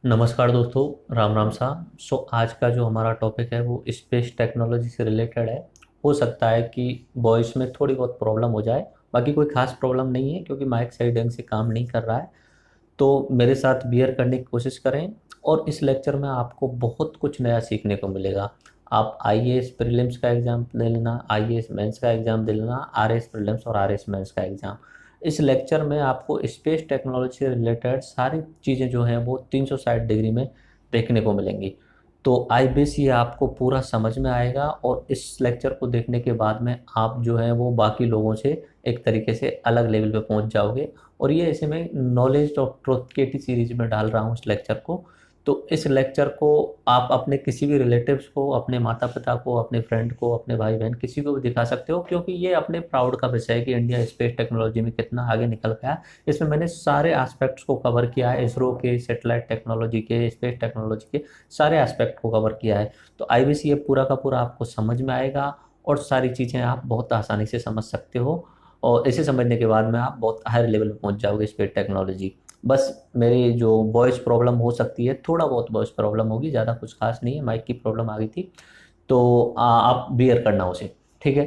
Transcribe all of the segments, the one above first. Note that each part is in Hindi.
नमस्कार दोस्तों, राम राम साहब। आज का जो हमारा टॉपिक है वो स्पेस टेक्नोलॉजी से रिलेटेड है। हो सकता है कि वॉइस में थोड़ी बहुत प्रॉब्लम हो जाए, बाकी कोई खास प्रॉब्लम नहीं है क्योंकि माइक सही ढंग से काम नहीं कर रहा है। तो मेरे साथ बियर करने की कोशिश करें और इस लेक्चर में आपको बहुत कुछ नया सीखने को मिलेगा। आप आईएएस प्रीलिम्स का एग्ज़ाम दे लेना, आईएएस मेंस का एग्ज़ाम दे लेना, आरएएस प्रीलिम्स और आरएएस मेंस का एग्ज़ाम। इस लेक्चर में आपको स्पेस टेक्नोलॉजी से रिलेटेड सारी चीज़ें जो हैं वो 360 डिग्री में देखने को मिलेंगी। तो आई बेस ये आपको पूरा समझ में आएगा और इस लेक्चर को देखने के बाद में आप जो है वो बाकी लोगों से एक तरीके से अलग लेवल पे पहुंच जाओगे। और ये ऐसे मैं नॉलेज ऑफ ट्रुथ के टी सीरीज में डाल रहा हूँ इस लेक्चर को। तो इस लेक्चर को आप अपने किसी भी रिलेटिव्स को, अपने माता पिता को, अपने फ्रेंड को, अपने भाई बहन किसी को भी दिखा सकते हो, क्योंकि ये अपने प्राउड का विषय है कि इंडिया स्पेस टेक्नोलॉजी में कितना आगे निकल गया। इसमें मैंने सारे एस्पेक्ट्स को कवर किया है, इसरो के, सेटेलाइट टेक्नोलॉजी के, स्पेस टेक्नोलॉजी के सारे एस्पेक्ट को कवर किया है। तो आई विश ये पूरा का पूरा आपको समझ में आएगा और सारी चीज़ें आप बहुत आसानी से समझ सकते हो। और इसे समझने के बाद में आप बहुत हायर लेवल पे पहुंच जाओगे स्पेस टेक्नोलॉजी। बस मेरी जो वॉइस प्रॉब्लम हो सकती है, थोड़ा बहुत वॉइस प्रॉब्लम होगी, ज़्यादा कुछ खास नहीं है, माइक की प्रॉब्लम आ गई थी। तो आप बियर करना उसे, ठीक है।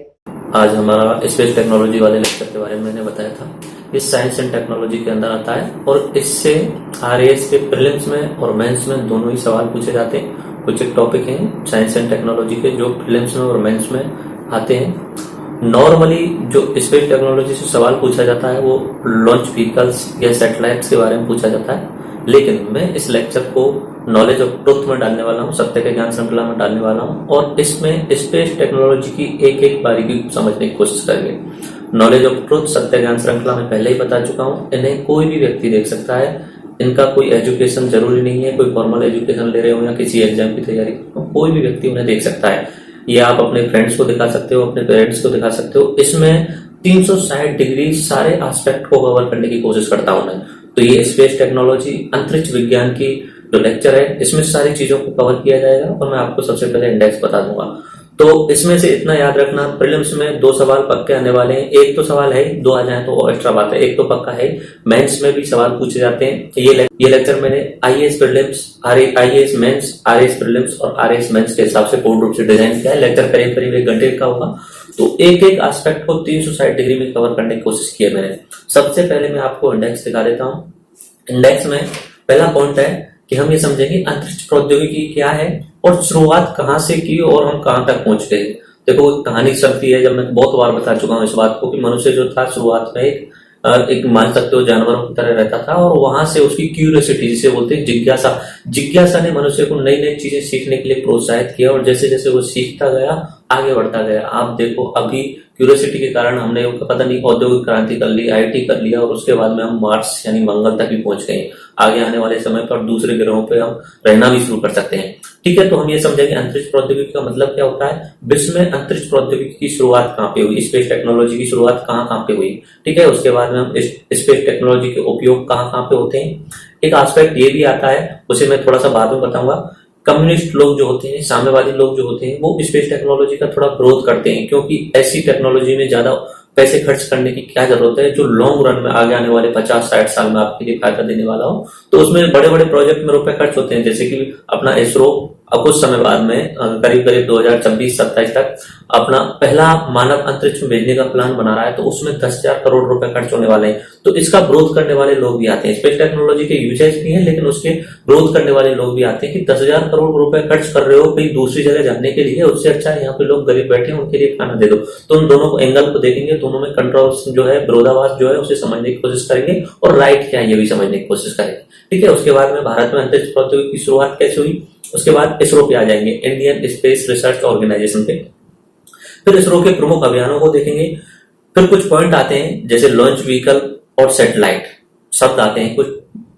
आज हमारा स्पेस टेक्नोलॉजी वाले लेक्चर के बारे में मैंने बताया था। ये साइंस एंड टेक्नोलॉजी के अंदर आता है और इससे आरएएस के प्रीलिम्स में और मेंस में दोनों ही सवाल पूछे जाते हैं। कुछ एक टॉपिक हैं साइंस एंड टेक्नोलॉजी के जो प्रीलिम्स में और मेंस में आते हैं। नॉर्मली जो स्पेस टेक्नोलॉजी से सवाल पूछा जाता है वो लॉन्च व्हीकल्स या सैटेलाइट्स के बारे में पूछा जाता है, लेकिन मैं इस लेक्चर को नॉलेज ऑफ ट्रुथ में डालने वाला हूँ, सत्य के ज्ञान श्रृंखला में डालने वाला हूँ और इसमें स्पेस टेक्नोलॉजी की एक एक बारीकी समझने की कोशिश करेंगे। नॉलेज ऑफ ट्रुथ सत्य ज्ञान श्रृंखला में पहले ही बता चुका हूँ, इन्हें कोई भी व्यक्ति देख सकता है। इनका कोई एजुकेशन जरूरी नहीं है, कोई फॉर्मल एजुकेशन ले रहे हो या किसी एग्जाम की तैयारी कर रहे हो, कोई भी व्यक्ति उन्हें देख सकता है। ये आप अपने फ्रेंड्स को दिखा सकते हो, अपने पेरेंट्स को दिखा सकते हो। इसमें 360 डिग्री सारे एस्पेक्ट को कवर करने की कोशिश करता हूं मैं। तो ये स्पेस टेक्नोलॉजी अंतरिक्ष विज्ञान की जो लेक्चर है इसमें सारी चीजों को कवर किया जाएगा और मैं आपको सबसे पहले इंडेक्स बता दूंगा। तो इसमें से इतना याद रखना, प्रीलिम्स में 2 सवाल पक्के आने वाले हैं। एक तो सवाल है, 2 आ जाए तो एक्स्ट्रा बात है, एक तो पक्का है। मेंस में भी सवाल पूछे जाते हैं। ये लेक्चर मैंने IAS prelims, IAS mains, RAS prelims और आरएएस मेंस के हिसाब से पूर्ण रूप से डिजाइन किया है। लेक्चर करीब करीब 1 घंटे का होगा। तो एक एक एस्पेक्ट को 360 डिग्री में कवर करने की कोशिश की है मैंने। सबसे पहले मैं आपको इंडेक्स दिखा देता हूँ। इंडेक्स में पहला पॉइंट है कि हम ये समझेंगे अंतरिक्ष प्रौद्योगिकी क्या है और शुरुआत कहाँ से की और हम कहाँ तक पहुंच गए। देखो, कहानी चलती है, जब मैं बहुत बार बता चुका हूँ इस बात को, कि मनुष्य जो था शुरुआत में एक मान सकते हो जानवरों की तरह रहता था और वहां से उसकी क्यूरियोसिटी, जिसे बोलते हैं जिज्ञासा ने मनुष्य को नई नई चीजें सीखने के लिए प्रोत्साहित किया और जैसे जैसे वो सीखता गया आगे बढ़ता गया। आप देखो, अभी क्यूरियोसिटी के कारण हमने पता नहीं औद्योगिक क्रांति कर ली, आईटी कर लिया और उसके बाद में हम मार्स यानी मंगल तक भी पहुंच गए। आगे आने वाले समय पर दूसरे ग्रहों पे हम रहना भी शुरू कर सकते हैं। ठीक है, तो हम ये समझेंगे अंतरिक्ष प्रौद्योगिकी का मतलब क्या होता है, विश्व में अंतरिक्ष प्रौद्योगिकी की शुरुआत कहाँ पे हुई, स्पेस टेक्नोलॉजी की शुरुआत कहाँ कहाँ पे हुई। ठीक है, उसके बाद में हम स्पेस टेक्नोलॉजी के उपयोग कहाँ कहाँ पे होते हैं। एक एस्पेक्ट ये भी आता है, उसे मैं थोड़ा सा बाद में बताऊंगा। कम्युनिस्ट लोग जो होते हैं, साम्यवादी लोग जो होते हैं, वो स्पेस टेक्नोलॉजी का थोड़ा विरोध करते हैं क्योंकि ऐसी टेक्नोलॉजी में ज्यादा पैसे खर्च करने की क्या जरूरत है जो लॉन्ग रन में आगे आने वाले 50-60 साल में आपके लिए फायदा देने वाला हो। तो उसमें बड़े बड़े प्रोजेक्ट में रुपए खर्च होते हैं, जैसे कि अपना इसरो अब कुछ समय बाद में करीब करीब 2026-27 तक अपना पहला मानव अंतरिक्ष में भेजने का प्लान बना रहा है, तो उसमें 10,000 करोड़ रुपए खर्च होने वाले हैं। तो इसका विरोध करने वाले लोग भी आते हैं। स्पेस टेक्नोलॉजी के यूजर्स भी हैं, लेकिन उसके विरोध करने वाले लोग भी आते हैं कि 10,000 करोड़ रुपए खर्च कर रहे हो कहीं दूसरी जगह जाने के लिए, उससे अच्छा है यहाँ पे लोग गरीब बैठे हैं उनके लिए खाना दे दो। तो उन दोनों एंगल को देखेंगे, दोनों में कंट्रोवर्सी जो है, विरोधाभास जो है, उसे समझने की कोशिश करेंगे और राइट क्या है ये भी समझने की कोशिश करेंगे। ठीक है, उसके बाद में भारत में अंतरिक्ष प्रौद्योगिकी की शुरुआत कैसे हुई, उसके बाद इसरो पे आ जाएंगे, इंडियन स्पेस रिसर्च ऑर्गेनाइजेशन पे। फिर इसरो के प्रमुख अभियानों को देखेंगे। फिर कुछ पॉइंट आते हैं जैसे लॉन्च व्हीकल और सैटेलाइट, शब्द आते हैं, कुछ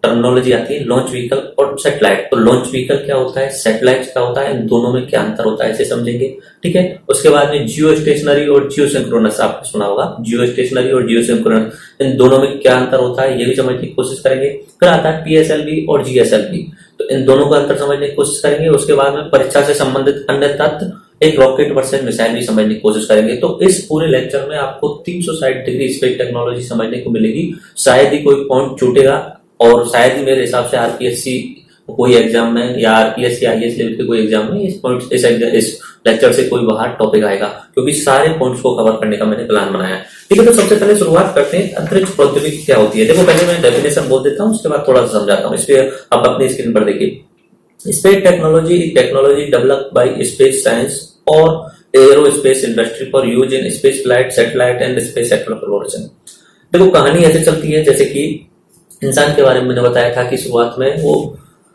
टर्मिनोलॉजी आती है, लॉन्च व्हीकल और सैटेलाइट। तो लॉन्च व्हीकल क्या होता है, सैटेलाइट क्या होता है, इन दोनों में क्या अंतर होता है, इसे समझेंगे। ठीक है, उसके बाद में जियो स्टेशनरी और जियो सिंक्रोनस, आपने सुना होगा जियो स्टेशनरी और जियो सिंक्रोनस, इन दोनों में क्या अंतर होता है ये भी समझने की कोशिश करेंगे। फिर आता है पीएसएलवी और जीएसएलवी, तो इन दोनों का अंतर समझने की कोशिश करेंगे। उसके बाद में परीक्षा से संबंधित अन्य तथ्य, एक रॉकेट वर्सेस मिसाइल भी समझने की कोशिश करेंगे। तो इस पूरे लेक्चर में आपको 360 डिग्री स्पेस टेक्नोलॉजी समझने को मिलेगी। शायद ही कोई पॉइंट छूटेगा और शायद ही मेरे हिसाब से आरपीएससी कोई एग्जाम में या आरपीएस या आईएएस लेवल के कोई एग्जाम में इस पॉइंट इस लेक्चर से कोई बाहर टॉपिक आएगा, क्योंकि सारे पॉइंट्स को कवर करने का मैंने प्लान बनाया है। ठीक है, तो सबसे पहले शुरुआत करते हैं अंतरिक्ष प्रौद्योगिकी क्या होती है। देखो पहले मैं डेफिनेशन बोल देता हूँ, उसके बाद थोड़ा सा समझाता हूँ। इसलिए आप अपनी स्क्रीन पर देखिए। Space technology developed by space science और aerospace industry for use in space flight, satellite and space exploration. देखो कहानी ऐसे चलती है जैसे कि इंसान के बारे में मैंने बताया था कि शुरुआत में वो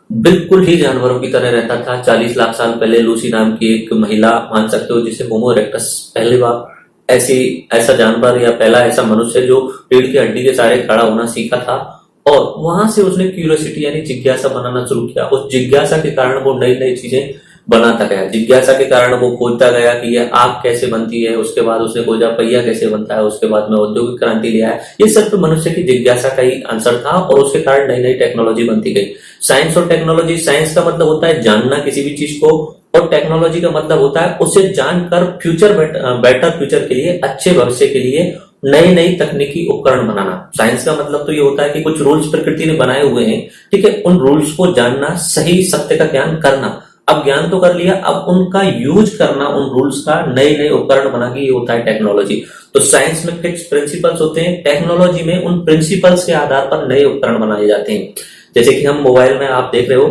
बिल्कुल ही जानवरों की तरह रहता था। 40 लाख साल पहले लूसी नाम की एक महिला, मान सकते हो, जिसे होमो इरेक्टस, पहली बार ऐसा जानवर या पहला ऐसा मनुष्य जो पेड़ की हड्डी के सहारे खड़ा होना सीखा था। और वहां से उसने क्यूरियोसिटी यानी जिज्ञासा बनाना शुरू किया। उस जिज्ञासा के कारण वो नई नई चीजें बनाता गया। जिज्ञासा के कारण वो खोजता गया कि यह आग कैसे बनती है, उसके बाद उसने खोजा पहिया कैसे बनता है, उसके बाद में औद्योगिक क्रांति लिया है। ये सब तो मनुष्य की जिज्ञासा का ही आंसर था और उसके कारण नई नई टेक्नोलॉजी बनती गई। साइंस और टेक्नोलॉजी, साइंस का मतलब होता है जानना किसी भी चीज को, और टेक्नोलॉजी का मतलब होता है उसे जानकर बेटर फ्यूचर के लिए, अच्छे भविष्य के लिए नई नई तकनीकी उपकरण बनाना। साइंस का मतलब तो ये होता है कि कुछ रूल्स प्रकृति ने बनाए हुए हैं, ठीक है, उन रूल्स को जानना, सही सत्य का ज्ञान करना। अब ज्ञान तो कर लिया, अब उनका यूज करना, उन रूल्स का नए नए उपकरण बना के, ये होता है टेक्नोलॉजी। तो साइंस में फिक्स प्रिंसिपल्स होते हैं, टेक्नोलॉजी में उन प्रिंसिपल्स के आधार पर नए उपकरण बनाए जाते हैं। जैसे कि हम मोबाइल में आप देख रहे हो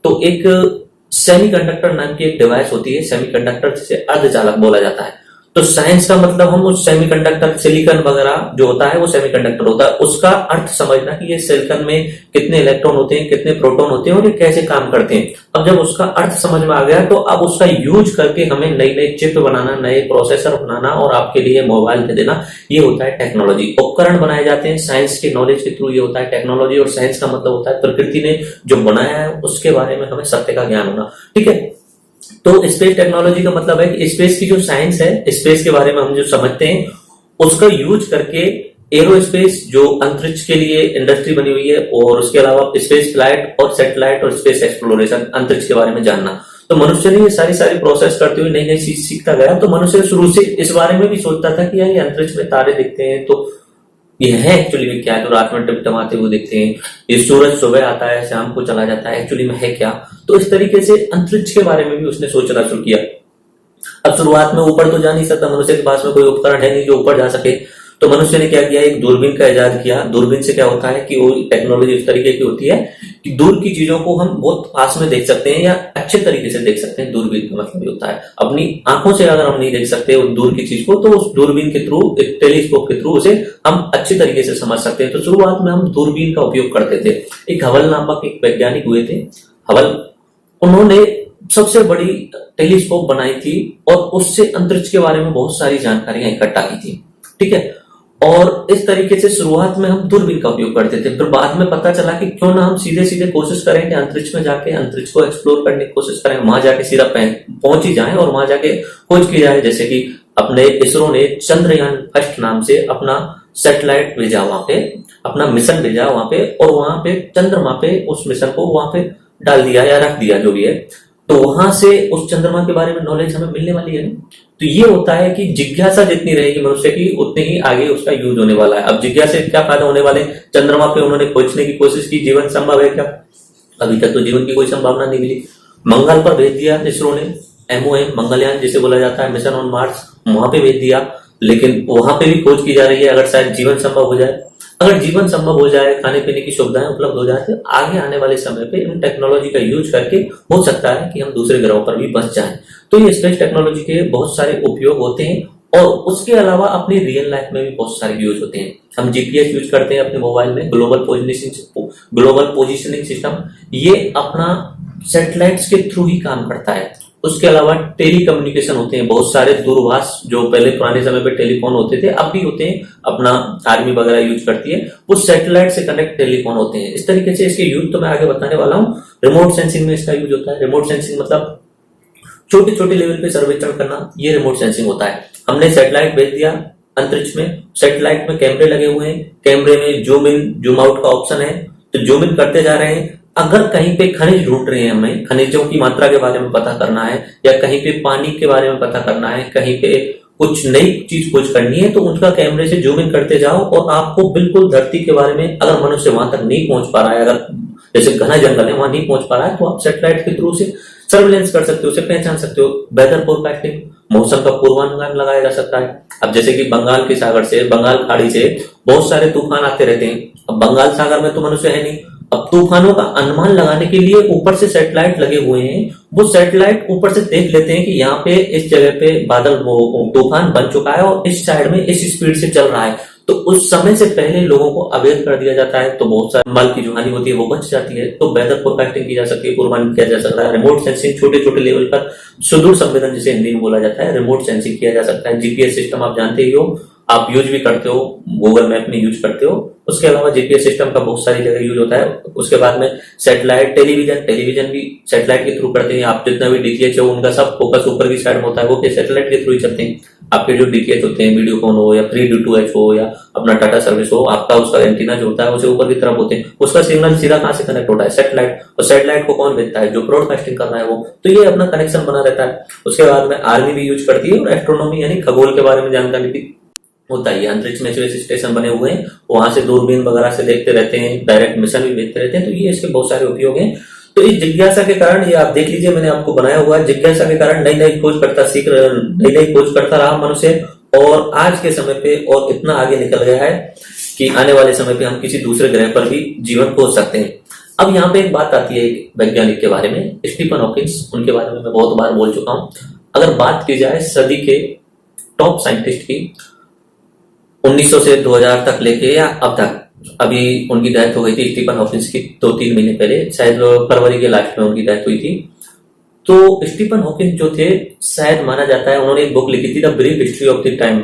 तो एक सेमीकंडक्टर नाम की एक डिवाइस होती है, सेमीकंडक्टर जिसे अर्धचालक बोला जाता है। तो साइंस का मतलब हम उस सेमीकंडक्टर, सिलिकॉन वगैरह जो होता है वो सेमीकंडक्टर होता है, उसका अर्थ समझना कि ये सिलिकॉन में कितने इलेक्ट्रॉन होते हैं, कितने प्रोटॉन होते हैं और ये कैसे काम करते हैं। अब जब उसका अर्थ समझ में आ गया तो अब उसका यूज करके हमें नई नई चिप बनाना, नए प्रोसेसर बनाना और आपके लिए मोबाइल दे देना, ये होता है टेक्नोलॉजी। उपकरण बनाए जाते हैं साइंस के नॉलेज के थ्रू, ये होता है टेक्नोलॉजी। और साइंस का मतलब होता है प्रकृति ने जो बनाया है उसके बारे में हमें सत्य का ज्ञान होना। ठीक है, तो स्पेस टेक्नोलॉजी का मतलब है कि स्पेस की जो साइंस है, स्पेस के बारे में हम जो समझते हैं उसका यूज करके एरोस्पेस जो अंतरिक्ष के लिए इंडस्ट्री बनी हुई है, और उसके अलावा स्पेस फ्लाइट और सैटेलाइट और स्पेस एक्सप्लोरेशन, अंतरिक्ष के बारे में जानना। तो मनुष्य ने ये सारी प्रोसेस करते हुए नई नई चीज सीखता गया। तो मनुष्य शुरू से इस बारे में भी सोचता था कि यार ये अंतरिक्ष में तारे दिखते हैं तो ये है एक्चुअली में क्या है, तो रात में टिमटिमाते हुए दिखते हैं, ये सूरज सुबह आता है शाम को चला जाता है, एक्चुअली में है क्या। तो इस तरीके से अंतरिक्ष के बारे में भी उसने सोचना शुरू किया। अब शुरुआत में ऊपर तो जा नहीं सकता, मनुष्य के पास में कोई उपकरण है नहीं जो ऊपर जा सके। तो मनुष्य ने क्या किया, एक दूरबीन का इजाद किया। दूरबीन से क्या होता है कि वो टेक्नोलॉजी इस तरीके की होती है कि दूर की चीजों को हम बहुत पास में देख सकते हैं या अच्छे तरीके से देख सकते हैं। दूरबीन का मतलब ये होता है अपनी आंखों से अगर हम नहीं देख सकते उस दूर की चीज को, तो उस दूरबीन के थ्रू, एक टेलीस्कोप के थ्रू उसे हम अच्छे तरीके से समझ सकते हैं। तो शुरुआत में हम दूरबीन का उपयोग करते थे। एक हबल नामक एक वैज्ञानिक हुए थे, हबल, उन्होंने सबसे बड़ी टेलीस्कोप बनाई थी और उससे अंतरिक्ष के बारे में बहुत सारी जानकारियां इकट्ठा की थी। ठीक है, और इस तरीके से शुरुआत में हम दूरबीन का उपयोग करते थे। फिर बाद में पता चला कि क्यों ना हम सीधे सीधे कोशिश करें कि अंतरिक्ष में जाके अंतरिक्ष को एक्सप्लोर करने की कोशिश करें, वहां जाके सीधा पहुंच ही जाए और वहां जाके खोज की जाए। जैसे कि अपने इसरो ने चंद्रयान फर्स्ट नाम से अपना सैटेलाइट भेजा, वहां पे अपना मिशन भेजा वहां पे, और वहां पे चंद्रमा पे उस मिशन को वहां पे डाल दिया या रख दिया जो भी है। तो वहां से उस चंद्रमा के बारे में नॉलेज हमें मिलने वाली है। तो ये होता है कि जिज्ञासा जितनी रहेगी मनुष्य की उतनी ही आगे उसका यूज होने वाला है। अब जिज्ञासा से क्या फायदा होने वाले, चंद्रमा पे उन्होंने खोजने की कोशिश की, जीवन संभव है क्या, अभी तक तो जीवन की कोई संभावना नहीं मिली। मंगल पर भेज दिया इसरो ने, MOM मंगलयान जिसे बोला जाता है, मिशन ऑन मार्स, वहां पे भेज दिया, लेकिन वहां पे भी खोज की जा रही है अगर शायद जीवन संभव हो जाए। अगर जीवन संभव हो जाए, खाने पीने की सुविधाएं उपलब्ध हो जाए, तो आगे आने वाले समय पे इन टेक्नोलॉजी का यूज करके हो सकता है कि हम दूसरे ग्रहों पर भी बस जाएं। तो ये स्पेस टेक्नोलॉजी के बहुत सारे उपयोग होते हैं और उसके अलावा अपनी रियल लाइफ में भी बहुत सारे यूज होते हैं। हम GPS यूज करते हैं अपने मोबाइल में, ग्लोबल पोजिशनिंग सिस्टम, ये अपना सैटेलाइट्स के थ्रू ही काम करता है। उसके अलावा टेली कम्युनिकेशन होते हैं, बहुत सारे दूरभाष जो पहले पुराने समय पे टेलीफोन होते थे अब भी होते हैं, अपना आर्मी वगैरह यूज करती है, वो सैटेलाइट से कनेक्ट टेलीफोन होते हैं। इस तरीके से इसके यूज तो मैं आगे बताने वाला हूँ। रिमोट सेंसिंग में इसका यूज होता है। रिमोट सेंसिंग मतलब छोटे छोटे लेवल पे सर्वेक्षण करना, ये रिमोट सेंसिंग होता है। हमने सैटेलाइट भेज दिया अंतरिक्ष में, सैटेलाइट में कैमरे लगे हुए हैं, कैमरे में जूम इन जूम आउट का ऑप्शन है, तो जूम इन करते जा रहे हैं। अगर कहीं पे खनिज ढूंढ रहे हैं, हमें खनिजों की मात्रा के बारे में पता करना है, या कहीं पे पानी के बारे में पता करना है, कहीं पे कुछ नई चीज खोज करनी है, तो उनका कैमरे से जूम इन करते जाओ और आपको बिल्कुल धरती के बारे में, अगर मनुष्य वहां तक नहीं पहुंच पा रहा है, अगर जैसे घना जंगल है वहां नहीं पहुंच पा रहा है, तो आप सैटेलाइट के थ्रू से सर्विलेंस कर सकते हो, उसे पहचान सकते हो। वेदर फोरकास्टिंग, मौसम का पूर्वानुमान लगाया जा सकता है। अब जैसे कि बंगाल के सागर से, बंगाल खाड़ी से बहुत सारे तूफान आते रहते हैं। अब बंगाल सागर में तो मनुष्य है नहीं, अब तूफानों का अनुमान लगाने के लिए ऊपर से सैटेलाइट लगे हुए हैं। वो सैटेलाइट ऊपर से देख लेते हैं कि यहाँ पे इस जगह पे बादल तूफान बन चुका है और इस साइड में इस स्पीड से चल रहा है, तो उस समय से पहले लोगों को अवेयर कर दिया जाता है, तो बहुत सारे माल की जो हानि होती है वो बच जाती है। तो वेदर फोरकास्टिंग की जा सकती है, पूर्वानुमान किया जा सकता है। रिमोट सेंसिंग, छोटे छोटे लेवल पर सुदूर संवेदन जिसे हिंदी में बोला जाता है, रिमोट सेंसिंग किया जा सकता है। जीपीएस सिस्टम आप जानते ही हो, आप यूज भी करते हो, गूगल मैप में यूज करते हो। उसके अलावा जीपीएस सिस्टम का बहुत सारी जगह यूज होता है। उसके बाद में सैटेलाइट, टेलीविजन भी सैटेलाइट के थ्रू करते हैं। आप जितना भी डीटीएच हो उनका सब फोकस ऊपर की साइड में होता है, वो सैटेलाइट के थ्रू ही चलते हैं। आपके जो डीटीएच होते हैं, वीडियोकॉन हो या फ्री D2H हो या अपना टाटा सर्विस हो, आपका उसका एंटीना जो होता है उसे ऊपर की तरफ होते हैं, उसका सिग्नल सीधा कहां से कनेक्ट होता है? सैटेलाइट। और सैटेलाइट को कौन भेजता है? जो ब्रॉडकास्टिंग कर रहा है वो। तो ये अपना कनेक्शन बना रहता है। उसके बाद में आर्मी भी यूज करती है, और एस्ट्रोनॉमी यानी खगोल के बारे में जानकारी भी होता है। अंतरिक्ष में जो स्टेशन बने हुए हैं वहां से दूरबीन वगैरह से देखते रहते हैं, डायरेक्ट मिशन भी भेजते रहते हैं। तो ये इसके बहुत सारे उपयोग हैं। तो इस जिज्ञासा के कारण, ये आप देख लीजिए मैंने आपको बनाया हुआ है, जिज्ञासा के कारण नई नई खोज करता नई नई खोज करता रहा मनुष्य, और आज के समय पे और इतना आगे निकल गया है कि आने वाले समय पे हम किसी दूसरे ग्रह पर भी जीवन खोज सकते हैं। अब यहाँ पे एक बात आती है एक वैज्ञानिक के बारे में, स्टीफन हॉकिंस। उनके बारे में मैं बहुत बार बोल चुका हूं। अगर बात की जाए सदी के टॉप साइंटिस्ट की, 1900 से 2000 तक लेके या अब तक, अभी उनकी डेथ हो गई थी स्टीफन हॉकिंस की 2-3 महीने पहले, शायद फरवरी के लास्ट में उनकी डेथ हुई थी। तो स्टीफन हॉकिंस जो थे, शायद माना जाता है उन्होंने एक बुक लिखी थी the brief history of the time,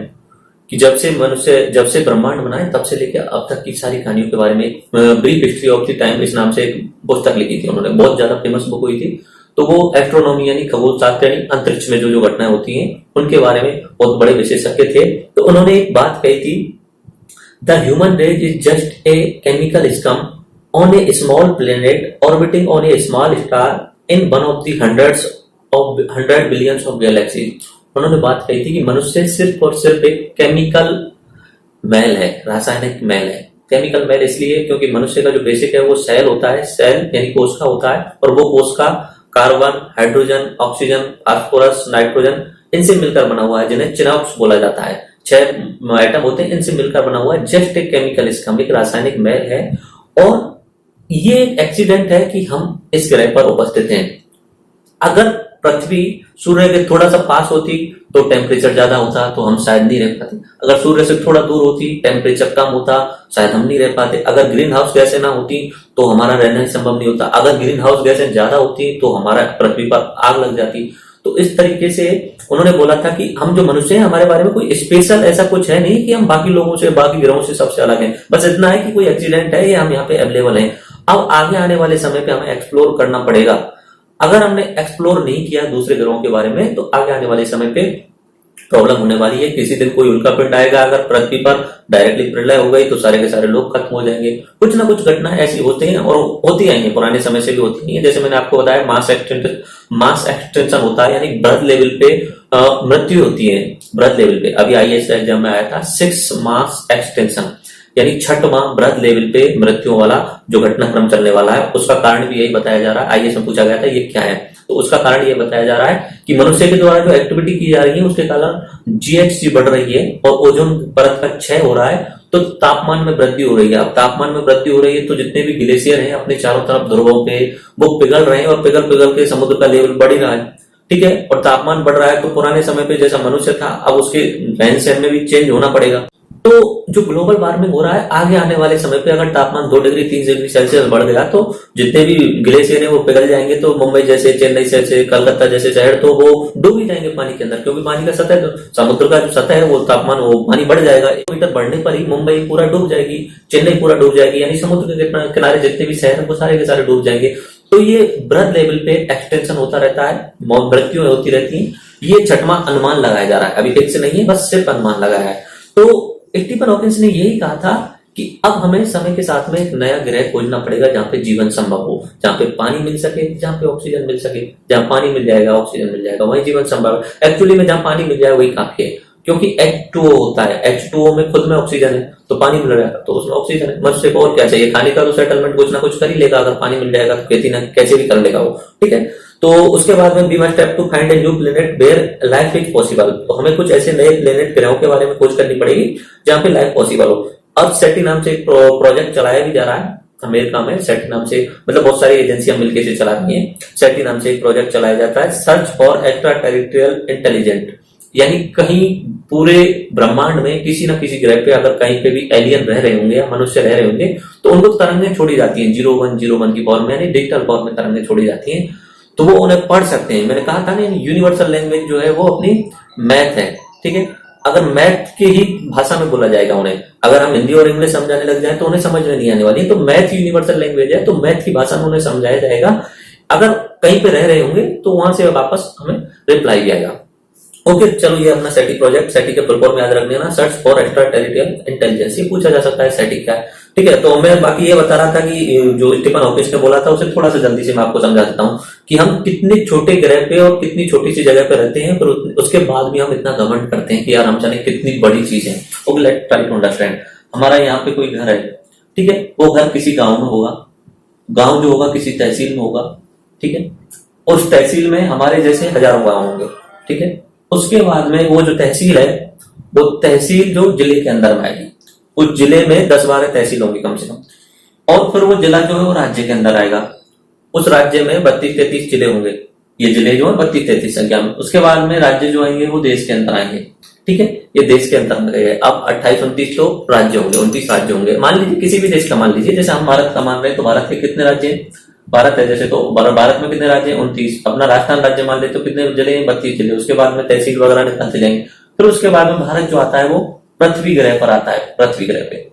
कि जब से ब्रह्मांड बना है तब से लेकर अब तक की सारी कहानियों के बारे में, brief history of the time इस नाम से एक पुस्तक लिखी थी उन्होंने। बहुत ज्यादा फेमस बुक हुई थी। तो वो एस्ट्रोनॉमी यानी खगोल शास्त्र यानी अंतरिक्ष में जो जो घटनाएं होती हैं उनके बारे में बहुत बड़े विशेषज्ञ थे। तो उन्होंने एक बात कही थी, the human race is just a chemical scum on a small planet orbiting on a small star in one of the 100 billions of galaxy. उन्होंने बात कही थी कि मनुष्य सिर्फ और सिर्फ एक केमिकल मैल है, रासायनिक मैल है। केमिकल मैल इसलिए क्योंकि मनुष्य का जो बेसिक है वो सेल होता है, सेल यानी कोशिका होता है, और वो कोशिका carbon, hydrogen, oxygen, phosphorus, nitrogen इनसे मिलकर बना हुआ है, जिन्हें चिनॉक्स बोला जाता है। 6 एटम होते हैं, इनसे मिलकर बना हुआ है। जस्ट एक केमिकल स्कम, एक रासायनिक मैल है। और ये एक एक्सीडेंट है कि हम इस ग्रह पर उपस्थित हैं। अगर पृथ्वी सूर्य के थोड़ा सा पास होती तो टेम्परेचर ज्यादा होता, तो हम शायद नहीं रह पाते। अगर सूर्य से थोड़ा दूर होती, टेम्परेचर कम होता, शायद हम नहीं रह पाते। अगर ग्रीन हाउस गैसें ना होती तो हमारा रहना ही संभव नहीं होता। अगर ग्रीन हाउस गैसें ज्यादा होती तो हमारा पृथ्वी पर आग लग जाती। तो इस तरीके से उन्होंने बोला था कि हम जो मनुष्य हैं, हमारे बारे में कोई स्पेशल ऐसा कुछ है नहीं कि हम बाकी लोगों से, बाकी ग्रहों से सबसे अलग हैं। बस इतना है कि कोई एक्सीडेंट है या हम यहाँ पे अवेलेबल हैं। अब आगे आने वाले समय पे हमें एक्सप्लोर करना पड़ेगा। अगर हमने एक्सप्लोर नहीं किया दूसरे ग्रहों के बारे में, तो आगे आने वाले समय पे प्रॉब्लम होने वाली है। किसी दिन कोई उल्का पिंड आएगा, अगर पृथ्वी पर डायरेक्टली प्रलय हो गई तो सारे के सारे लोग खत्म हो जाएंगे। कुछ ना कुछ घटनाएं ऐसी होती हैं और होती आई हैं, पुराने समय से भी होती हैं। जैसे मैंने आपको बताया मास एक्सटेंशन होता है, यानी बर्थ लेवल पे मृत्यु होती है। बर्थ लेवल पे अभी IAS एग्जाम में आया था 6 मास एक्सटेंशन, यानी 6वां बर्थ लेवल पे मृत्यु वाला जो घटनाक्रम चलने वाला है। उसका कारण भी यही बताया जा रहा है। IAS में पूछा गया था ये क्या है, तो उसका कारण ये बताया जा रहा है कि मनुष्य के द्वारा जो एक्टिविटी की जा रही है उसके कारण GHG बढ़ रही है और ओजोन परत का क्षय हो रहा है, तो तापमान में वृद्धि हो रही है। अब तापमान में वृद्धि हो रही है तो जितने भी ग्लेशियर हैं अपने चारों तरफ ध्रुवों पे वो पिघल रहे हैं, और पिघल पिघल के समुद्र का लेवल बढ़ ही रहा है। ठीक है, और तापमान बढ़ रहा है तो पुराने समय पे जैसा मनुष्य था, अब उसके रहन सहन में भी चेंज होना पड़ेगा। तो जो ग्लोबल वार्मिंग हो रहा है, आगे आने वाले समय पे अगर तापमान 2 डिग्री 3 डिग्री सेल्सियस बढ़ गया तो जितने भी ग्लेशियर है वो पिघल जाएंगे। तो मुंबई जैसे, चेन्नई जैसे, कलकत्ता जैसे शहर तो वो डूब ही जाएंगे पानी के अंदर, क्योंकि पानी का सतह, समुद्र का जो सतह है वो तापमान, वो पानी बढ़ जाएगा। 1 मीटर बढ़ने पर ही मुंबई पूरा डूब जाएगी, चेन्नई पूरा डूब जाएगी, यानी समुद्र के किनारे जितने भी शहर है वो सारे के सारे डूब जाएंगे। तो ये बर्थ लेवल पे एक्सटेंशन होता रहता है, मृत्यु होती रहती है। ये 6वां अनुमान लगाया जा रहा है, अभी फिक्स नहीं है, बस सिर्फ अनुमान लगाया है। तो स्टीफन हॉकिंस ने यही कहा था कि अब हमें समय के साथ में एक नया ग्रह खोजना पड़ेगा जहां पे जीवन संभव हो, जहां पे पानी मिल सके, जहां पे ऑक्सीजन मिल सके। जहां पानी मिल जाएगा, ऑक्सीजन मिल जाएगा, वही जीवन संभव है। एक्चुअली में जहां पानी मिल जाए वही काफी है। क्योंकि H2O होता है, H2O में खुद में ऑक्सीजन है, तो पानी मिल रहा है तो उसमें ऑक्सीजन है। मनुष्य को और क्या चाहिए, खाने का तो सेटलमेंट कुछ ना कुछ कर ही लेगा, अगर पानी मिल जाएगा तो खेती ना कैसे भी कर लेगा वो, ठीक है। तो उसके बाद में we must have to find a new planet where life is possible, तो हमें कुछ ऐसे नए प्लेनेट ग्रहों के बारे में खोज करनी पड़ेगी जहाँ पे लाइफ पॉसिबल हो। अर्थ सेटी नाम से एक प्रोजेक्ट चलाया भी जा रहा है अमेरिका में, सेटी नाम से, मतलब बहुत सारी एजेंसियां मिलकर से चला रही हैं। सेटी नाम से एक प्रोजेक्ट चलाया जाता है, search for extra territorial intelligent, यानी कहीं पूरे ब्रह्मांड में किसी न किसी ग्रह पे अगर कहीं पे भी एलियन रह रहे होंगे या मनुष्य रह रहे होंगे तो उनको तरंगें छोड़ी जाती हैं 0101 की फॉर्म में, यानी डिजिटल फॉर्म में तरंगें छोड़ी जाती हैं, तो वो उन्हें पढ़ सकते हैं। मैंने कहा था ना, यूनिवर्सल लैंग्वेज जो है वो अपनी मैथ है, ठीक है। अगर मैथ की ही भाषा में बोला जाएगा उन्हें, अगर हम हिंदी और इंग्लिश समझाने लग जाए तो उन्हें समझ में नहीं आने वाली, तो मैथ यूनिवर्सल लैंग्वेज है, तो मैथ की भाषा में उन्हें समझाया जाएगा। अगर कहीं पे रह रहे होंगे तो वहां से वापस हमें रिप्लाई आएगा। ओके, चलो ये अपना सेटी प्रोजेक्ट, सेटी के फुल फॉर्म याद रख लेना, search for extra territorial intelligence. ये पूछा जा सकता है सेटी क्या है, ठीक है। तो मैं बाकी ये बता रहा था कि जो स्टीफन हॉकिंस ने बोला था उसे थोड़ा सा जल्दी से मैं आपको समझा देता हूँ कि हम कितने छोटे ग्रह पे और कितनी छोटी सी जगह पे रहते हैं, पर उसके बाद भी हम इतना घमंड करते हैं कि यार हम जाने कितनी बड़ी चीज है। Okay, let's try to understand. हमारा यहाँ पे कोई घर है, ठीक है, वो घर किसी गाँव में होगा, गाँव जो होगा किसी तहसील में होगा, ठीक है, और उस तहसील में हमारे जैसे हजारों गाँव होंगे, ठीक है। उसके बाद में वो जो तहसील है वो तहसील जो जिले के अंदर में आएगी, उस जिले में 10-12 तहसील होंगी कम से कम, और फिर वो जिला जो है वो राज्य के अंदर आएगा, उस राज्य में 32-33 जिले होंगे, ये जिले जो है 32-33 संख्या में। उसके बाद में राज्य जो आएंगे वो देश के अंदर आएंगे, ठीक है, ये देश के अंदर में गए। अब 28-29 तो राज्य होंगे, 29 राज्य होंगे। मान लीजिए किसी भी देश का मान लीजिए, जैसे हम भारत का मान रहे हैं तो भारत के कितने राज्य हैं, भारत है जैसे, तो भारत में कितने राज्य हैं, 29। अपना राजस्थान राज्य मान ले तो कितने जिले हैं, 32 जिले। उसके बाद में तहसील वगैरह निकलते जाएंगे। फिर उसके बाद में भारत जो आता है वो पृथ्वी ग्रह पर आता है, पृथ्वी ग्रह पे।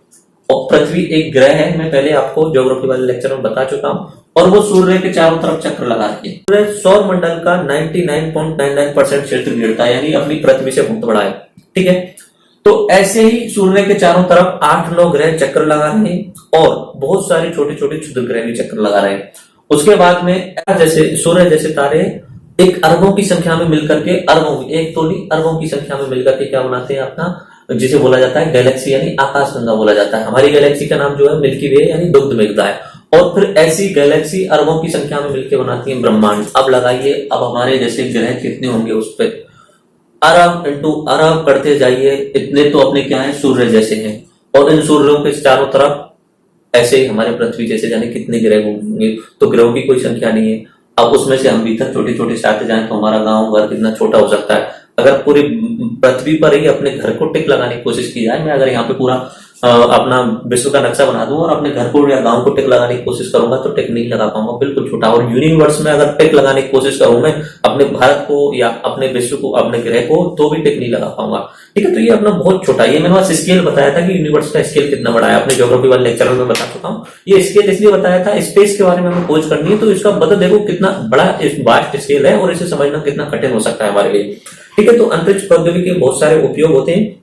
और पृथ्वी एक ग्रह है, मैं पहले आपको ज्योग्राफी वाले लेक्चर में बता चुका हूं, और वो सूर्य के चारों तरफ चक्र लगा रही है। सूर्य सौर मंडल का 99.99% क्षेत्र घेरता है, यानी अपनी पृथ्वी से बहुत बड़ा है, ठीक है। तो ऐसे ही सूर्य के चारों तरफ 8-9 ग्रह चक्र लगा रहे हैं और बहुत सारे छोटे छोटे क्षुद्र ग्रह भी चक्र लगा रहे हैं। उसके बाद में जैसे सूर्य जैसे तारे एक अरबों की संख्या में मिलकर के, अरबों, एक तो नहीं अरबों की संख्या में मिलकर के क्या बनाते हैं अपना, जिसे बोला जाता है गैलेक्सी, यानी आकाशगंगा बोला जाता है। हमारी गैलेक्सी का नाम जो है मिल्की वे यानी दुग्ध मेघता है, और फिर ऐसी गैलेक्सी अरबों की संख्या में मिलकर बनाती है ब्रह्मांड। अब लगाइए, अब हमारे जैसे ग्रह कितने होंगे उस पर, अरब इंटू अरब करते जाइए, इतने तो अपने क्या है सूर्य जैसे हैं, और इन सूर्यों के चारों तरफ ऐसे ही हमारे पृथ्वी जैसे जाने कितने ग्रह होंगे, तो ग्रहों की कोई संख्या नहीं है। अब उसमें से हम भीतर छोटे छोटे से आते जाए तो हमारा गांव घर कितना छोटा हो सकता है। अगर पूरी पृथ्वी पर ही अपने घर को टिक लगाने की कोशिश की जाए, मैं अगर यहाँ पे पूरा अपना विश्व का नक्शा बना दूं और अपने घर को या गांव को टिक लगाने की कोशिश करूंगा तो टिक नहीं लगा पाऊंगा, बिल्कुल छोटा। और यूनिवर्स में अगर टिक लगाने की कोशिश करूं मैं अपने भारत को या अपने विश्व को, अपने ग्रह को, तो भी टिक नहीं लगा पाऊंगा, ठीक है। तो ये अपना बहुत छोटा, ये मैंने बस स्केल बताया था कि यूनिवर्स का स्केल कितना बड़ा है, अपने ज्योग्राफी वाले लेक्चर में बता चुका हूँ। ये स्केल इसलिए बताया था, स्पेस के बारे में हमें खोज करनी है तो इसका मतलब देखो कितना बड़ा वास्ट स्केल है और इसे समझना कितना कठिन हो सकता है हमारे लिए, ठीक है। तो अंतरिक्ष प्रौद्योगिकी के बहुत सारे उपयोग होते हैं।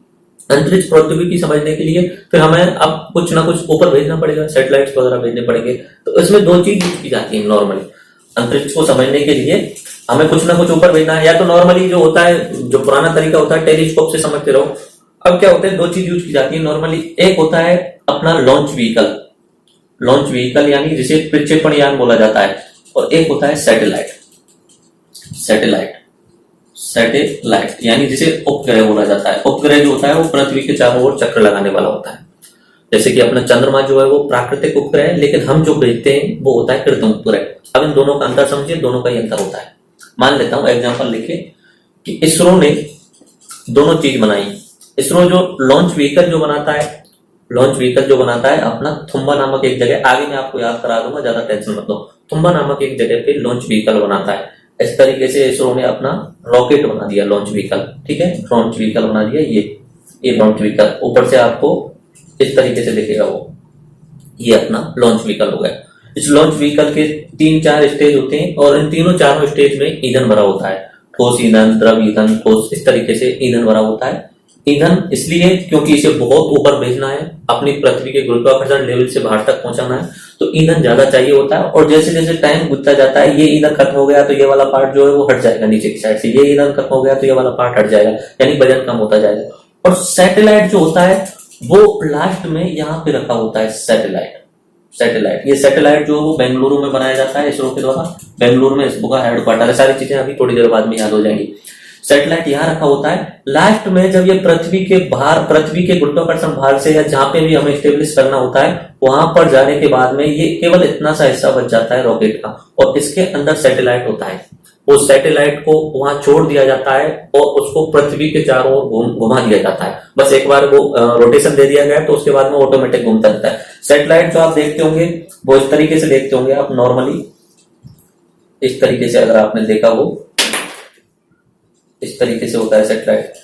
अंतरिक्ष प्रौद्योगिकी समझने के लिए फिर हमें अब कुछ ना कुछ ऊपर भेजना पड़ेगा, सैटेलाइट्स वगैरह भेजने पड़ेंगे। तो इसमें दो चीज यूज की जाती है नॉर्मली, अंतरिक्ष को समझने के लिए हमें कुछ ना कुछ ऊपर भेजना है, या तो नॉर्मली जो होता है, जो पुराना तरीका होता है टेलीस्कोप से समझते रहो। अब क्या होता है, दो चीज यूज की जाती है नॉर्मली, एक होता है अपना लॉन्च व्हीकल, लॉन्च व्हीकल यानी जिसे प्रक्षेपण यान बोला जाता है, और एक होता है सैटेलाइट, सैटेलाइट सैटेलाइट यानी जिसे उपग्रह बोला जाता है। उपग्रह जो होता है वो पृथ्वी के चारों ओर चक्र लगाने वाला होता है। जैसे कि अपना चंद्रमा जो है वो प्राकृतिक उपग्रह है, लेकिन हम जो भेजते हैं वो होता है कृत्रिम उपग्रह। अब इन दोनों का अंतर समझिए, दोनों का ही अंतर होता है। मान लेता हूं एग्जांपल लिखे कि इसरो ने दोनों चीज बनाई। इसरो जो लॉन्च व्हीकल जो बनाता है, लॉन्च व्हीकल जो बनाता है अपना थुम्बा नामक एक जगह, आगे मैं आपको याद करा दूंगा, ज्यादा टेंशन मत लो, थुम्बा नामक एक जगह पे लॉन्च व्हीकल बनाता है। इस तरीके से इसरो ने अपना रॉकेट बना दिया, लॉन्च व्हीकल, ठीक है, लॉन्च व्हीकल बना दिया। ये लॉन्च व्हीकल ऊपर से आपको इस तरीके से दिखेगा, वो ये अपना लॉन्च व्हीकल हो गया। इस लॉन्च व्हीकल के 3-4 स्टेज होते हैं और इन तीनों चारों स्टेज में ईंधन भरा होता है, ठोस ईंधन, द्रव ईंधन, ठोस, इस तरीके से ईंधन भरा होता है। ईंधन इसलिए क्योंकि इसे बहुत ऊपर भेजना है, अपनी पृथ्वी के गुरुत्वाकर्षण लेवल से बाहर तक पहुंचाना है, तो ईंधन ज्यादा चाहिए होता है। और जैसे जैसे टाइम बीतता जाता है, ये ईंधन खत्म हो गया तो ये वाला पार्ट जो है वो हट जाएगा नीचे की साइड से, ये ईंधन खत्म हो गया तो ये वाला पार्ट हट जाएगा, यानी वजन कम होता जाएगा। और सैटेलाइट जो होता है वो लास्ट में यहाँ पे रखा होता है सैटेलाइट। ये सैटेलाइट जो बेंगलुरु में बनाया जाता है इसरो के द्वारा, बेंगलुरु में इसरो का हेडक्वार्टर है। सारी चीजें अभी थोड़ी देर बाद में याद हो जाएंगी। सैटेलाइट यहाँ रखा होता है। लास्ट में जब ये पृथ्वी के बाहर, पृथ्वी के गुरुत्वाकर्षण भार से या जहां पे भी हमें स्टेब्लिश करना होता है, वहां पर जाने के बाद में ये केवल इतना सा हिस्सा बच जाता है रॉकेट का, और इसके अंदर सैटेलाइट होता है। उस सैटेलाइट को वहां छोड़ दिया जाता है और उसको पृथ्वी के चारों ओर घुमा दिया जाता है। बस एक बार वो रोटेशन दे दिया गया तो उसके बाद में ऑटोमेटिक घूमता रहता है। सैटेलाइट जो आप देखते होंगे वो इस तरीके से देखते होंगे आप, नॉर्मली इस तरीके से, अगर आपने देखा हो इस तरीके से होता है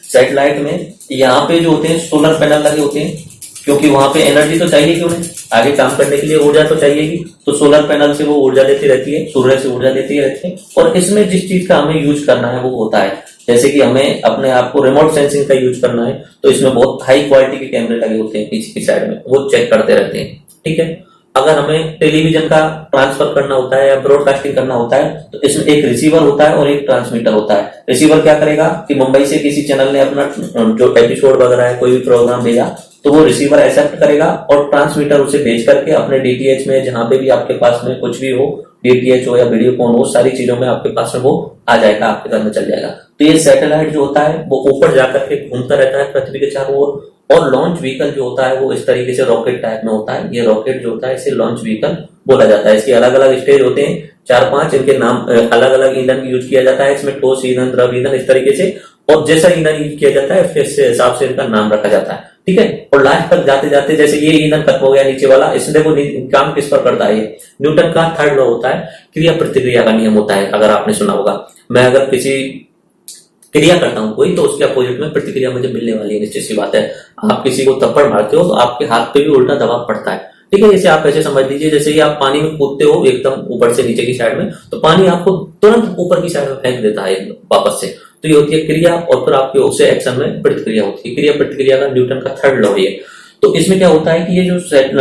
सैटेलाइट में यहाँ पे जो होते हैं सोलर पैनल लगे होते हैं, क्योंकि वहां पे एनर्जी तो चाहिए कि उन्हें आगे काम करने के लिए ऊर्जा तो चाहिए ही, तो सोलर पैनल से वो ऊर्जा लेती रहती है, सूर्य से ऊर्जा लेती रहती है। और इसमें जिस चीज का हमें यूज करना है वो होता है, जैसे कि हमें अपने आप को रिमोट सेंसिंग का यूज करना है, तो इसमें बहुत हाई क्वालिटी के कैमरे लगे होते हैं पीछे की साइड में, वो चेक करते रहते हैं। ठीक है, अगर हमें टेलीविजन का ट्रांसफर करना होता है या ब्रॉडकास्टिंग करना होता है तो इसमें एक रिसीवर होता है और एक ट्रांसमीटर होता है। रिसीवर क्या करेगा कि मुंबई से किसी चैनल ने अपना जो एपिसोड वगैरह है, कोई भी प्रोग्राम भेजा, तो वो रिसीवर एक्सेप्ट करेगा और ट्रांसमीटर उसे भेज करके अपने डीटीएच में, जहां पे भी आपके पास में कुछ भी हो, डीटीएच हो या वीडियोकॉन हो, सारी चीजों में आपके पास में वो आ जाएगा, आपके घर में चल जाएगा। तो ये सैटेलाइट जो होता है वो ऊपर जाकर के घूमता रहता है पृथ्वी के चारों ओर। और लॉन्च व्हीकल जो होता है वो इस तरीके से रॉकेट टाइप में होता है। ये रॉकेट जो होता है इसे लॉन्च व्हीकल बोला जाता है। इसके अलग अलग स्टेज होते हैं, 4-5, इनके नाम अलग अलग ईंधन यूज किया जाता है इसमें, ठोस ईंधन, द्रव ईंधन, इस तरीके से, और जैसा ईंधन यूज किया जाता है उसके हिसाब से इनका नाम रखा जाता है। ठीक है, और लास्ट तक जाते जाते जैसे ये ईंधन खत्म हो गया नीचे वाला, इसमें देखो काम किस पर करता है। न्यूटन का थर्ड लॉ होता है, क्रिया प्रतिक्रिया का नियम होता है, अगर आपने सुना होगा। मैं अगर किसी क्रिया करता हूं कोई, तो उसके अपोजिट में प्रतिक्रिया मुझे मिलने वाली है, निश्चित सी बात है। आप किसी को थप्पड़ मारते हो तो आपके हाथ पे भी उल्टा दबाव पड़ता है। ठीक है, इसे आप ऐसे समझ लीजिए जैसे कि आप पानी में कूदते हो एकदम ऊपर से नीचे की साइड में, तो पानी आपको तुरंत ऊपर की साइड में फेंक देता है वापस से। तो ये होती है क्रिया, और फिर आपके उसे एक्शन में प्रतिक्रिया होती है। क्रिया प्रतिक्रिया का न्यूटन का थर्ड लॉ है। तो इसमें क्या होता है कि ये जो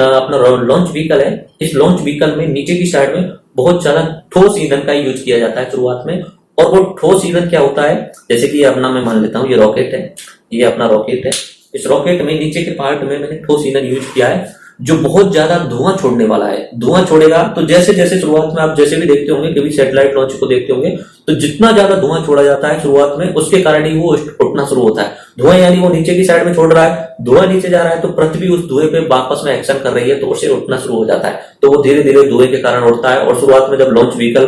अपना लॉन्च व्हीकल है, इस लॉन्च व्हीकल में नीचे की साइड में बहुत ज्यादा ठोस ईंधन का यूज किया जाता है शुरुआत में। और वो ठोस ईंधन क्या होता है, जैसे कि अपना मैं मान लेता हूँ ये रॉकेट है, ये अपना रॉकेट है। इस रॉकेट में नीचे के पार्ट में मैंने ठोस ईंधन यूज किया है जो बहुत ज्यादा धुआं छोड़ने वाला है। धुआं छोड़ेगा तो जैसे जैसे शुरुआत में आप जैसे भी देखते होंगे, कभी सैटेलाइट लॉन्च को देखते होंगे, तो जितना ज्यादा धुआं छोड़ा जाता है शुरुआत में, उसके कारण ही वो उठना शुरू होता है। धुआं यानी वो नीचे की साइड में छोड़ रहा है, धुआं नीचे जा रहा है, तो पृथ्वी उस धुएं पे वापस में एक्शन कर रही है, तो उसे उठना शुरू हो जाता है। तो वो धीरे धीरे धुएं के कारण उठता है। और शुरुआत में जब लॉन्च व्हीकल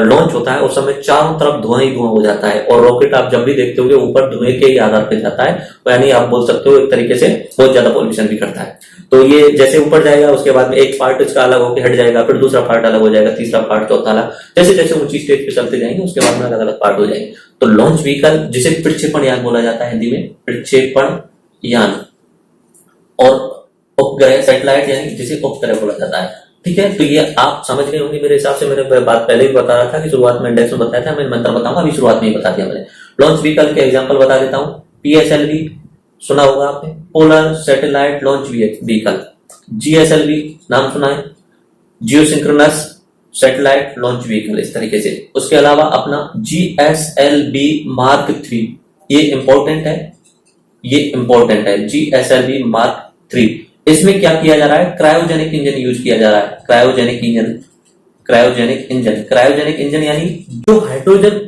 लॉन्च होता है उस समय चारों तरफ धुआं ही धुआं हो जाता है। और रॉकेट आप जब भी देखते होंगे ऊपर धुएं के ही आधार पर जाता है, यानी आप बोल सकते हो एक तरीके से बहुत ज्यादा पॉल्यूशन भी करता है। तो ये जैसे ऊपर जाएगा उसके बाद में एक पार्ट इसका अलग होकर हट जाएगा, फिर दूसरा पार्ट अलग हो जाएगा, तीसरा पार्ट, चौथा अलग, जैसे जैसे ऊंची स्टेज पे चलते जाएंगे उसके बाद में अलग अलग पार्ट हो जाएंगे। तो लॉन्च व्हीकल जिसे प्रक्षेपण यान बोला जाता है हिंदी में, प्रक्षेपण यान, और उपग्रह सैटेलाइट यानी जिसे उपग्रह बोला जाता है। ठीक है, तो ये आप समझ गए होंगे मेरे हिसाब से। मैंने बात पहले भी बता रहा था कि शुरुआत में इंडेक्स में बताया था, मैं मंत्र बताऊंगा, अभी शुरुआत में ही बता दिया मैंने। लॉन्च व्हीकल के एग्जाम्पल बता देता हूँ। PSLV सुना होगा आपने, polar satellite launch vehicle. GSLV नाम सुना है, जियोसिंक्रोनस सैटेलाइट लॉन्च व्हीकल, इस तरीके से। उसके अलावा अपना GSLV Mark 3, ये इंपॉर्टेंट है, ये इंपॉर्टेंट है, GSLV Mark 3। इसमें क्या किया जा रहा है, क्रायोजेनिक इंजन यूज किया जा रहा है। क्रायोजेनिक इंजन यानी जो हाइड्रोजन,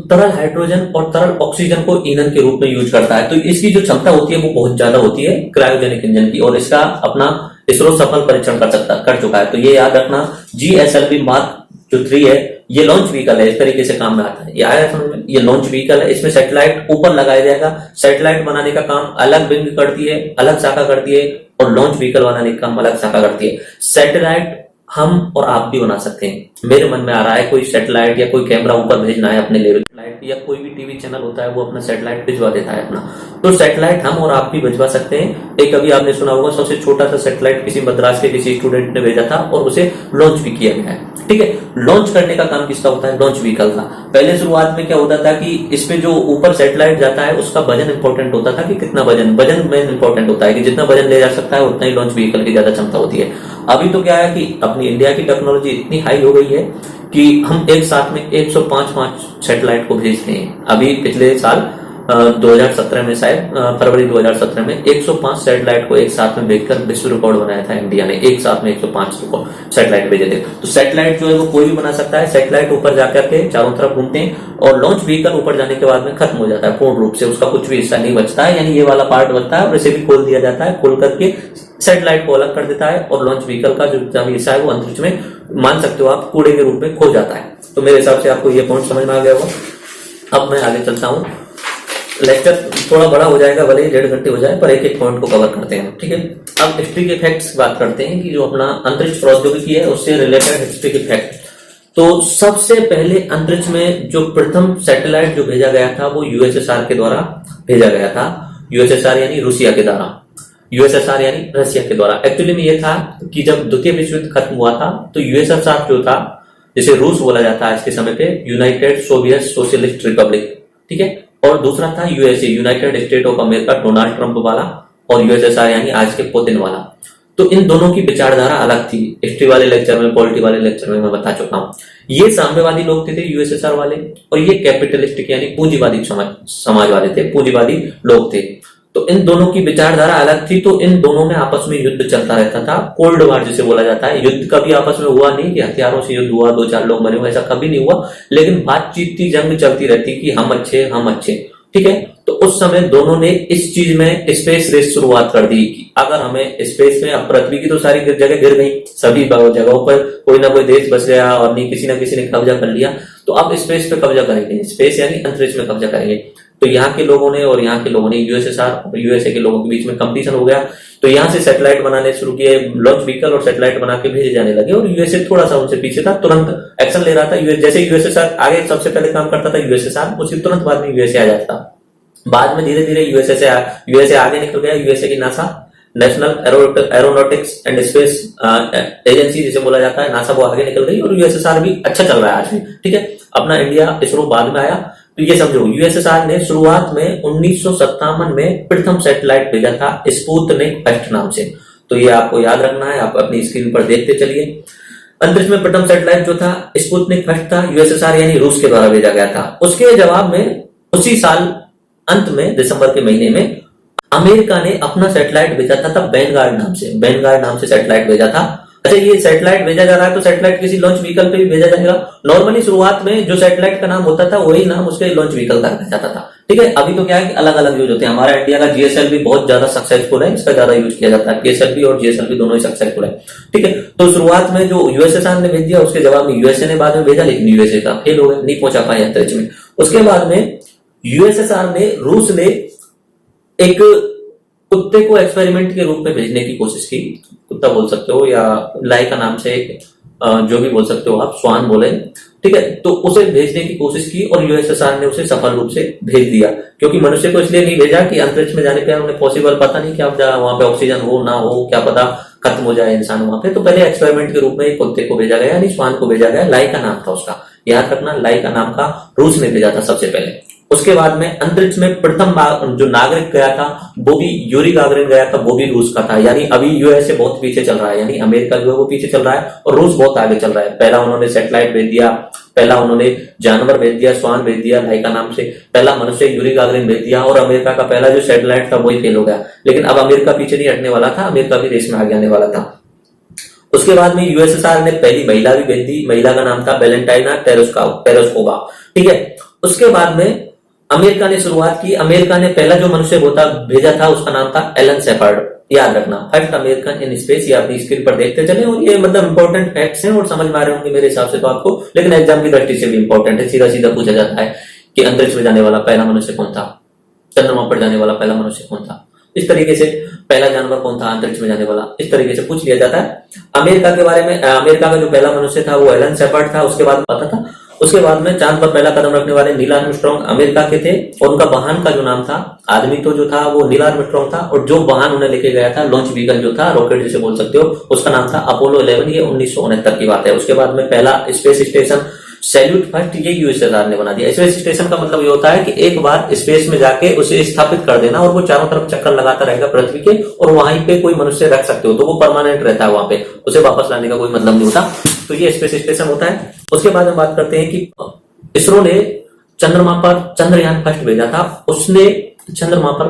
तरल हाइड्रोजन और तरल ऑक्सीजन को ईंधन के रूप में यूज करता है। तो इसकी जो क्षमता होती है वो बहुत ज्यादा होती है क्रायोजेनिक इंजन की, और इसका अपना इसरो सफल परीक्षण कर चुका है। तो ये याद रखना, GSLV Mark जो 3 है ये लॉन्च व्हीकल है, इस तरीके से काम में आता है। ये आया समझ में, ये लॉन्च व्हीकल है, इसमें सैटेलाइट ऊपर लगाया जाएगा। सैटेलाइट बनाने का काम अलग विंग करती है, अलग शाखा करती है, और लॉन्च व्हीकल बनाने का काम अलग शाखा करती है। सैटेलाइट हम और आप भी बना सकते हैं। मेरे मन में आ रहा है कोई सैटेलाइट या कोई कैमरा ऊपर भेजना है अपने लेवल, या कोई भी टीवी चैनल होता है वो अपना सैटेलाइट भिजवा देता है अपना, तो सैटेलाइट हम और आप भी भिजवा सकते हैं। एक अभी आपने सुना होगा सबसे छोटा सा सैटेलाइट किसी मद्रास के किसी स्टूडेंट ने भेजा था और उसे लॉन्च भी किया गया है। ठीक है। लॉन्च करने का काम किसका होता है? लॉन्च व्हीकल का। पहले शुरुआत में क्या होता था कि इसमें जो ऊपर सैटेलाइट जाता है उसका वजन इंपॉर्टेंट होता था कि कितना वजन मेन इंपॉर्टेंट होता है कि जितना वजन ले जा सकता है उतना ही लॉन्च व्हीकल की ज्यादा क्षमता होती है। अभी तो क्या है कि अपनी इंडिया की टेक्नोलॉजी इतनी हाई हो गई है कि हम एक साथ में 105 सैटेलाइट को भेजते हैं। अभी पिछले साल 2017 में शायद फरवरी 2017 में 105 सैटेलाइट को एक साथ में भेजकर विश्व रिकॉर्ड बनाया था इंडिया ने। एक साथ में 105 सैटेलाइट भेजे थे। तो सैटेलाइट जो है वो कोई भी बना सकता है। सैटेलाइट ऊपर जाकर के चारों तरफ घूमते हैं और लॉन्च व्हीकल ऊपर जाने के बाद में खत्म हो जाता है पूर्ण रूप से, उसका कुछ भी हिस्सा नहीं बचता है, यानी ये वाला पार्ट बचता है और इसे भी खोल दिया जाता है। खोल करके सैटेलाइट को अलग कर देता है और लॉन्च व्हीकल का जो हिस्सा है वो अंतरिक्ष में मान सकते हो आप कूड़े के रूप में खो जाता है। तो मेरे हिसाब से आपको ये पॉइंट समझ में आ गया होगा। अब मैं आगे चलता हूँ। लेक्चर थोड़ा बड़ा हो जाएगा, भले ही 1.5 घंटे हो जाए, पर एक एक पॉइंट को कवर करते हैं, ठीक है। अब हिस्ट्री के फैक्ट्स बात करते हैं कि जो अपना अंतरिक्ष प्रौद्योगिकी है उससे रिलेटेड हिस्ट्री के फैक्ट। तो सबसे पहले अंतरिक्ष में जो प्रथम सैटेलाइट जो भेजा गया था वो यूएसएसआर के द्वारा भेजा गया था। यूएसएसआर यानी रूसिया के द्वारा, यूएसएसआर यानी रशिया के द्वारा। एक्चुअली में ये था कि जब द्वितीय विश्व युद्ध खत्म हुआ था तो यूएसएसआर जो था, जिसे रूस बोला जाता है आज के समय पे, यूनाइटेड सोवियत सोशलिस्ट रिपब्लिक, ठीक है, और दूसरा था USA, United state of America, Donald Trump वाला, और यूएसएसआर यानी आज के पुतिन वाला। तो इन दोनों की विचारधारा अलग थी। हिस्ट्री वाले लेक्चर में, पॉलिटी वाले लेक्चर में मैं बता चुका हूं। ये साम्यवादी लोग थे यूएसएसआर वाले, और ये कैपिटलिस्टिक यानी पूंजीवादी समाज वाले थे, पूंजीवादी लोग थे। तो इन दोनों की विचारधारा अलग थी। तो इन दोनों में आपस में युद्ध चलता रहता था, कोल्ड वार जिसे बोला जाता है। युद्ध कभी आपस में हुआ नहीं कि हथियारों से युद्ध हुआ, 2-4 लोग मरे हुए, ऐसा कभी नहीं हुआ, लेकिन बातचीत थी, जंग चलती रहती कि हम अच्छे, ठीक है। तो उस समय दोनों ने इस चीज में स्पेस रेस शुरुआत कर दी कि अगर हमें स्पेस में, अब पृथ्वी की तो सारी जगह गिर गई, सभी जगहों पर कोई ना कोई देश बच गया और नहीं किसी ना किसी ने कब्जा कर लिया, तो अब स्पेस पे कब्जा करेंगे, स्पेस यानी अंतरिक्ष में कब्जा करेंगे। तो यहाँ के लोगों ने और यहाँ के लोगों ने, यूएसएसआर और यूएसए के लोगों के बीच में कंपटीशन हो गया। तो यहाँ से सैटेलाइट बनाने शुरू किए, लॉन्च व्हीकल और सैटेलाइट बना के भेजे जाने लगे, और यूएसए थोड़ा सा उनसे पीछे था, तुरंत एक्शन ले रहा था। जैसे यूएसएसआर आगे सबसे पहले काम करता था यूएसएसआर, उसके तुरंत बाद में यूएसए आ जाता था। बाद में धीरे धीरे यूएसए आगे निकल गया। यूएसए की NASA, national aeronautics and space agency जिसे बोला जाता है, नासा, वो आगे निकल गई, और यूएसएसआर भी अच्छा चल रहा है आज भी, ठीक है। अपना इंडिया इसरो बाद में आया। तो ये समझो, यूएसएसआर ने शुरुआत में 1957 में प्रथम सैटेलाइट भेजा था स्पुतनिक फर्स्ट नाम से। तो ये आपको याद रखना है, आप अपनी स्क्रीन पर देखते चलिए। अंतरिक्ष में प्रथम सैटेलाइट जो था स्पुतनिक फर्स्ट था, यूएसएसआर यानी रूस के द्वारा भेजा गया था। उसके जवाब में उसी साल अंत में, दिसंबर के महीने में, अमेरिका ने अपना सैटेलाइट भेजा था, तब वैनगार्ड नाम से सैटेलाइट भेजा था। अच्छा, ये सैटेलाइट भेजा जा रहा है तो सैटेलाइट किसी लॉन्च व्हीकल पे भी भेजा जाएगा। नॉर्मली शुरुआत में जो सैटेलाइट का नाम होता था वही नाम उसके लॉन्च व्हीकल का रखा जाता था, ठीक है। अभी तो क्या है कि अलग अलग यूज होते हैं। हमारा इंडिया का जीएसएलवी बहुत ज्यादा सक्सेसफुल है, इसका ज्यादा यूज किया जाता है। पीएसएलवी और जीएसएलवी दोनों ही सक्सेसफुल है, ठीक है। तो शुरुआत में जो यूएसएसआर ने भेज दिया, उसके जवाब में यूएसए ने बाद में भेजा, लेकिन यूएसए का फेल हो गया, नहीं पहुंचा पाए अंतरिक्ष में। उसके बाद में यूएसएसआर ने, रूस ने एक कुत्ते को एक्सपेरिमेंट के रूप में भेजने की कोशिश की। कुत्ता बोल सकते हो या लाइका नाम से एक, जो भी बोल सकते हो आप, स्वान बोले, ठीक है। तो उसे भेजने की कोशिश की और यूएसएसआर ने उसे सफल रूप से भेज दिया। क्योंकि मनुष्य को इसलिए नहीं भेजा कि अंतरिक्ष में जाने पे उन्हें पॉसिबल, पता नहीं क्या वहां पे ऑक्सीजन हो ना हो, क्या पता खत्म हो जाए इंसान वहां पे। तो पहले एक्सपेरिमेंट के रूप में एक कुत्ते को भेजा गया, यानी स्वान को भेजा गया। लाइका नाम था उसका, याद रखना, लाइका नाम का रूस ने भेजा था सबसे पहले। उसके बाद में अंतरिक्ष में प्रथम जो नागरिक गया था वो भी, यूरी गागरिन गया था, वो भी रूस का था। यानी अभी यूएसए बहुत पीछे चल रहा है, यानी अमेरिका जो है वो पीछे चल रहा है और रूस बहुत आगे चल रहा है। पहला उन्होंने सैटेलाइट भेज दिया, पहला उन्होंने जानवर भेज दिया, स्वान भेज दिया लाइका नाम से, पहला मनुष्य यूरी गागरिन भेज दिया, और अमेरिका का पहला जो सैटेलाइट था वही फेल हो गया। लेकिन अब अमेरिका पीछे नहीं हटने वाला था, अमेरिका भी रेस में आगे आने वाला था। उसके बाद में यूएसएसआर ने पहली महिला भी भेज दी, महिला का नाम था वेलेंटाइना टेरेस्कोवा, ठीक है। उसके बाद में अमेरिका ने शुरुआत की। अमेरिका ने पहला जो मनुष्य भेजा था उसका नाम था एलन शेपर्ड, याद रखना, फर्स्ट अमेरिकन इन स्पेस। ये अपनी स्क्रीन पर देखते चले, और ये मतलब इंपॉर्टेंट फैक्ट्स हैं और समझ में आ रहे होंगे मेरे हिसाब से तो आपको, लेकिन एग्जाम की दृष्टि से भी इंपॉर्टेंट है। सीधा सीधा पूछा जाता है कि अंतरिक्ष में जाने वाला पहला मनुष्य कौन था, चंद्रमा पर जाने वाला पहला मनुष्य कौन था, इस तरीके से पहला जानवर कौन था अंतरिक्ष में जाने वाला, इस तरीके से पूछ लिया जाता है। अमेरिका के बारे में, अमेरिका का जो पहला मनुष्य था वो एलन शेपर्ड था। उसके बाद पता था उसके बाद में चांद पर पहला कदम रखने वाले नील आर्मस्ट्रांग अमेरिका के थे, और उनका वाहन का जो नाम था, आदमी तो जो था वो नील आर्मस्ट्रांग था, और जो वाहन उन्हें लेके गया था, लॉन्च व्हीकल जो था, रॉकेट जिसे बोल सकते हो, उसका नाम था अपोलो 11। ये 1969 की बात है। उसके बाद में पहला स्पेस स्टेशन सैल्यूट फर्स्ट, ये यूएसएसआर ने बना दिया। स्पेस स्टेशन का मतलब ये होता है कि एक बार स्पेस में जाके उसे स्थापित कर देना, और वो चारों तरफ चक्कर लगाता रहेगा पृथ्वी के, और वहीं पे कोई मनुष्य रख सकते हो, तो वो परमानेंट रहता है वहां पे, उसे वापस लाने का कोई मतलब नहीं होता। तो ये स्पेस स्टेशन होता है। उसके बाद हम बात करते हैं कि इसरो ने चंद्रमा पर चंद्रयान फर्स्ट भेजा था। उसने चंद्रमा पर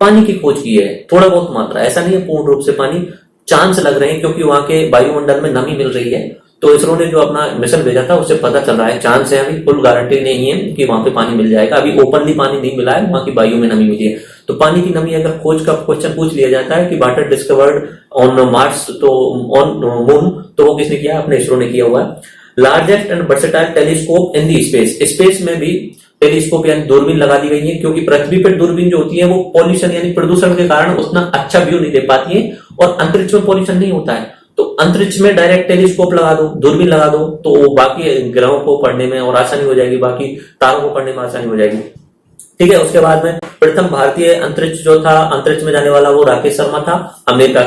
पानी की खोज की है, थोड़ा बहुत मात्रा, ऐसा नहीं है पूर्ण रूप से पानी, चांस लग रहे हैं, क्योंकि वहां के वायुमंडल में नमी मिल रही है। तो इसरो ने जो अपना मिशन भेजा था उससे पता चल रहा है, चांस है, अभी फुल गारंटी नहीं है कि वहां पे पानी मिल जाएगा, अभी ओपनली पानी नहीं मिला है, वहां की वायु में नमी मिली है। तो पानी की नमी अगर खोज का क्वेश्चन पूछ लिया जाता है कि वाटर डिस्कवर्ड ऑन मार्स, तो ऑन मून, तो वो किसने किया? अपने इसरो ने किया हुआ है। Largest and versatile telescope in the space, space में भी टेलीस्कोप यानी दूरबीन लगा दी गई है, क्योंकि पृथ्वी पर दूरबीन जो होती है वो पॉल्यूशन यानी प्रदूषण के कारण उतना अच्छा व्यू नहीं दे पाती है, और अंतरिक्ष में पॉल्यूशन नहीं होता है, तो अंतरिक्ष में डायरेक्ट टेलीस्कोप लगा दो, दूरबीन लगा दो, तो बाकी ग्रहों को पढ़ने में और आसानी हो जाएगी, बाकी तारों को पढ़ने में आसानी हो जाएगी। ठीक है। उसके बाद में प्रथम भारतीय अंतरिक्ष जो था, अंतरिक्ष में जाने वाला, वो राकेश शर्मा था। अमेरिका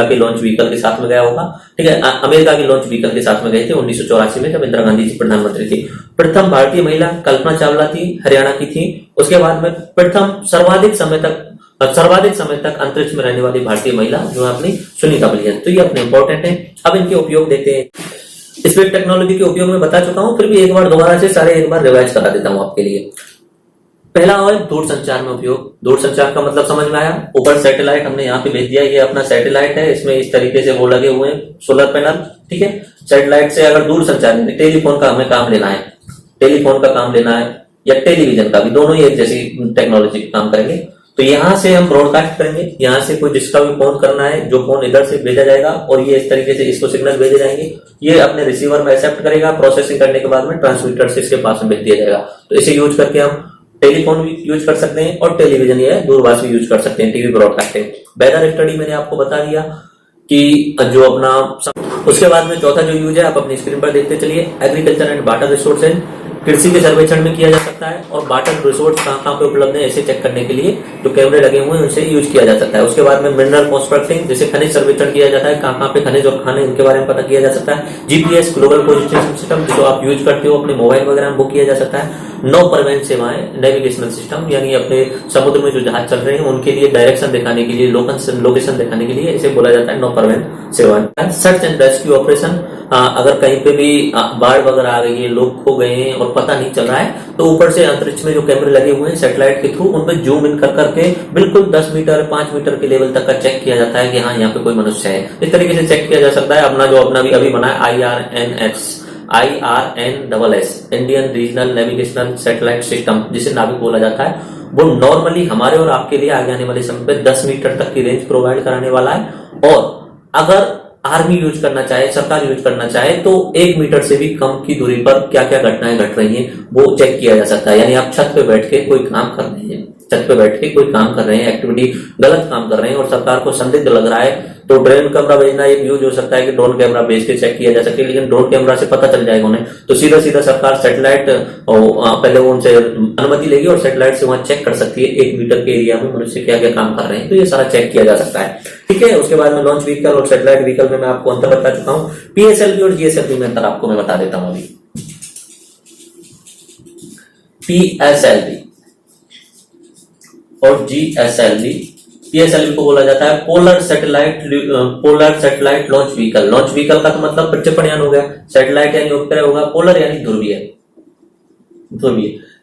के लॉन्च व्हीकल के साथ में गया होगा। ठीक है, अमेरिका के लॉन्च व्हीकल के साथ में गए थे 1984 में, जब इंदिरा गांधी जी प्रधानमंत्री थी। प्रथम भारतीय महिला कल्पना चावला थी, हरियाणा की थी। उसके बाद में प्रथम सर्वाधिक समय तक अंतरिक्ष में रहने वाली भारतीय महिला जो है अपनी सुनीता विलियम्स। तो ये अपने इंपॉर्टेंट है। अब इनके उपयोग देखते हैं। स्पेस टेक्नोलॉजी के उपयोग में बता चुका हूं, फिर भी एक बार दोबारा से सारे एक बार रिवाइज करा देता हूं आपके लिए। पहला है दूरसंचार में उपयोग। दूरसंचार का मतलब समझ में आया? ऊपर सैटेलाइट हमने यहाँ पे भेज दिया, ये अपना सैटेलाइट है, इसमें इस तरीके से वो लगे हुए हैं सोलर पैनल। ठीक है, सैटेलाइट से अगर दूरसंचार टेलीफोन का हमें काम लेना है, टेलीफोन का काम लेना है या टेलीविजन का भी, दोनों ही एक जैसी टेक्नोलॉजी का काम करेंगे। तो यहां से हम ब्रॉडकास्ट करेंगे, यहां से कोई जिसका भी फोन करना है, जो फोन इधर से भेजा जाएगा और ये इस तरीके से इसको सिग्नल भेजे जाएंगे, ये अपने रिसीवर में एक्सेप्ट करेगा, प्रोसेसिंग करने के बाद में ट्रांसमीटर से इसके पास में भेज दिया जाएगा। तो इसे यूज करके हम टेलीफोन भी यूज कर सकते हैं और टेलीविजन या दूरभाष भी यूज कर सकते हैं, टीवी ब्रॉडकास्टिंग। वेदर स्टडी मैंने आपको बता दिया कि जो अपना। उसके बाद में चौथा जो यूज है आप अपनी स्क्रीन पर देखते चलिए, एग्रीकल्चर एंड वाटर रिसोर्सेज, कृषि के सर्वेक्षण में किया जा सकता है, और वाटर रिसोर्स कहाँ पे उपलब्ध है इसे चेक करने के लिए जो कैमरे लगे हुए हैं उनसे यूज किया जा सकता है। उसके बाद में मिनरल प्रोस्पेक्टिंग, जैसे खनिज सर्वेक्षण किया जाता है, कहाँ पे खनिज और खाने इनके बारे में पता किया जा सकता है। जीपीएस ग्लोबल पोजिशनिंग सिस्टम जो आप यूज करते हो अपने मोबाइल वगैरह में, वो किया जा सकता है। नौ परिवहन सेवाएं, नेविगेशनल सिस्टम, यानी अपने समुद्र में जो जहाज चल रहे हैं उनके लिए डायरेक्शन दिखाने के लिए, लोकेशन दिखाने के लिए इसे बोला जाता है नौ परिवहन सेवाएं। सर्च एंड रेस्क्यू ऑपरेशन, अगर कहीं पे भी बाढ़ वगैरह आ गई है, लोग खो गए हैं और पता नहीं चल रहा है, तो ऊपर से अंतरिक्ष में जो कैमरे लगे हुए हैं सैटेलाइट के थ्रू, उन पर जूम इन कर करके बिल्कुल 10 मीटर 5 मीटर के लेवल तक का चेक किया जाता है कि हाँ यहाँ पे कोई मनुष्य है। इस तरीके से चेक किया जा सकता है। अपना जो अपना भी अभी बना है IRNSS, Indian regional navigational satellite system, जिसे नाविक बोला जाता है, वो नॉर्मली हमारे और आपके लिए आगे आने वाले समय पे 10 मीटर तक की रेंज प्रोवाइड कराने वाला है। और अगर आर्मी यूज करना चाहे, सरकार यूज करना चाहे, तो 1 मीटर से भी कम की दूरी पर क्या क्या घटनाएं घट रही हैं वो चेक किया जा सकता है। यानी आप छत पे बैठ के कोई काम कर रहे हैं, एक्टिविटी गलत काम कर रहे हैं और सरकार को संदिग्ध लग रहा है, तो ड्रोन कैमरा भेजना एक यूज हो सकता है कि ड्रोन कैमरा भेज के चेक किया जा सके। लेकिन ड्रोन कैमरा से पता चल जाएगा उन्हें, तो सीधा सीधा सरकार सैटेलाइट पहले वो उनसे अनुमति लेगी और सैटेलाइट से वहां चेक कर सकती है 1 मीटर के एरिया में मनुष्य क्या क्या काम कर रहे हैं, तो ये सारा चेक किया जा सकता है। ठीक है, उसके बाद में लॉन्च व्हीकल और सैटेलाइट व्हीकल में मैं आपको अंतर बता चुका हूँ। PSLV और GSLV में अंतर आपको मैं बता देता हूँ अभी। PSLV और GSLV, PSLV को बोला जाता है polar satellite launch vehicle. Launch vehicle का तो मतलब प्रक्षेपण यान हो गया, सैटेलाइट यानी उपग्रह होगा, पोलर यानी ध्रुवीय।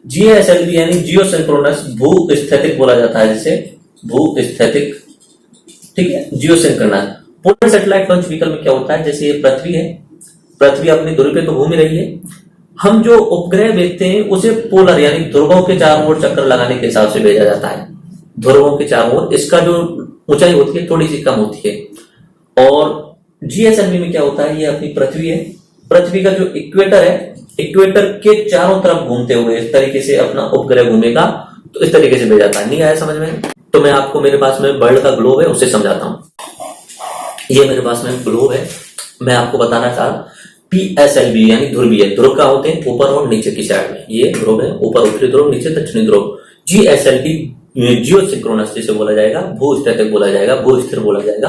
GSLV यानी जियो सिंक्रोनस, भू स्थितिक बोला जाता है जिसे, भू स्थितिक। ठीक है, geosynchronous. Polar satellite launch vehicle में क्या होता है, जैसे ये पृथ्वी है, पृथ्वी अपनी धुरी पे तो घूम ही रही है, हम जो उपग्रह भेजते हैं उसे पोलर यानी ध्रुवों के चारों ओर चक्कर लगाने के हिसाब से भेजा जाता है। ध्रुवों के चारों ओर इसका जो ऊंचाई होती है थोड़ी सी कम होती है। और GSLV में क्या होता है, ये अपनी पृथ्वी है, पृथ्वी का जो इक्वेटर है, इक्वेटर के चारों तरफ घूमते हुए इस तरीके से अपना उपग्रह घूमेगा, तो इस तरीके से भेजा जाता है। नहीं आया समझ में? तो मैं आपको, मेरे पास में वर्ल्ड का ग्लोब है उससे समझाता हूं। ये मेरे पास में ग्लोब है, मैं आपको बताना चाह PSLV यानी ध्रुवीय, ध्रुव का होते हैं ऊपर और नीचे की साइड में, ये ध्रुव है, ऊपर उत्तरी ध्रुव, नीचे दक्षिणी ध्रुव। GSLV जियो सिंक्रोनस जिसे बोला जाएगा, भू स्थितिक बोला जाएगा, भू स्थिर बोला जाएगा,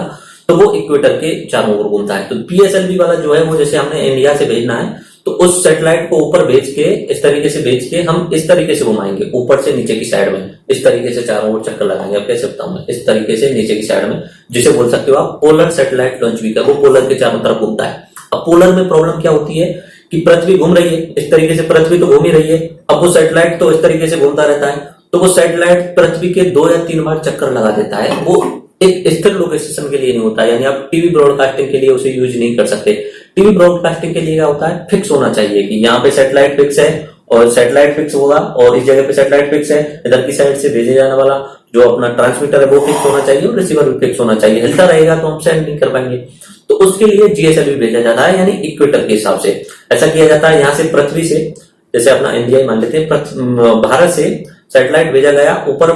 तो वो इक्वेटर के चारों ओर घूमता है। तो PSLV वाला जो है वो जैसे हमने इंडिया से भेजना है तो उस सैटेलाइट को ऊपर भेज के इस तरीके से भेज के हम इस तरीके से घुमाएंगे ऊपर से नीचे की साइड में, इस तरीके से चारों ओर चक्कर लगाएंगे। अब कैसे बताऊं मैं, इस तरीके से नीचे की साइड में, जिसे बोल सकते हो आप पोलर सैटेलाइट लॉन्च व्हीकल, वो पोलर के चारों तरफ घूमता है। अब पोलर में प्रॉब्लम क्या होती है कि पृथ्वी घूम रही है इस तरीके से, पृथ्वी तो घूम ही रही है, अब वो सैटेलाइट तो इस तरीके से घूमता रहता है, तो वो सैटेलाइट पृथ्वी के 2 या 3 बार चक्कर लगा देता है। वो एक स्थिर लोकेशन के लिए नहीं होता, यानी आप टीवी ब्रॉडकास्टिंग के लिए उसे यूज नहीं कर सकते। टीवी ब्रॉडकास्टिंग के लिए क्या होता है, फिक्स होना चाहिए कि यहाँ पे सैटेलाइट फिक्स है और सैटेलाइट फिक्स होगा और इस जगह पे सैटेलाइट फिक्स है, इधर की साइड से भेजे जाने वाला जो अपना ट्रांसमीटर है वो फिक्स होना चाहिए और रिसीवर भी फिक्स होना चाहिए। हिलता रहेगा तो हम सेंड नहीं कर पाएंगे, तो उसके लिए GSLV भेजा जाता है, यानी इक्वेटर के हिसाब से ऐसा किया जाता है। यहाँ से पृथ्वी से, जैसे अपना इंडिया ही मान लेते हैं, भारत से सैटेलाइट भेजा गया ऊपर,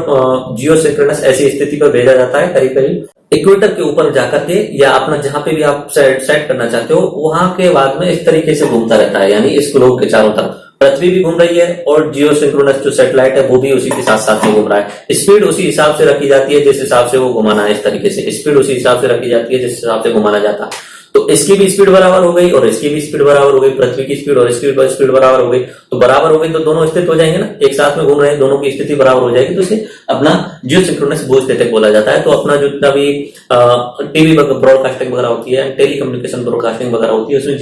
जियो सिंक्रोनस ऐसी स्थिति पर भेजा जाता है करीब करीब इक्वेटर के ऊपर जाकर के, या अपना जहां पे भी आप सेट करना चाहते हो वहां के बाद में इस तरीके से घूमता रहता है, यानी इस ग्लोब के चारों तरफ पृथ्वी भी घूम रही है और जियो सिंक्रोनस जो सैटेलाइट है वो भी उसी के साथ साथ में घूम रहा है। स्पीड उसी हिसाब से रखी जाती है जिस हिसाब से वो घुमाना है, इस तरीके से स्पीड उसी हिसाब से रखी जाती है जिस हिसाब से घुमाना जाता है। तो इसकी भी स्पीड बराबर हो गई और इसकी भी स्पीड बराबर हो गई, पृथ्वी की स्पीड और इसकी भी स्पीड बराबर हो गई, तो बराबर हो गई तो दोनों स्थित हो जाएंगे ना, एक साथ में घूम रहे हैं, दोनों की स्थिति बराबर हो जाएगी, तो इसे अपना जियो सिंक्रोनस भू स्थितिक बोला जाता है। तो अपना जितना भी टीवी ब्रॉडकास्टिंग वगैरह होती है, टेलीकम्युनिकेशन ब्रॉडकास्टिंग वगैरह होती है, उसमें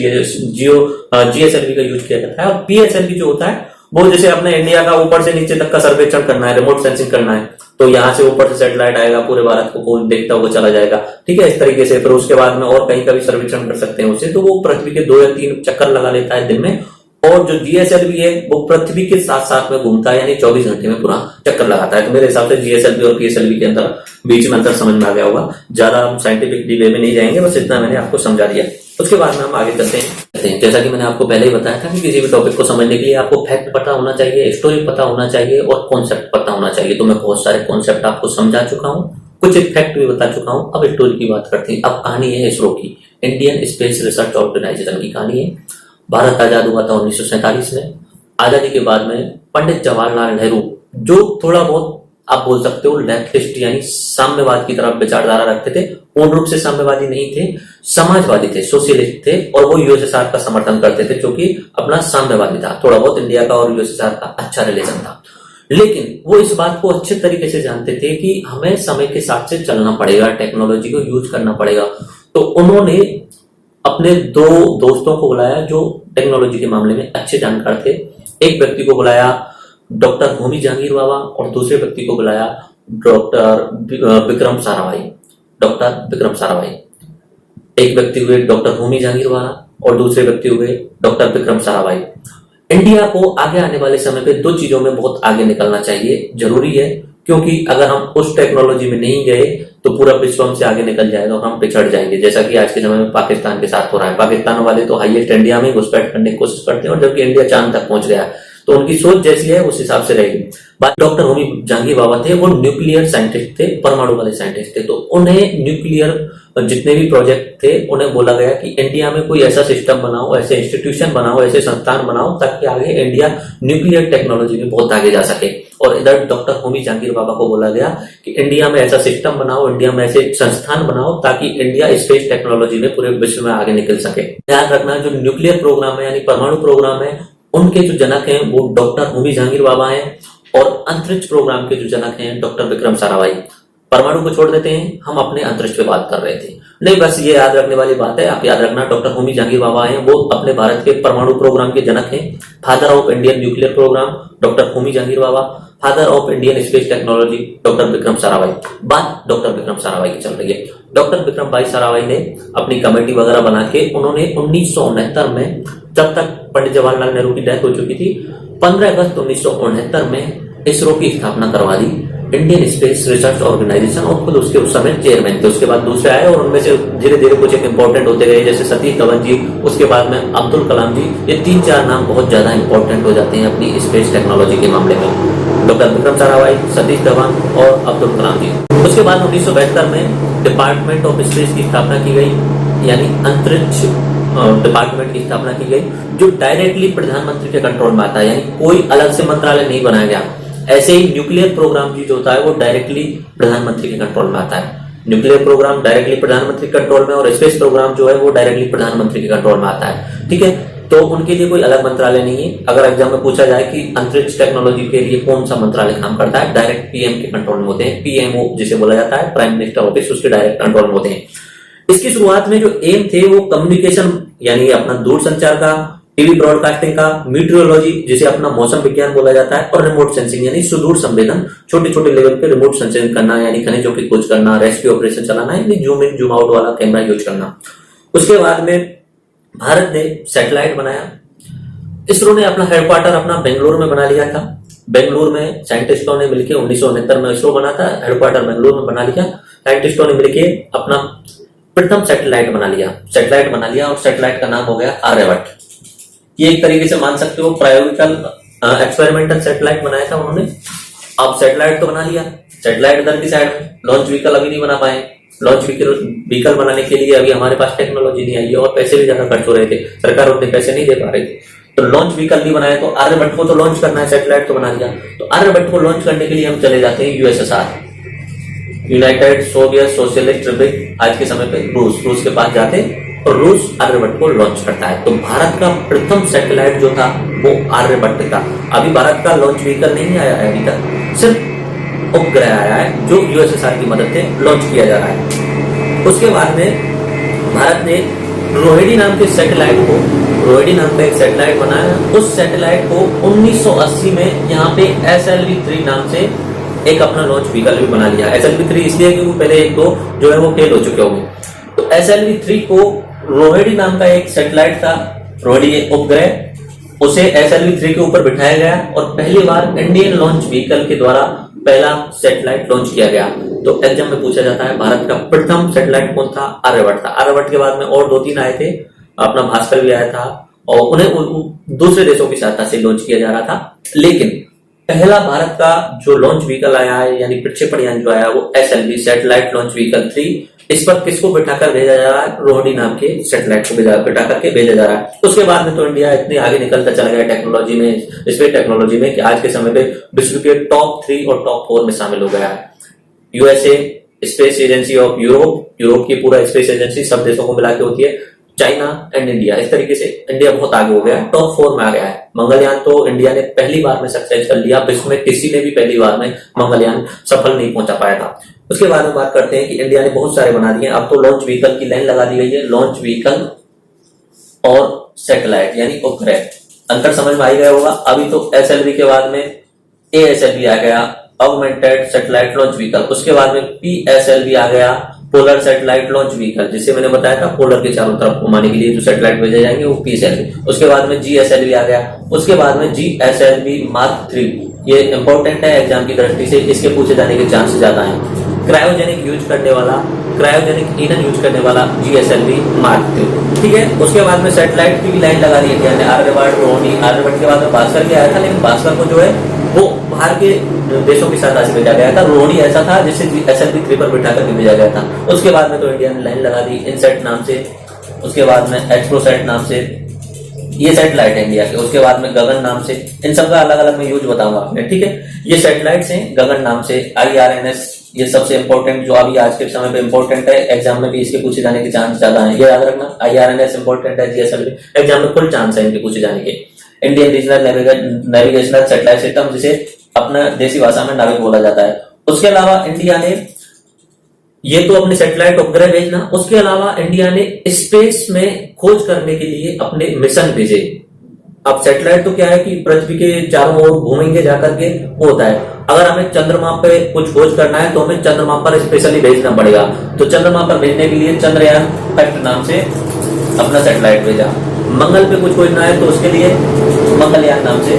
GSLV का यूज किया जाता है। और PSLV जो होता है वो जैसे अपने इंडिया का ऊपर से नीचे तक का सर्वेक्षण करना है, रिमोट सेंसिंग करना है, तो यहाँ से ऊपर से सैटेलाइट आएगा, पूरे भारत को देखता हुआ चला जाएगा, ठीक है, इस तरीके से। फिर उसके बाद में और कहीं का भी सर्वेक्षण कर सकते हैं उससे, तो वो पृथ्वी के 2 या 3 चक्कर लगा लेता है दिन में। और जो GSLV है वो पृथ्वी के साथ साथ में घूमता है, यानी 24 घंटे में पूरा चक्कर लगाता है। तो मेरे हिसाब से GSLV और PSLV के अंदर बीच में अंतर समझ में आ गया होगा, ज्यादा हम साइंटिफिक वे में नहीं जाएंगे, बस इतना मैंने आपको समझा दिया। उसके बाद में हम आगे चलते हैं। जैसा कि मैंने आपको पहले ही बताया था कि किसी भी टॉपिक को समझने के लिए आपको फैक्ट पता होना चाहिए, स्टोरी पता होना चाहिए और कॉन्सेप्ट पता होना चाहिए। तो मैं बहुत सारे कॉन्सेप्ट आपको समझा चुका हूँ, कुछ फैक्ट भी बता चुका हूँ। अब स्टोरी की बात करते हैं। अब कहानी है इसरो की, इंडियन स्पेस रिसर्च ऑर्गेनाइजेशन की कहानी है। भारत आजाद हुआ था 1947 में। आजादी के बाद में पंडित जवाहरलाल नेहरू, जो थोड़ा बहुत आप बोल सकते हो लेफ्टिस्ट यानी साम्यवाद की तरफ विचारधारा रखते थे, पूर्ण रूप से साम्यवादी नहीं थे, समाजवादी थे, सोशलिस्ट थे, और वो USSR का समर्थन करते थे जो कि अपना साम्यवादी था। थोड़ा बहुत इंडिया का और USSR का अच्छा रिलेशन था, लेकिन वो इस बात को अच्छे तरीके से जानते थे कि हमें समय के साथ से चलना पड़ेगा, टेक्नोलॉजी को यूज करना पड़ेगा। तो उन्होंने अपने 2 दोस्तों को बुलाया जो टेक्नोलॉजी के मामले में अच्छे जानकार थे। एक व्यक्ति को बुलाया डॉक्टर होमी जहांगीर बाबा और दूसरे व्यक्ति को बुलाया डॉक्टर विक्रम साराभाई। डॉक्टर विक्रम साराभाई, एक व्यक्ति हुए डॉक्टर होमी जहांगीर बाबा और दूसरे व्यक्ति हुए डॉक्टर विक्रम साराभाई। इंडिया को आगे आने वाले समय पे 2 चीजों में बहुत आगे निकलना चाहिए, जरूरी है, क्योंकि अगर हम उस टेक्नोलॉजी में नहीं गए तो पूरा विश्व हमसे आगे निकल जाएगा और हम पिछड़ जाएंगे, जैसा कि आज के समय में पाकिस्तान के साथ हो रहा है। पाकिस्तान वाले तो हाईएस्ट इंडिया में घुसपैठ करने की कोशिश करते हैं, और जबकि इंडिया चांद तक पहुंच गया, तो उनकी सोच जैसी है उस हिसाब से रहेगी। बात डॉक्टर होमी जहांगीर बाबा थे, वो न्यूक्लियर साइंटिस्ट थे, परमाणु वाले साइंटिस्ट थे। तो उन्हें न्यूक्लियर जितने भी प्रोजेक्ट थे उन्हें बोला गया कि इंडिया में कोई ऐसा सिस्टम बनाओ, ऐसे इंस्टीट्यूशन बनाओ, ऐसे संस्थान बनाओ ताकि आगे इंडिया न्यूक्लियर टेक्नोलॉजी में बहुत आगे जा सके। और इधर डॉक्टर होमी जहांगीर बाबा को बोला गया कि इंडिया में ऐसा सिस्टम बनाओ, इंडिया में ऐसे संस्थान बनाओ ताकि इंडिया स्पेस टेक्नोलॉजी में पूरे विश्व में आगे निकल सके। ध्यान रखना, जो न्यूक्लियर प्रोग्राम है यानी परमाणु प्रोग्राम है, उनके जो जनक हैं वो डॉक्टर होमी जहांगीर बाबा हैं, और अंतरिक्ष प्रोग्राम के जो जनक हैं डॉक्टर विक्रम साराभाई। परमाणु को छोड़ देते हैं, हम अपने अंतरिक्ष पे बात कर रहे थे। नहीं, बस ये याद रखने वाली बात है, आप याद रखना डॉक्टर होमी जहांगीर बाबा हैं, वो अपने भारत के परमाणु प्रोग्राम के जनक हैं। Father of Indian nuclear program doctor Homi Jehangir Bhabha, father of Indian space technology doctor Vikram Sarabhai. बात डॉक्टर विक्रम साराभाई की चल रही है। डॉक्टर विक्रम भाई साराभाई ने अपनी कमेटी वगैरह बना के उन्होंने 1969 में, जब तक पंडित जवाहरलाल नेहरू की डेथ हो चुकी थी, 15 अगस्त 1969 में इसरो की स्थापना करवा दी, इंडियन स्पेस रिसर्च ऑर्गेनाइजेशन, और खुद उसके उस समय चेयरमैन थे। उसके बाद दूसरे आए और उनमें से धीरे धीरे कुछ एक इंपॉर्टेंट होते गए, जैसे सतीश धवन जी, उसके बाद में अब्दुल कलाम जी। ये 3-4 नाम बहुत ज्यादा इंपॉर्टेंट हो जाते हैं अपनी स्पेस टेक्नोलॉजी के मामले में, डॉक्टर विक्रम साराभाई, सतीश धवन और अब्दुल कलाम जी। उसके बाद 1972 में डिपार्टमेंट ऑफ स्पेस की स्थापना की गई, यानी अंतरिक्ष डिपार्टमेंट की स्थापना की गई जो डायरेक्टली प्रधानमंत्री के कंट्रोल में आता है, यानी कोई अलग से मंत्रालय नहीं बनाया गया। ऐसे ही न्यूक्लियर प्रोग्राम भी जो होता है वो डायरेक्टली प्रधानमंत्री के कंट्रोल में आता है। न्यूक्लियर प्रोग्राम डायरेक्टली प्रधानमंत्री के कंट्रोल में, और स्पेस प्रोग्राम जो है वो डायरेक्टली प्रधानमंत्री के कंट्रोल में आता है। ठीक है, तो उनके लिए कोई अलग मंत्रालय नहीं है। अगर एग्जाम में पूछा जाए कि अंतरिक्ष टेक्नोलॉजी के लिए कौन सा मंत्रालय काम करता है, डायरेक्ट पीएम के कंट्रोल में होते हैं। पीएमओ जिसे बोला जाता है, प्राइम मिनिस्टर ऑफिस, उसके डायरेक्ट कंट्रोल में होते हैं। इसकी शुरुआत में जो एम थे वो कम्युनिकेशन यानी अपना दूरसंचार का, टीवी ब्रॉडकास्टिंग का, मीटियोलॉजी जिसे अपना मौसम विज्ञान बोला जाता है, और रिमोट सेंसिंग यानी सुदूर संवेदन, छोटे छोटे लेवल पे रिमोट सेंसिंग करना यानी खनिजों की खोज करना, रेस्क्यू ऑपरेशन चलाना, यानी जूम इन जूम आउट वाला कैमरा यूज करना। उसके बाद में भारत ने सैटेलाइट बनाया। इसरो ने अपना हेडक्वार्टर अपना बेंगलुरु में बना लिया था। बेंगलुरु में साइंटिस्टों ने मिलकर 1969 में इसरो बना था, हेडक्वार्टर बेंगलुरु में बना लिया। साइंटिस्टों ने मिलकर अपना प्रथम सैटेलाइट बना लिया और सैटेलाइट का नाम हो गया आर्यभट्ट। ये एक तरीके से मान सकते हो प्रायोगिकल एक्सपेरिमेंटल सैटेलाइट बनाया था उन्होंने। अब सैटेलाइट तो बना लिया, सैटेलाइट इधर की साइड में, लॉन्च व्हीकल अभी नहीं बना पाए। लॉन्च व्हीकल बनाने के लिए अभी हमारे पास टेक्नोलॉजी नहीं आई है और पैसे भी ज्यादा खर्च हो रहे थे, सरकार उतने पैसे नहीं दे पा रही थी। तो लॉन्च व्हीकल भी बनाया, तो आर्यभट्ट को तो लॉन्च करना है, सैटेलाइट तो बना लिया। तो आर्यभट्ट को लॉन्च करने के लिए हम चले जाते हैं USSR, United Soviet socialist Republic, आज के समय पे रूस के पास जाते और रूस आर्यभट्ट को लॉन्च करता है। तो भारत का प्रथम सैटेलाइट जो था वो आर्यभट्ट था। अभी भारत का लॉन्च व्हीकल नहीं आया है अभी तक, सिर्फ उपग्रह आया है जो यूएसएसआर की मदद से लॉन्च किया जा रहा है। उसके बाद में भारत ने रोहिणी नाम के सैटेलाइट को, रोहिणी नाम का एक सैटेलाइट बनाया। उस सैटेलाइट को 1980 में यहाँ पे SLV-3 नाम से एक अपना लॉन्च व्हीकल भी बना लिया। SLV-3 इसलिए कि वो पहले एक दो जो है वो फेल हो चुके होंगे। तो SLV-3 को रोहिणी नाम का एक सैटेलाइट था, रोहिणी उपग्रह, उसे SLV-3 के ऊपर बिठाया गया और पहली बार इंडियन लॉन्च व्हीकल के द्वारा पहला सैटेलाइट लॉन्च किया गया। तो एग्जाम में पूछा जाता है भारत का प्रथम सैटेलाइट कौन था? आर्यभट्ट था। आर्यभट्ट के बाद में और 2-3 आए थे, अपना भास्कर भी आया था और उन्हें दूसरे देशों की सहायता से लॉन्च किया जा रहा था। लेकिन पहला भारत का जो लॉन्च व्हीकल आया है यानी प्रक्षेपण यान जो आया वो SLV सैटेलाइट लॉन्च व्हीकल 3, इस पर किसको बिठाकर भेजा जा रहा है? रोहिणी नाम के सैटेलाइट को बिठा करके भेजा जा रहा है। उसके बाद में तो इंडिया इतने आगे निकलता चला गया टेक्नोलॉजी में, स्पेस टेक्नोलॉजी में, कि आज के समय पे विश्व के टॉप 3 और टॉप 4 में शामिल हो गया है। USA space agency of Europe की पूरा स्पेस एजेंसी सब देशों को मिला के होती है, चाइना एंड इंडिया, इस तरीके से इंडिया बहुत आगे हो गया है, टॉप 4 में आ गया है। मंगलयान तो इंडिया ने पहली बार में सक्सेस कर लिया, विश्व में किसी ने भी पहली बार में मंगलयान सफल नहीं पहुंचा पाया था। उसके बाद में बात करते हैं कि इंडिया ने बहुत सारे बना दिए। अब तो लॉन्च व्हीकल की लाइन लगा दी गई है, लॉन्च व्हीकल और सैटेलाइट यानी उपग्रह, अंतर समझ में आ गया होगा। अभी तो SLV के बाद में ASLV आ गया, ऑगमेंटेड सैटेलाइट लॉन्च व्हीकल। उसके बाद में PSLV आ गया, पोलर सैटेलाइट लॉन्च व्हीकल, जिसे मैंने बताया था पोलर के चारों तरफ घुमाने के लिए जो सैटेलाइट भेजे जाएंगे वो PSLV। उसके बाद में GSLV आ गया, उसके बाद में GSLV Mark 3, ये इंपॉर्टेंट है एग्जाम की दृष्टि से, इसके पूछे जाने के चांस ज्यादा हैं। क्रायोजेनिक ईंधन यूज करने वाला GSLV Mark 3, ठीक है। उसके बाद में सैटेलाइट की भी लाइन लगा दी है, आर्यभट्ट, रोहिणी, आर्यभट्ट के बाद में भास्कर भी आया था, लेकिन भास्कर को जो है वो बाहर के देशों के साथ आज भेजा गया था। रोहिणी ऐसा था जिसे SLV-3 पर बिठा करके भेजा गया था। उसके बाद में तो इंडिया ने लाइन लगा दी इनसेट नाम से, उसके बाद में एक्सप्रोसैट नाम से, ये सैटेलाइट है इंडिया के। उसके बाद में गगन नाम से, इन सब का अलग अलग मैं यूज बताऊंगा आपने, ठीक है। ये सैटेलाइट्स हैं गगन नाम से, IRNS, ये सबसे इंपॉर्टेंट जो अभी आज के समय पे इंपॉर्टेंट है, एग्जाम में भी इसके पूछे जाने के चांस ज्यादा है, ये याद रखना। IRNS इंपॉर्टेंट है, GSLV एग्जाम में फुल चांस है इनके पूछे जाने के। Indian regional navigational satellite system, जिसे अपना देसी भाषा में नाविक बोला जाता है। उसके अलावा इंडिया ने ये तो अपने सैटेलाइट उपग्रह भेजना, उसके अलावा इंडिया ने स्पेस में खोज करने के लिए अपने मिशन भेजे। अब सैटेलाइट तो क्या है कि पृथ्वी के चारों ओर घूमेंगे जाकर के, वो होता है। अगर हमें चंद्रमा पे कुछ खोज करना है तो हमें चंद्रमा पर स्पेशली भेजना पड़ेगा। तो चंद्रमा पर भेजने के लिए चंद्रयान फैक्ट नाम से अपना सैटेलाइट भेजा। मंगल पे कुछ खोजना है तो उसके लिए मंगलयान नाम से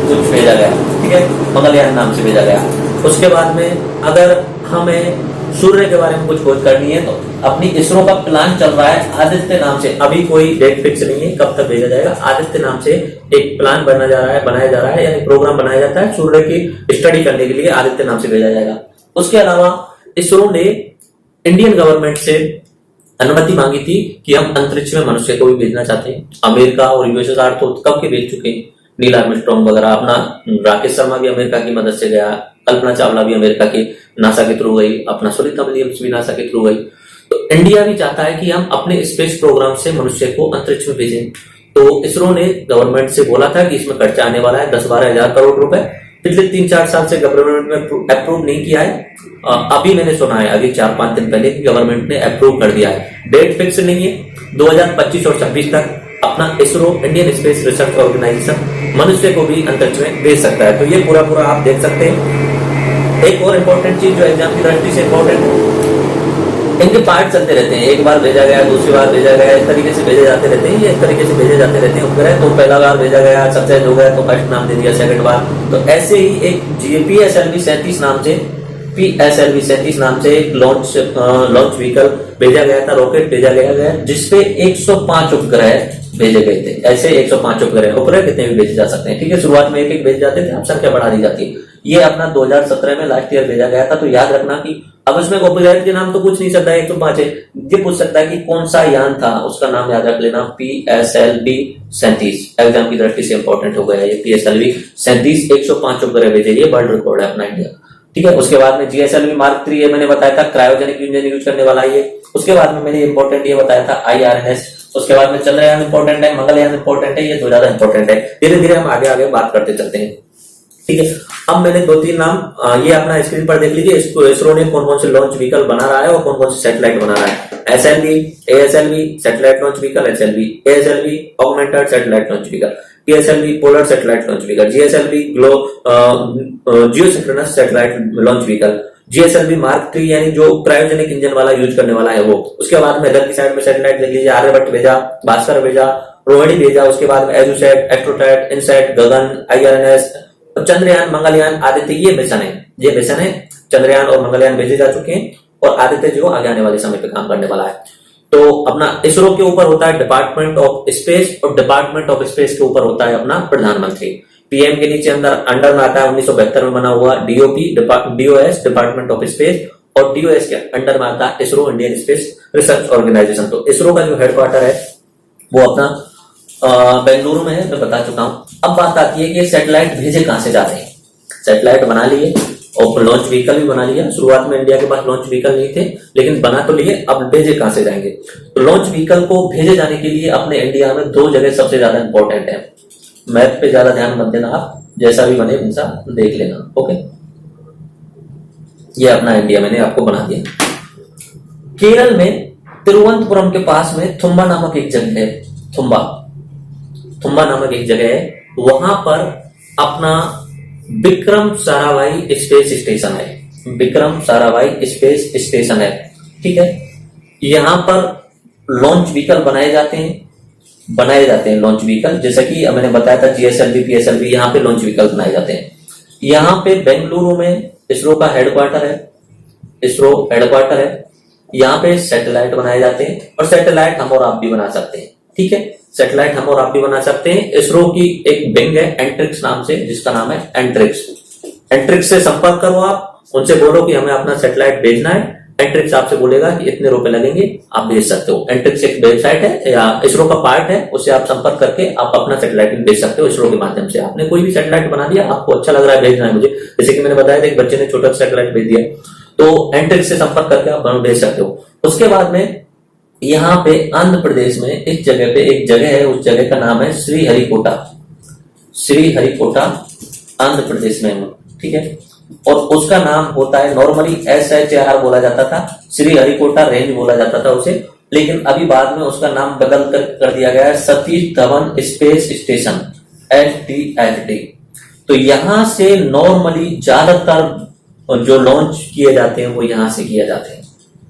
कुछ भेजा गया, ठीक है, मंगलयान नाम से भेजा गया। उसके बाद में अगर हमें सूर्य के बारे में कुछ खोज करनी है तो अपनी इसरो का प्लान चल रहा है आदित्य नाम से, अभी कोई डेट फिक्स नहीं है कब तक भेजा जाएगा। आदित्य नाम से एक प्लान बनाया जा रहा है यानी प्रोग्राम बनाया जाता है सूर्य की स्टडी करने के लिए, आदित्य नाम से भेजा जाएगा। उसके अलावा इसरो ने इंडियन गवर्नमेंट से अनुमति मांगी थी कि हम अंतरिक्ष में मनुष्य को भी भेजना चाहते हैं। अमेरिका और यूएसएसआर तो कब के भेज चुके हैं, नील आर्मस्ट्रॉन्ग वगैरह, अपना राकेश शर्मा भी अमेरिका की मदद से गया, कल्पना चावला भी अमेरिका के नासा के थ्रू गई, अपना सुनीता विलियम्स भी नासा के थ्रू गई। तो इंडिया भी चाहता है कि हम अपने स्पेस प्रोग्राम से मनुष्य को अंतरिक्ष में भेजें। तो इसरो ने गवर्नमेंट से बोला था कि इसमें खर्चा आने वाला है 10-12 हजार करोड़ रुपए। पिछले 3-4 साल से गवर्नमेंट ने अप्रूव नहीं किया है। अभी मैंने सुना है अभी 4-5 दिन पहले गवर्नमेंट ने अप्रूव कर दिया है। डेट फिक्स नहीं है, 2025 और 26 तक अपना ISRO, Indian space research organisation, मनुष्य को भी अंतरिक्ष में भेज सकता है। तो ये पूरा आप देख सकते हैं। एक और इम्पोर्टेंट चीज जो एग्जाम की दृष्टि से इम्पोर्टेंट है, इनके पार्ट चलते रहते हैं। एक बार भेजा गया, दूसरी बार भेजा गया, इस तरीके से भेजे जाते रहते हैं, ये इस तरीके से भेजे जाते रहते हैं उपग्रह। तो पहला बार भेजा गया, सक्सेस हो गया तो फर्स्ट नाम दे दिया, सेकंड बार। तो ऐसे ही एक PSLV 37 नाम से, PSLV 37 नाम से एक लॉन्च व्हीकल भेजा गया था, रॉकेट भेजा गया जिसपे 105 उपग्रह भेजे गए थे। ऐसे 105 उपग्रह कितने भी भेजे जा सकते हैं, ठीक है। शुरुआत में एक भेजे जाते थे, अब संख्या बढ़ा दी जाती है। ये अपना 2017 में लास्ट ईयर भेजा गया था। तो याद रखना कि अब उसमें उपग्रह के नाम तो पूछ नहीं सकता है 105 है, ये पूछ सकता है कि कौन सा यान था, उसका नाम याद रख लेना, PSLV 37। एग्जाम की दृष्टि से इंपॉर्टेंट हो गया ये PSLV 37, 105 उपग्रह भेजे, ये वर्ल्ड रिकॉर्ड है अपना इंडिया, ठीक है। उसके बाद में GSLV Mark 3 ये मैंने बताया था, क्रायोजेनिक इंजन यूज करने वाला ये। उसके बाद में मैंने इंपॉर्टेंट ये बताया था IRNS। उसके बाद में चंद्रयान इंपॉर्टेंट है, मंगलयान इंपॉर्टेंट है, ये दो ज्यादा इंपॉर्टेंट है। धीरे धीरे हम आगे बात करते चलते हैं, ठीक है। अब मैंने 2-3 नाम ये अपना स्क्रीन पर देख लीजिए। इसरो ने कौन कौन से लॉन्च व्हीकल बना रहा है और कौन कौन से सैटेलाइट बना रहा है। SLV, ASLV satellite launch vehicle, SLV, ASLV augmented satellite launch vehicle, PSLV polar satellite launch vehicle, GSLV geosynchronous satellite launch vehicle, GSLV Mark 3 यानी जो क्रायोजेनिक इंजन वाला यूज करने वाला है वो। उसके बाद में इधर की साइड में सैटेलाइट देख लीजिए, आर्यभट्ट भेजा, भास्कर भेजा, रोहिणी भेजा। उसके बाद में एजुसैट, एस्ट्रोसैट, इनसैट, गगन, IRNS, चंद्रयान, मंगलयान, आदित्य, ये मिशन है। चंद्रयान और मंगलयान भेजे जा चुके हैं और आदित्य जो आगे आने वाले समय पे काम करने वाला है। तो अपना इसरो के ऊपर होता है डिपार्टमेंट ऑफ स्पेस और डिपार्टमेंट ऑफ स्पेस के ऊपर होता है अपना प्रधानमंत्री। PM के नीचे अंडर में आता है 1972 में बना हुआ DOS डिपार्टमेंट ऑफ स्पेस, और DOS के अंडर में आता है ISRO, Indian space research organisation. तो इसरो का जो हेडक्वार्टर है वो अपना बेंगलुरु में है, मैं बता चुका हूं। अब बात आती है कि सैटेलाइट भेजे कहां से जा रहे हैं। सैटेलाइट बना लिए और लॉन्च व्हीकल भी बना लिया। शुरुआत में इंडिया के पास लॉन्च व्हीकल नहीं थे, लेकिन बना तो लिए, अब भेजे कहां से जाएंगे। तो लॉन्च व्हीकल को भेजे जाने के लिए अपने इंडिया में 2 जगह सबसे ज्यादा इंपॉर्टेंट है। मैप पे ज्यादा ध्यान मत देना, आप जैसा भी बने वैसा देख लेना, ओके। ये अपना इंडिया मैंने आपको बना दिया। केरल में तिरुवनंतपुरम के पास में थुम्बा नामक एक जगह है, थुम्बा नामक एक जगह है। वहां पर अपना विक्रम साराभाई स्पेस स्टेशन है, विक्रम साराभाई स्पेस स्टेशन है, ठीक है। यहां पर लॉन्च व्हीकल बनाए जाते हैं लॉन्च व्हीकल, जैसा कि मैंने बताया था GSLV, PSLV, यहाँ पे लॉन्च व्हीकल बनाए जाते हैं। यहाँ पे बेंगलुरु में इसरो का हेडक्वार्टर है, यहाँ पे सैटेलाइट बनाए जाते हैं और सैटेलाइट हम और आप भी बना सकते हैं, ठीक है। सैटेलाइट हम और आप भी बना सकते हैं। इसरो की एक विंग है एंट्रिक्स नाम से, जिसका नाम है एंट्रिक्स से संपर्क करो आप, उनसे बोलो कि हमें अपना सैटेलाइट भेजना है। एंट्रिक्स आपसे बोलेगा कि इतने रुपए लगेंगे, आप भेज सकते हो। एंट्रिक्स एक वेबसाइट है या इसरो का पार्ट है, उससे आप संपर्क करके आप अपना सैटेलाइट भेज सकते हो इसरो के माध्यम से। आपने कोई भी सैटेलाइट बना दिया, आपको अच्छा लग रहा है, भेजना है मुझे, जैसे कि मैंने बताया था एक बच्चे ने छोटा सैटेलाइट भेज दिया, तो एंट्रिक्स से संपर्क करके आप भेज सकते हो। उसके बाद में यहाँ पे आंध्र प्रदेश में इस जगह पे एक जगह है, उस जगह का नाम है श्रीहरिकोटा आंध्र प्रदेश में, ठीक है। और उसका नाम होता है, नॉर्मली SHR बोला जाता था, श्रीहरिकोटा रेंज बोला जाता था उसे, लेकिन अभी बाद में उसका नाम बदल कर दिया गया है Satish Dhawan space station, SDSD। तो यहां से नॉर्मली ज्यादातर जो लॉन्च किए जाते हैं वो यहां से किए जाते हैं,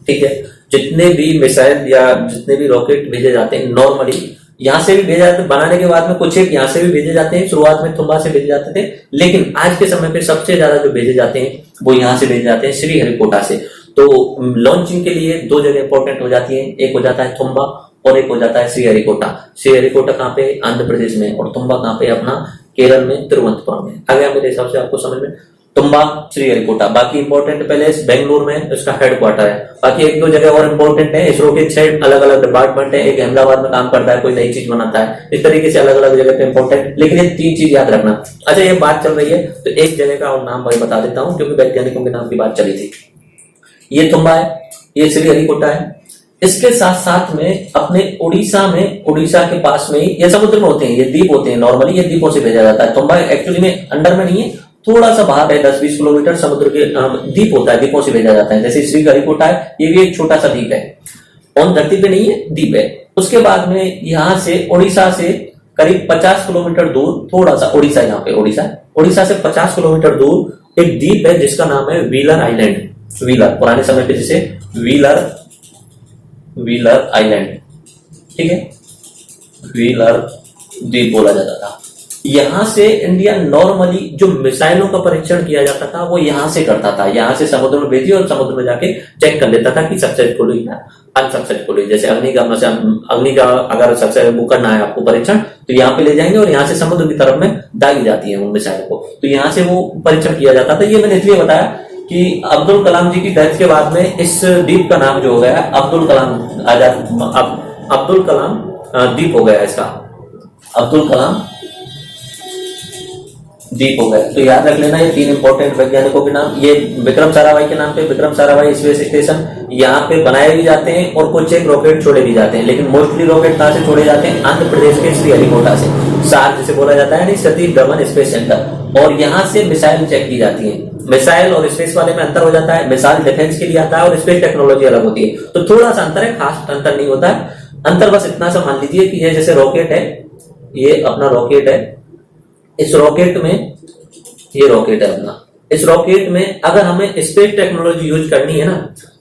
ठीक है। जितने भी मिसाइल या जितने भी रॉकेट भेजे जाते हैं नॉर्मली यहां से भी भेजे जाते हैं, बनाने के बाद में कुछ एक यहां से भी भेजे जाते हैं। शुरुआत में थुम्बा से भेजे जाते थे, लेकिन आज के समय पे सबसे ज्यादा जो भेजे जाते हैं वो यहां से भेजे जाते हैं, श्रीहरिकोटा से। तो लॉन्चिंग के लिए 2 जगह इंपॉर्टेंट हो जाती है, एक हो जाता है थुम्बा और एक हो जाता है श्रीहरिकोटा। श्रीहरिकोटा कहाँ पे, आंध्र प्रदेश में, और थुम्बा कहाँ पे, अपना केरल में, तिरुवनंतपुरम में। आ गया मेरे हिसाब से आपको समझ में। तुम्बा, श्रीहरिकोटा। बाकी इंपॉर्टेंट पैलेस बेंगलुरु में इसका हेडक्वार्टर है। बाकी एक दो जगह और इंपॉर्टेंट है। इसरो के 6 अलग अलग डिपार्टमेंट है। एक अहमदाबाद में काम करता है, कोई नई चीज बनाता है। इस तरीके से अलग अलग जगह पे इंपॉर्टेंट, लेकिन ये 3 चीज याद रखना। अच्छा, ये बात चल रही है तो एक जगह का और नाम मैं बता देता हूँ, क्योंकि वैज्ञानिकों के नाम की बात चली थी। ये तुम्बा है, ये श्रीहरिकोटा है। इसके साथ साथ में अपने उड़ीसा में, उड़ीसा के पास में ही ये समुद्र में होते हैं, ये द्वीप होते हैं। नॉर्मली ये द्वीपों से भेजा जाता है। तुम्बा एक्चुअली में अंडर में नहीं है, थोड़ा सा बाहर है, 10-20 किलोमीटर समुद्र के द्वीप होता है, द्वीपों से भेजा जाता है। जैसे श्रीहरिकोटा है, ये भी एक छोटा सा द्वीप है, ऑन धरती पे नहीं है, द्वीप है। उसके बाद में यहाँ से उड़ीसा से करीब 50 किलोमीटर दूर, थोड़ा सा उड़ीसा, यहाँ पे उड़ीसा से 50 किलोमीटर दूर एक द्वीप है जिसका नाम है व्हीलर आइलैंड। व्हीलर, पुराने समय पे जिसे व्हीलर आइलैंड, ठीक है, व्हीलर द्वीप बोला जाता था। यहां से इंडिया नॉर्मली जो मिसाइलों का परीक्षण किया जाता था वो यहां से करता था। यहां से समुद्र में भेजी और समुद्र में जाके चेक कर लेता था कि सक्सेसफुल हुई या अनसक्सेसफुल हुई। जैसे अग्नि का अगर सक्सेसफुल करना है आपको परीक्षण, तो यहाँ पे ले जाएंगे और यहाँ से समुद्र की तरफ में दागी जाती है उन मिसाइलों को, तो यहाँ से वो परीक्षण किया जाता था। ये मैंने इसलिए बताया कि अब्दुल कलाम जी की डेथ के बाद में इस द्वीप का नाम जो हो गया अब्दुल कलाम आजाद, अब्दुल कलाम द्वीप हो गया इसका, अब्दुल कलाम द्वीप हो गया। तो याद रख लेना ये 3 इंपॉर्टेंट वैज्ञानिकों के नाम। ये विक्रम साराभाई के नाम पे विक्रम साराभाई स्पेस स्टेशन यहाँ पे बनाए भी जाते हैं और कुछ एक रॉकेट छोड़े भी जाते हैं, लेकिन मोस्टली रॉकेट कहाँ से छोड़े जाते हैं? आंध्र प्रदेश के श्रीहरिकोटा से, सार जिसे बोला जाता है, सतीश धवन स्पेस सेंटर। और यहाँ से मिसाइल चेक की जाती है। मिसाइल और स्पेस वाले में अंतर हो जाता है, मिसाइल डिफेंस के लिए आता है और स्पेस टेक्नोलॉजी अलग होती है, तो थोड़ा सा अंतर है, खास अंतर नहीं होता है। अंतर बस इतना सा मान लीजिए कि ये जैसे रॉकेट है, ये अपना रॉकेट है, इस रॉकेट में, ये रॉकेट है अपना, इस रॉकेट में अगर हमें स्पेस टेक्नोलॉजी यूज करनी है ना,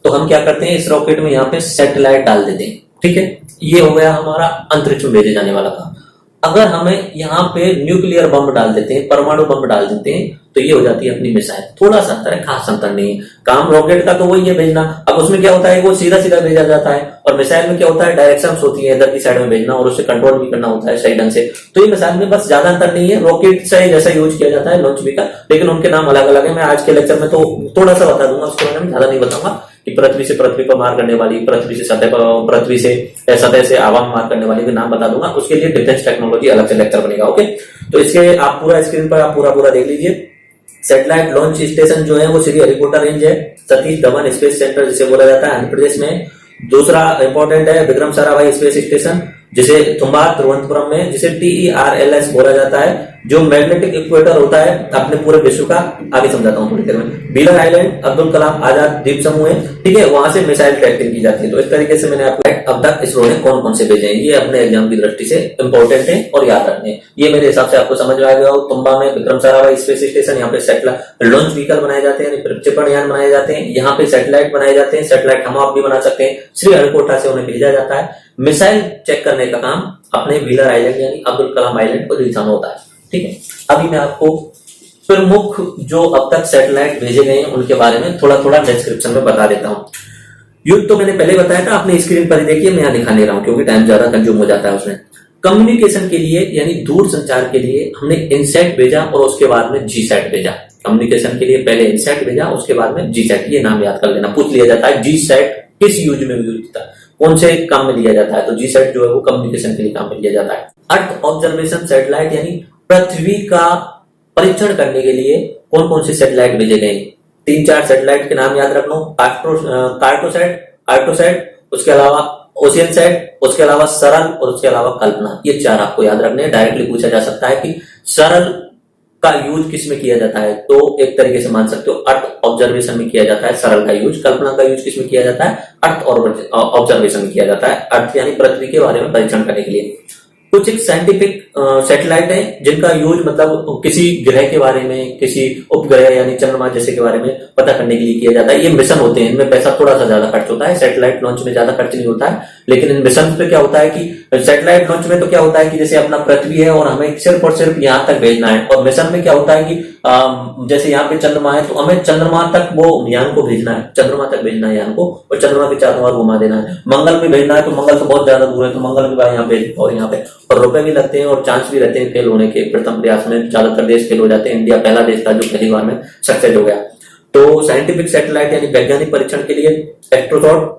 तो हम क्या करते हैं, इस रॉकेट में यहाँ पे सैटेलाइट डाल देते हैं, ठीक है। ये हो गया हमारा अंतरिक्ष में भेजे जाने वाला काम। अगर हमें यहाँ पे न्यूक्लियर बम डाल देते हैं, परमाणु बम डाल देते हैं, तो ये हो जाती है अपनी मिसाइल। थोड़ा सा अंतर है, खास अंतर नहीं है। काम रॉकेट का तो वही है भेजना। अब उसमें क्या होता है, वो सीधा सीधा भेजा जाता है, और मिसाइल में क्या होता है, डायरेक्शंस होती है, इधर की साइड में भेजना और उससे कंट्रोल भी करना होता है सही ढंग से। तो ये मिसाइल में बस ज्यादा अंतर नहीं है, रॉकेट से जैसा यूज किया जाता है लॉन्च व्हीकल, लेकिन उनके नाम अलग अलग है। मैं आज के लेक्चर में तो थोड़ा सा बता दूंगा, उसके बारे में ज्यादा नहीं बताऊंगा कि पृथ्वी से पृथ्वी पर मार करने वाली, पृथ्वी से सतह से हवा में मार करने वाली के नाम बता दूंगा। उसके लिए डिफेंस टेक्नोलॉजी अलग से लेक्चर बनेगा, ओके। तो इसके आप पूरा स्क्रीन पर आप पूरा देख लीजिए। सैटेलाइट लॉन्च स्टेशन जो है वो श्रीहरिकोटा रेंज है, सतीश धवन स्पेस सेंटर जिसे बोला जाता है, आंध्र प्रदेश में। दूसरा इंपॉर्टेंट है विक्रम साराभाई स्पेस स्टेशन, जिसे तुम्बा तिरुवनंतपुरम में, जिसे TERLS बोला जाता है, जो मैग्नेटिक इक्वेटर होता है अपने पूरे विश्व का। आगे समझाता हूँ थोड़ी देर में। व्हीलर आइलैंड अब्दुल कलाम आजाद द्वीप समूह है, ठीक है, वहां से मिसाइल टेस्टिंग की जाती है। तो इस तरीके से मैंने आपको अब तक इसरो ने कौन कौन से भेजे हैं, ये अपने एग्जाम की दृष्टि से इंपॉर्टेंट है और याद रखने हैं। ये मेरे हिसाब से आपको समझ में आ गया हो। तुम्बा में विक्रम साराभाई स्पेस स्टेशन, यहाँ पे सैटेलाइट लॉन्च व्हीकल बनाए जाते हैं, प्रक्षेपण यान बनाए जाते हैं, यहाँ पे सैटेलाइट बनाए जाते हैं, सैटेलाइट हम आप भी बना सकते हैं। श्रीहरिकोटा से उन्हें भेजा जाता है। मिसाइल चेक करने का काम अपने व्हीलर आइलैंड यानी अब्दुल कलाम आइलैंड को दिखाना होता है, ठीक है। अभी मैं आपको प्रमुख जो अब तक सैटेलाइट भेजे गए हैं उनके बारे में थोड़ा थोड़ा डिस्क्रिप्शन में बता देता हूँ। युद्ध तो मैंने पहले बताया था, आपने स्क्रीन पर ही देखिए, मैं यहाँ दिखा नहीं रहा हूँ क्योंकि टाइम ज्यादा कंज्यूम हो जाता है उसमें। कम्युनिकेशन के लिए यानी दूर संचार के लिए हमने इनसैट भेजा और उसके बाद में जीसैट भेजा। कम्युनिकेशन के लिए पहले इनसैट भेजा, उसके बाद में जीसैट। ये नाम याद कर लेना, पूछ लिया जाता है जीसैट किस यूज में यूज होता है, कौन से काम में लिया जाता है, तो जीसैट जो है वो कम्युनिकेशन के लिए काम में लिया जाता है। अर्थ ऑब्जर्वेशन सैटेलाइट यानी पृथ्वी का परीक्षण करने के लिए कौन कौन से सैटेलाइट भेजे गए, 3-4 सैटेलाइट के नाम याद रखना। कार्टोसैट, उसके अलावा ओशियन सैट, उसके अलावा सरल और उसके अलावा कल्पना। ये 4 आपको याद रखने हैं। डायरेक्टली पूछा जा सकता है कि सरल का यूज किस में किया जाता है, तो एक तरीके से मान सकते हो अर्थ ऑब्जर्वेशन में किया जाता है सरल का यूज। कल्पना का यूज किस में किया जाता है, अर्थ ऑब्जर्वेशन में किया जाता है, अर्थ यानी पृथ्वी के बारे में परीक्षण करने के लिए। कुछ एक साइंटिफिक सैटेलाइट है जिनका यूज मतलब किसी ग्रह के बारे में, किसी उपग्रह यानी चंद्रमा जैसे के बारे में पता करने के लिए किया जाता है। ये मिशन होते हैं, इनमें पैसा थोड़ा सा ज्यादा खर्च होता है, सैटेलाइट लॉन्च में ज्यादा खर्च नहीं होता है, लेकिन इन मिशन पे क्या होता है कि सैटेलाइट लॉन्च में तो क्या होता है कि जैसे अपना पृथ्वी है और हमें सिर्फ और सिर्फ यहाँ तक भेजना है, और मिशन में क्या होता है कि जैसे यहाँ पे चंद्रमा है तो हमें चंद्रमा तक वो यान को भेजना है, चंद्रमा तक भेजना है यान को, और चंद्रमा के चारों ओर घुमा देना है। मंगल पे भेजना है तो मंगल तो बहुत ज्यादा दूर है, तो मंगल के बाद यहाँ पे और यहाँ पे, और रुपए भी लगते हैं और चांस भी रहते हैं फेल होने के। प्रथम प्रयास में ज्यादातर देश फेल हो जाते हैं, इंडिया पहला देश था जो पहली बार में सक्सेस हो गया। तो साइंटिफिक सैटेलाइट यानी वैज्ञानिक परीक्षण के लिए एस्ट्रोसॉट,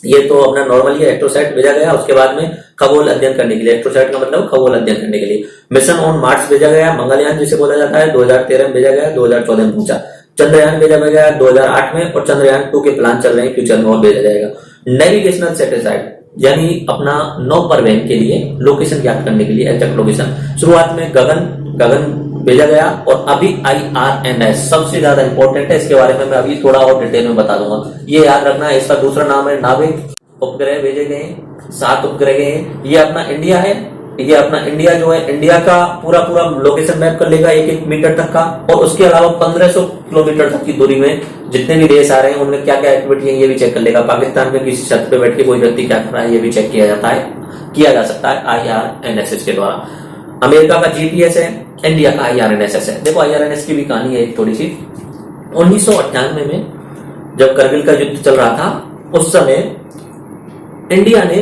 ये तो अपना नॉर्मली एस्ट्रोसैट भेजा गया। उसके बाद में खगोल अध्ययन करने के लिए, एस्ट्रोसैट का मतलब खगोल अध्ययन करने के लिए। मिशन ऑन मार्स भेजा गया, मंगलयान जिसे बोला जाता है, 2013 में भेजा गया, 2014 में पहुंचा। चंद्रयान भेजा गया 2008 में, और चंद्रयान 2 के प्लान चल रहे हैं, फ्यूचर में और भेजा जाएगा। नेविगेशनल सैटेलाइट यानी अपना नौपरवेन के लिए लोकेशन ज्ञात करने के लिए, एग्जैक्ट लोकेशन। शुरुआत में गगन भेजा गया, और अभी IRNS सबसे ज्यादा इंपॉर्टेंट है, इसके बारे में मैं अभी थोड़ा और डिटेल में बता दूंगा, ये याद रखना है। इसका दूसरा नाम है नाविक। उपग्रह भेजे गए, 7 उपग्रह गए। ये अपना इंडिया है, ये अपना इंडिया जो है, इंडिया का पूरा लोकेशन मैप कर लेगा 1-1 मीटर तक का, और उसके अलावा 1500 किलोमीटर तक की दूरी में जितने भी देश आ रहे हैं उनमें क्या क्या एक्टिविटी है ये भी चेक कर लेगा। पाकिस्तान में किसी छत पे बैठ के कोई व्यक्ति क्या कर रहा है ये भी चेक किया जा सकता है IRNSS के द्वारा। अमेरिका का GPS है, इंडिया का IRNSS है। देखो IRNS की भी कहानी है एक थोड़ी सी। 1998 में जब करगिल का युद्ध चल रहा था, उस समय इंडिया ने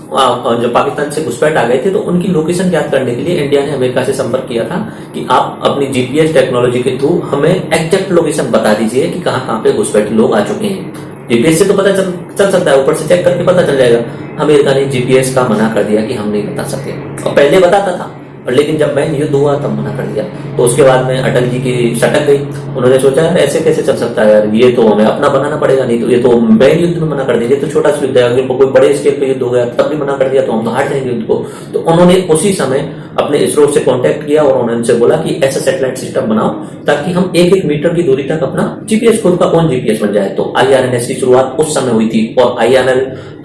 जो पाकिस्तान से घुसपैठ आ गए थे, तो उनकी लोकेशन ज्ञात करने के लिए इंडिया ने अमेरिका से संपर्क किया था कि आप अपनी GPS टेक्नोलॉजी के थ्रू हमें एग्जैक्ट लोकेशन बता दीजिए कि कहाँ पे घुसपैठ लोग आ चुके हैं। GPS से तो पता चल सकता है, ऊपर से चेक करके पता चल जाएगा। अमेरिका ने GPS का मना कर दिया कि हम नहीं बता सकते, और पहले बताता था, और लेकिन जब मैन युद्ध हुआ तब मना कर दिया। तो उसके बाद में अटल जी की सटक गई, उन्होंने सोचा यार ऐसे कैसे चल सकता है यार, ये तो हमें अपना बनाना पड़ेगा, नहीं तो ये तो मैन युद्ध में मना कर दिया, तो छोटा सा युद्ध है, अगर कोई बड़े स्केल पे युद्ध हो गया तब भी मना कर दिया तो हम तो हार जाएंगे युद्ध को। तो उन्होंने उसी समय अपने इसरो से कॉन्टेक्ट किया और उन्होंने उनसे बोला कि ऐसा सैटेलाइट सिस्टम बनाओ ताकि हम 1-1 मीटर की दूरी तक अपना GPS, खुद का कौन GPS बन जाए। तो IRNS की शुरुआत उस समय हुई थी, और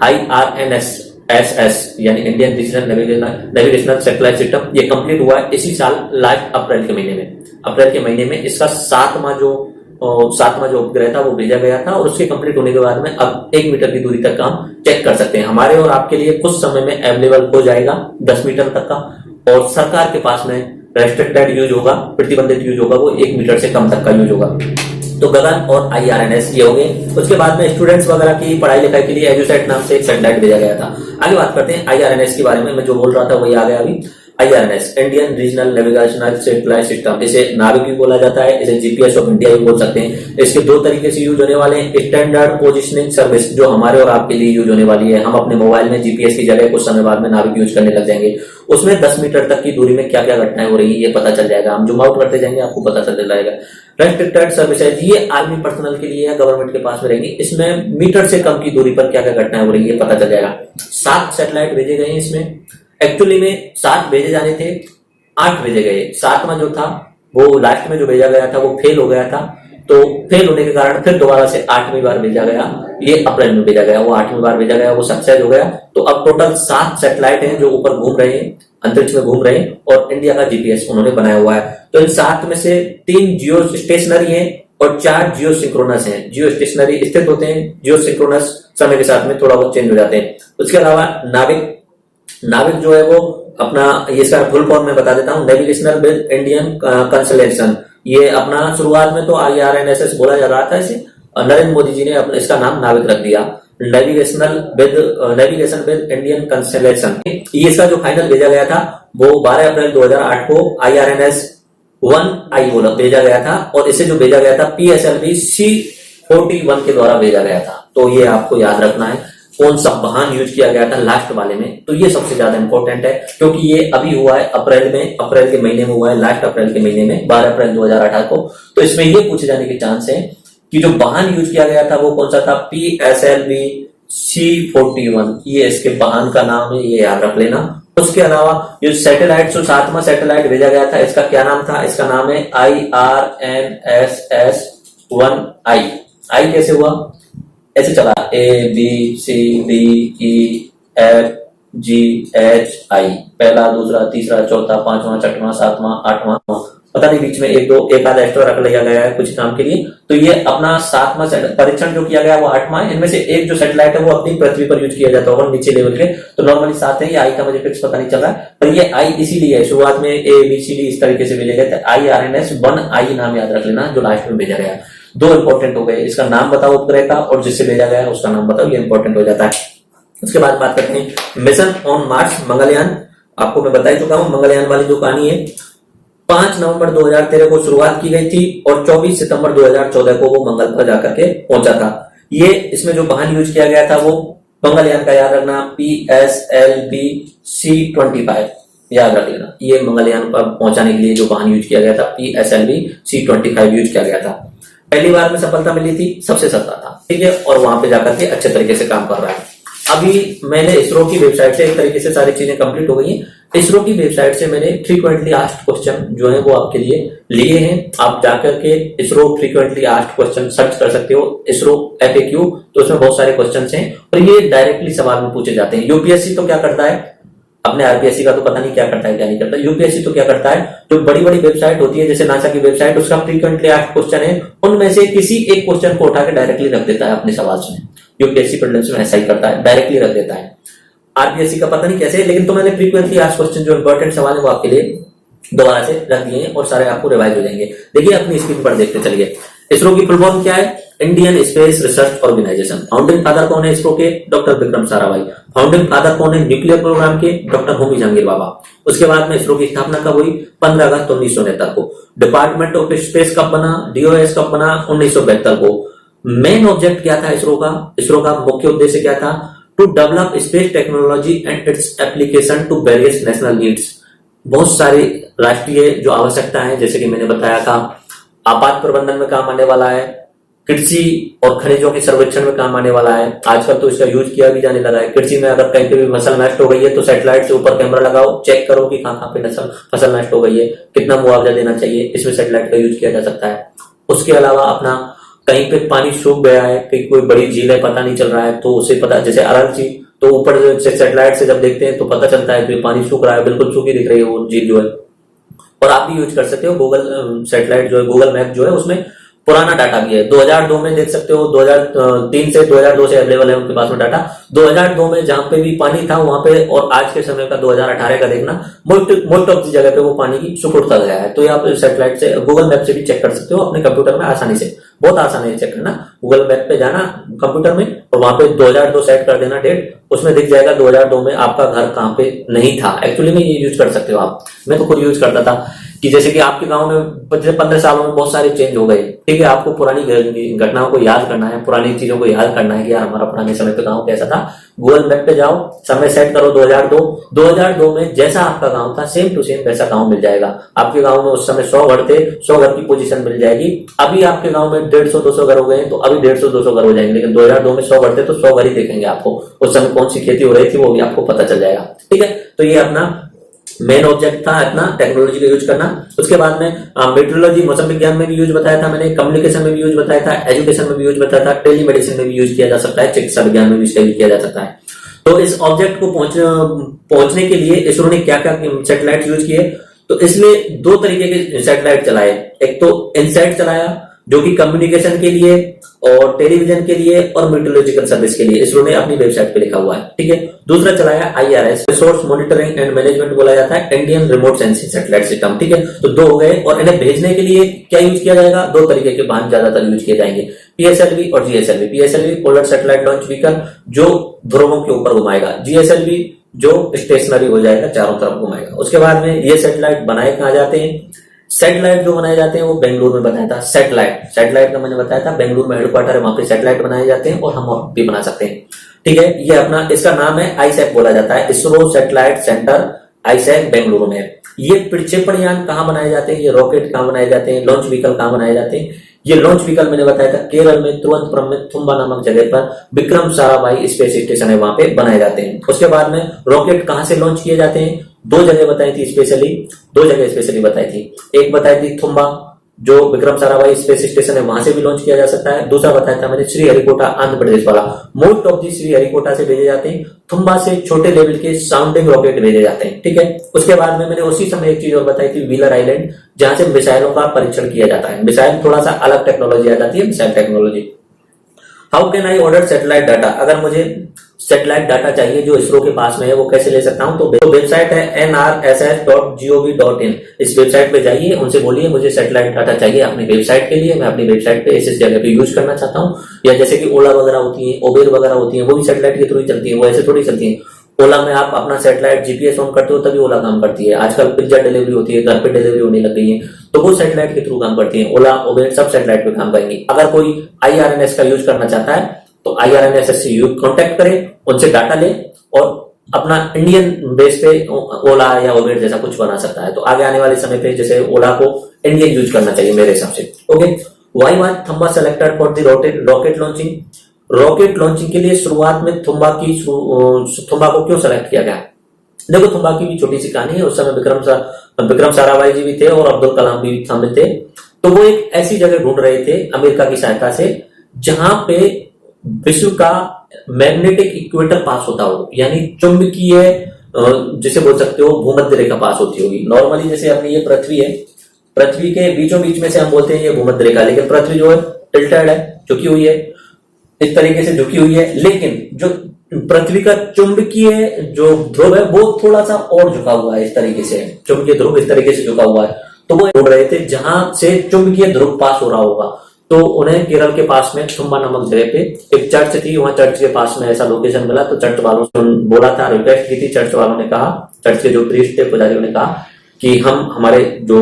IRNSS यानी Indian regional navigational satellite system ये कंप्लीट हुआ है इसी साल लास्ट अप्रैल के महीने में। इसका सातवां जो उपग्रह था वो भेजा गया था, और उसके कंप्लीट होने के बाद में अब 1 मीटर की दूरी तक का हम चेक कर सकते हैं। हमारे और आपके लिए कुछ समय में अवेलेबल हो जाएगा 10 मीटर तक का, और सरकार के पास में रेस्ट्रिक्टेड यूज होगा, प्रतिबंधित यूज होगा, वो 1 मीटर से कम तक का यूज होगा। तो गगन और IRNS ये हो गए। उसके बाद में स्टूडेंट्स वगैरह की पढ़ाई लिखाई के लिए एजुसेट नाम से एक सैटेलाइट भेजा गया था। आगे बात करते हैं IRNS के बारे में। मैं जो बोल रहा था वही आ गया अभी। IRNS Indian regional navigational satellite system, इसे नाविक भी बोला जाता है, इसे GPS ऑफ इंडिया भी बोल सकते हैं। इसके 2 तरीके से यूज होने वाले हैं। स्टैंडर्ड पोजिशनिंग सर्विस जो हमारे और आपके लिए यूज होने वाली है, हम अपने मोबाइल में GPS की जगह कुछ समय बाद में नाविक यूज करने लग जाएंगे। उसमें 10 मीटर तक की दूरी में क्या क्या घटनाएं हो रही है ये पता चल जाएगा, हम जूम आउट करते जाएंगे आपको पता चल जाएगा। रेस्ट्रिक्टेड सर्विसेज ये आर्मी पर्सनल के लिए है, गवर्नमेंट के पास में रहेंगी, इसमें मीटर से कम की दूरी पर क्या क्या घटनाएं हो रही है पता चल जाएगा। 7 सैटेलाइट भेजे गए हैं इसमें, एक्चुअली में 7 भेजे जाने थे, 8 भेजे गए। 7वां जो था वो लास्ट में जो भेजा गया था वो फेल हो गया था, तो फेल होने के कारण फिर दोबारा से 8वीं बार भेजा गया, ये अप्रैल में भेजा गया, वो 8वीं बार भेजा गया, वो सक्सेस हो गया। तो अब टोटल 7 सैटेलाइट हैं जो ऊपर घूम रहे हैं, अंतरिक्ष में घूम रहे हैं, और इंडिया का GPS उन्होंने बनाया हुआ है। तो इन 7 में से 3 जियो स्टेशनरी हैं और 4 जियो सिंक्रोनस हैं। जियो स्टेशनरी स्थित होते हैं, जियो सिंक्रोनस समय के साथ में थोड़ा बहुत चेंज हो जाते हैं। उसके अलावा नाविक जो है वो अपना, ये इसका फुल फॉर्म में बता देता हूँ, नेविगेशनल विद इंडियन कंसलेशन। ये अपना शुरुआत में तो IRNSS बोला जा रहा था इसे, नरेंद्र मोदी जी ने अपना इसका नाम नाविक रख दिया, नेविगेशन विद इंडियन कंसलेशन। ये इसका जो फाइनल भेजा गया था वो 12 अप्रैल 2008 को IRNS 1I बोला भेजा गया था, और इसे जो भेजा गया था PSLV C41 के द्वारा भेजा गया था। तो ये आपको याद रखना है कौन सा वाहन यूज किया गया था लास्ट वाले में, तो ये सबसे ज्यादा इंपॉर्टेंट है क्योंकि ये अभी हुआ है अप्रैल के महीने में हुआ है, लास्ट अप्रैल के महीने में 12 अप्रैल 2018 को। तो इसमें ये पूछे जाने के चांस है कि जो वाहन यूज किया गया था वो कौन सा था, PSLV C41, ये इसके वाहन का नाम है, ये याद रख लेना। उसके अलावा ये सैटेलाइट जो 7वां सैटेलाइट भेजा गया था इसका क्या नाम था, इसका नाम है IRNSS 1I। आई कैसे हुआ, ऐसे चला ABCDEFGHI, पहला दूसरा तीसरा चौथा पांचवा छठवां सातवां आठवां पता नहीं बीच में एक आधा एक्स्ट्रा रख लिया गया है कुछ काम के लिए। तो ये अपना 7वां परीक्षण जो किया गया वो 8वां है। इनमें से एक जो सैटेलाइट है वो अपनी पृथ्वी पर यूज किया जाता होगा नीचे लेवल के, तो नॉर्मली 7 है। ये आई का मुझे फिक्स पता नहीं चल रहा है, पर ये आई इसीलिए है, शुरुआत में ABCD इस तरीके से भेजे गए थे। IRNS-1I नाम याद रख लेना, जो लास्ट में भेजा गया। 2 इंपॉर्टेंट हो गए, इसका नाम बताओ उपग्रह का और जिससे भेजा गया है उसका नाम बताओ, ये इंपॉर्टेंट हो जाता है। उसके बाद बात करते हैं मिशन ऑन मार्स, मंगलयान। आपको मैं बता ही चुका हूं मंगलयान वाली जो कहानी है। 5 नवंबर 2013 को शुरुआत की गई थी और 24 सितंबर 2014 को वो मंगल पर जाकर के पहुंचा था। ये इसमें जो वाहन यूज किया गया था वो मंगलयान का याद रखना, PSLV C-25 याद रख लेना। ये मंगलयान पर पहुंचाने के लिए जो वाहन यूज किया गया था PSLV C-25 यूज किया गया था। पहली बार में सफलता मिली थी, सबसे सस्ता था, ठीक है, और वहां पे जाकर के अच्छे तरीके से काम कर रहा है। अभी मैंने इसरो की वेबसाइट से एक तरीके से सारी चीजें कंप्लीट हो गई हैं। इसरो की वेबसाइट से मैंने फ्रीक्वेंटली आस्क्ड क्वेश्चन जो है वो आपके लिए लिए हैं। आप जाकर के ISRO frequently asked question search कर सकते हो, इसरो FAQ, तो उसमें बहुत सारे क्वेश्चन हैं और ये डायरेक्टली सवाल में पूछे जाते हैं। यूपीएससी तो क्या करता है, अपने आरपीएससी का तो पता नहीं क्या करता है क्या नहीं करता। यूपीएससी तो क्या करता है, जो बड़ी बड़ी वेबसाइट होती है जैसे नासा की वेबसाइट, उसका फ्रीक्वेंटली आस्क्ड क्वेश्चन है, उनमें से किसी एक क्वेश्चन को उठा के डायरेक्टली रख देता है अपने सवाल में। यूपीएससी प्रीलिम्स में ऐसा ही करता है, डायरेक्टली रख देता है। आरपीएससी का पता नहीं कैसे, लेकिन तो मैंने फ्रीक्वेंटली आस्क्ड क्वेश्चन जो इंपॉर्टेंट सवाल है वो आपके लिए दोबारा से रख दिए हैं और सारे आपको रिवाइज हो जाएंगे। देखिए अपनी स्क्रीन पर देखते चलिए। इसरो की फुल फॉर्म क्या है, Indian space research organisation. Founding father कौन है इसरो के, doctor Vikram Sarabhai. Founding father कौन है न्यूक्लियर प्रोग्राम के, डॉक्टर होमी जहांगीर बाबा। उसके बाद में इसरो की स्थापना कब हुई, 15 अगस्त 1969 को। डिपार्टमेंट ऑफ स्पेस कब बना, DOS कब बना, 1972 को। मेन ऑब्जेक्ट क्या था इसरो का, इसरो का मुख्य उद्देश्य क्या था, to develop space technology and its application to various national needs. बहुत सारी राष्ट्रीय जो आवश्यकता है, जैसे कि मैंने बताया था, आपात प्रबंधन में काम आने वाला है, कृषि और खनिजों के सर्वेक्षण में काम आने वाला है। आजकल तो इसका यूज किया भी जाने लगा है। कृषि में अगर कहीं पे भी फसल नष्ट हो गई है तो सैटेलाइट से ऊपर कैमरा लगाओ, चेक करो कि कहां पे फसल नष्ट हो गई है, कितना मुआवजा देना चाहिए, इसमें सैटेलाइट का यूज किया जा सकता है। उसके अलावा अपना कहीं पे पानी सूख गया है, कहीं कोई बड़ी झील है पता नहीं चल रहा है, तो उसे पता, जैसे अरल झील, तो ऊपर से सैटेलाइट से जब देखते हैं तो पता चलता है कि पानी सूख रहा है, बिल्कुल सूखी दिख रही है वो झील जो है। और आप भी यूज कर सकते हो गूगल सैटेलाइट जो है, गूगल मैप जो है, उसमें पुराना डाटा भी है। 2002 में देख सकते हो, 2003 से 2002 से अवेलेबल है उनके पास में डाटा। 2002 में जहां पे भी पानी था वहां पे, और आज के समय का 2018 का देखना, मोस्ट ऑफ दी जगह पे वो पानी की सुकुड़ता गया है। तो ये आप सैटेलाइट से, गूगल मैप से भी चेक कर सकते हो अपने कंप्यूटर में आसानी से। बहुत आसान है चेक करना। गूगल मैप पे जाना कंप्यूटर में और वहां पे 2002 सेट कर देना डेट, उसमें दिख जाएगा 2002 में आपका घर कहां पे नहीं था। एक्चुअली में ये यूज कर सकते हो आप, मैं तो खुद यूज करता था कि जैसे कि आपके गांव में 15 सालों में बहुत सारे चेंज हो गए, ठीक है, आपको पुरानी घटनाओं को याद करना है, पुरानी चीजों को याद करना है कि यार हमारा पुराने समय पे गांव कैसा था। गूगल मैप पे जाओ, समय सेट करो 2002 में जैसा आपका गांव था सेम टू सेम वैसा गांव मिल जाएगा। आपके गांव में उस समय 100 घर थे, 100 घर की पोजीशन मिल जाएगी। अभी आपके गांव में 150-200 घर हो गए तो अभी 150-200 घर हो जाएंगे, लेकिन 2002 में 100 घर थे तो 100 घर ही देखेंगे आपको। उस समय कौन सी खेती हो रही थी वो भी आपको पता चल जाएगा, ठीक है। तो ये अपना मेन ऑब्जेक्ट था अपना टेक्नोलॉजी का यूज करना। उसके बाद में मेट्रोलॉजी, मौसम विज्ञान में भी यूज बताया था मैंने, कम्युनिकेशन में भी यूज बताया था, एजुकेशन में भी यूज बताया था, टेलीमेडिसिन में भी यूज किया जा सकता है, चिकित्सा विज्ञान में भी इसका यूज किया जा सकता है। तो इस ऑब्जेक्ट को पहुंचने के लिए इसरो ने क्या क्या सैटेलाइट यूज किए, तो इसने 2 तरीके के सैटेलाइट चलाए। एक तो इनसैट चलाया जो कि कम्युनिकेशन के लिए और टेलीविजन के लिए और मेट्रोलॉजिकल सर्विस के लिए, इसरो ने अपनी वेबसाइट पे लिखा हुआ है, ठीक है। दूसरा चलाया IRS, resource monitoring and management बोला जाता है, Indian remote sensing satellite system, ठीक है। तो 2 हो गए। और इन्हें भेजने के लिए क्या यूज किया जाएगा, 2 तरीके के वाहन ज्यादातर यूज किए जाएंगे, PSLV और GSLV। PSLV polar satellite launch vehicle जो ध्रुवों के ऊपर घुमाएगा, GSLV जो स्टेशनरी हो जाएगा, चारों तरफ घुमाएगा। उसके बाद में ये सैटेलाइट बनाए कहां जाते हैं, सैटेलाइट जो बनाए जाते हैं वो बेंगलुरु में बताया था। सैटेलाइट का मैंने बताया था बेंगलुरु में हेडक्वार्टर है, वहां पे सैटेलाइट बनाए जाते हैं और हम भी बना सकते हैं, ठीक है। ये अपना, इसका नाम है आईसैक बोला जाता है, इसरो सैटेलाइट सेंटर आईसैक बेंगलुरु में। ये प्रक्षेपण यान कहां बनाए जाते हैं, ये रॉकेट कहां बनाए जाते हैं, लॉन्च व्हीकल कहां बनाए जाते हैं, ये लॉन्च व्हीकल मैंने बताया था केरल में तिरुवनंतपुरम में थुम्बा नामक जगह पर विक्रम साराभाई स्पेस स्टेशन है, वहां पे बनाए जाते हैं। उसके बाद में रॉकेट कहां से लॉन्च किए जाते हैं, 2 जगह बताई थी स्पेशली, 2 जगह स्पेशली बताई थी। एक बताई थी थुम्बा जो विक्रम साराभाई स्पेस स्टेशन है वहां से भी लॉन्च किया जा सकता है। दूसरा बताया था मैंने श्रीहरिकोटा आंध्र प्रदेश वाला, मोस्ट ऑफ दी श्रीहरिकोटा से भेजे जाते हैं, थुम्बा से छोटे लेवल के साउंडिंग रॉकेट भेजे जाते हैं, ठीक है। उसके बाद में मैंने उसी समय एक चीज और बताई थी, व्हीलर आइलैंड, जहां से मिसाइलों का परीक्षण किया जाता है। मिसाइल थोड़ा सा अलग टेक्नोलॉजी आ जाती है, missile technology. How can I order satellite data, अगर मुझे सैटेलाइट डाटा चाहिए जो इसरो के पास में है वो कैसे ले सकता हूं, तो वेबसाइट है nrss.gov.in, इस वेबसाइट पे जाइए, उनसे बोलिए मुझे सैटेलाइट डाटा चाहिए अपनी वेबसाइट के लिए, मैं अपनी वेबसाइट पे इस जगह पे यूज करना चाहता हूं। या जैसे कि ओला वगैरह होती है, उबेर वगैरह होती है, वो भी सैटेलाइट के थ्रू ही चलती है, वो ऐसे थोड़ी चलती है। ओला में आप अपना सैटेलाइट जीपीएस ऑन करते हो तभी ओला काम करती है। आजकल पिज्जा डिलीवरी होती है, घर पे डिलीवरी होने लग गई है, तो वो सैटेलाइट के थ्रू काम करती है। ओला उबेर सब सैटेलाइट पे काम करेंगी। अगर कोई IRNS का यूज करना चाहता है तो IRNS से कॉन्टेक्ट करें, उनसे डाटा ले और अपना इंडियन बेस पे ओला या उबेर जैसा कुछ बना सकता है। तो आगे आने वाले समय पे जैसे ओला को इंडियन यूज करना चाहिए मेरे हिसाब से। Okay, why was Thumba selected for the rocket launching, rocket launching के लिए शुरुआत में थुम्बा को क्यों सेलेक्ट किया गया। देखो, थुम्बा की भी छोटी सी कहानी है। उस समय विक्रम साराभाई जी भी थे और अब्दुल कलाम भी शामिल थे। तो वो एक ऐसी जगह ढूंढ रहे थे अमेरिका की सहायता से जहां पे विश्व का मैग्नेटिक इक्वेटर पास होता हो, यानी चुंबकीय जिसे बोल सकते हो भूमध्य रेखा पास होती होगी। नॉर्मली जैसे अपनी ये पृथ्वी है, पृथ्वी के बीचों बीच में से हम बोलते हैं ये भूमध्य रेखा, लेकिन पृथ्वी जो है टिल्टेड है, झुकी हुई है, इस तरीके से झुकी हुई है। लेकिन जो पृथ्वी का चुंबकीय जो ध्रुव है वो थोड़ा सा और झुका हुआ है, इस तरीके से चुंबकीय ध्रुव इस तरीके से झुका हुआ है। तो वो ढूंढ रहे थे जहां से चुंबकीय ध्रुव पास हो रहा होगा। तो उन्हें केरल के पास में थुम्बा नामक जगह पे एक चर्च थी, वहां चर्च के पास में ऐसा लोकेशन मिला। तो चर्च वालों से बोला था, रिक्वेस्ट की थी, चर्च वालों ने कहा, चर्च के जो प्रीस्ट थे, पुजारियों ने कहा कि हम हमारे जो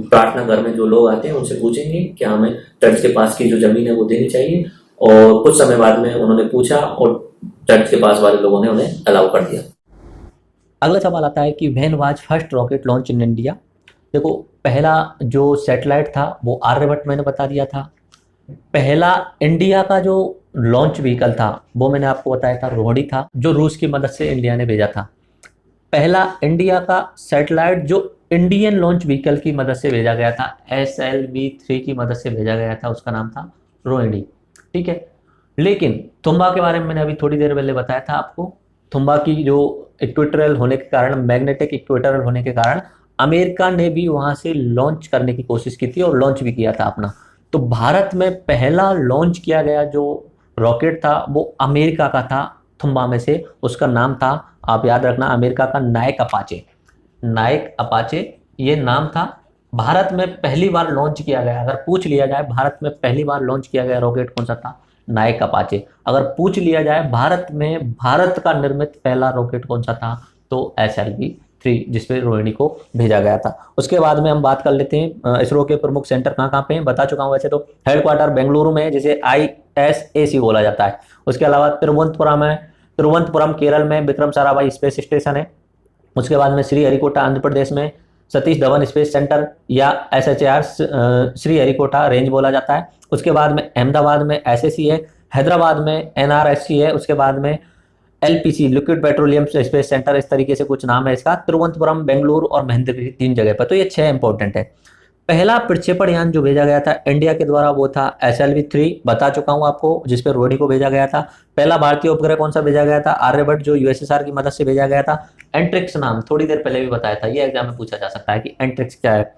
प्रार्थना घर में जो लोग आते हैं उनसे पूछेंगे कि हमें चर्च के पास की जो जमीन है वो देनी चाहिए। और कुछ समय बाद में उन्होंने पूछा और चर्च के पास वाले लोगों ने उन्हें अलाउ कर दिया। अगला सवाल आता है कि when was first rocket launch in India. देखो, पहला जो सैटेलाइट था वो आर्यभट्ट मैंने बता दिया था। पहला इंडिया का जो लॉन्च व्हीकल था वो मैंने आपको बताया था रोहिणी था, जो रूस की मदद से इंडिया ने भेजा था। पहला इंडिया का सैटेलाइट जो इंडियन लॉन्च व्हीकल की मदद से भेजा गया था, SLV-3 की मदद से भेजा गया था, उसका नाम था रोहिणी, ठीक है। लेकिन थुम्बा के बारे में मैंने अभी थोड़ी देर पहले बताया था आपको। थुम्बा की जो इक्वेटोरियल होने के कारण, मैग्नेटिक इक्वेटोरियल होने के कारण अमेरिका ने भी वहां से लॉन्च करने की कोशिश की थी और लॉन्च भी किया था अपना। तो भारत में पहला लॉन्च किया गया जो रॉकेट था वो अमेरिका का था, थुम्बा में से। उसका नाम था, आप याद रखना, अमेरिका का नायक अपाचे। नायक अपाचे ये नाम था। भारत में पहली बार लॉन्च किया गया, अगर पूछ लिया जाए भारत में पहली बार लॉन्च किया गया रॉकेट कौन सा था, नायक अपाचे। अगर पूछ लिया जाए भारत में भारत का निर्मित पहला रॉकेट कौन सा था, तो SLV-3, जिसपे रोहिणी को भेजा गया था। उसके बाद में हम बात कर लेते हैं इसरो के प्रमुख सेंटर कहाँ कहाँ पे हैं, बता चुका हूँ वैसे तो। हेडक्वार्टर बेंगलुरु में, जिसे ISAC बोला जाता है। उसके अलावा तिरुवनंतपुरम है, तिरुवनंतपुरम केरल में विक्रम साराभाई स्पेस स्टेशन है। उसके बाद में श्रीहरिकोटा आंध्र प्रदेश में सतीश धवन स्पेस सेंटर या SHAR श्रीहरिकोटा रेंज बोला जाता है। उसके बाद में अहमदाबाद में SAC है, हैदराबाद में NRSC है। उसके बाद में LPC liquid petroleum space centre, इस तरीके से कुछ नाम है इसका। तिरुवनंतपुरम, बेंगलुरु और महेंद्रगिरी, 3 जगह पर। तो ये 6 इंपॉर्टेंट है। पहला प्रक्षेपण यान जो भेजा गया था इंडिया के द्वारा वो था SLV-3, बता चुका हूं आपको, जिसपे रोहिणी को भेजा गया था। पहला भारतीय उपग्रह कौन सा भेजा गया था, आर्यभट्ट, जो USSR की मदद से भेजा गया था। एंट्रिक्स नाम थोड़ी देर पहले भी बताया था, ये एग्जाम में पूछा जा सकता है कि एंट्रिक्स क्या है।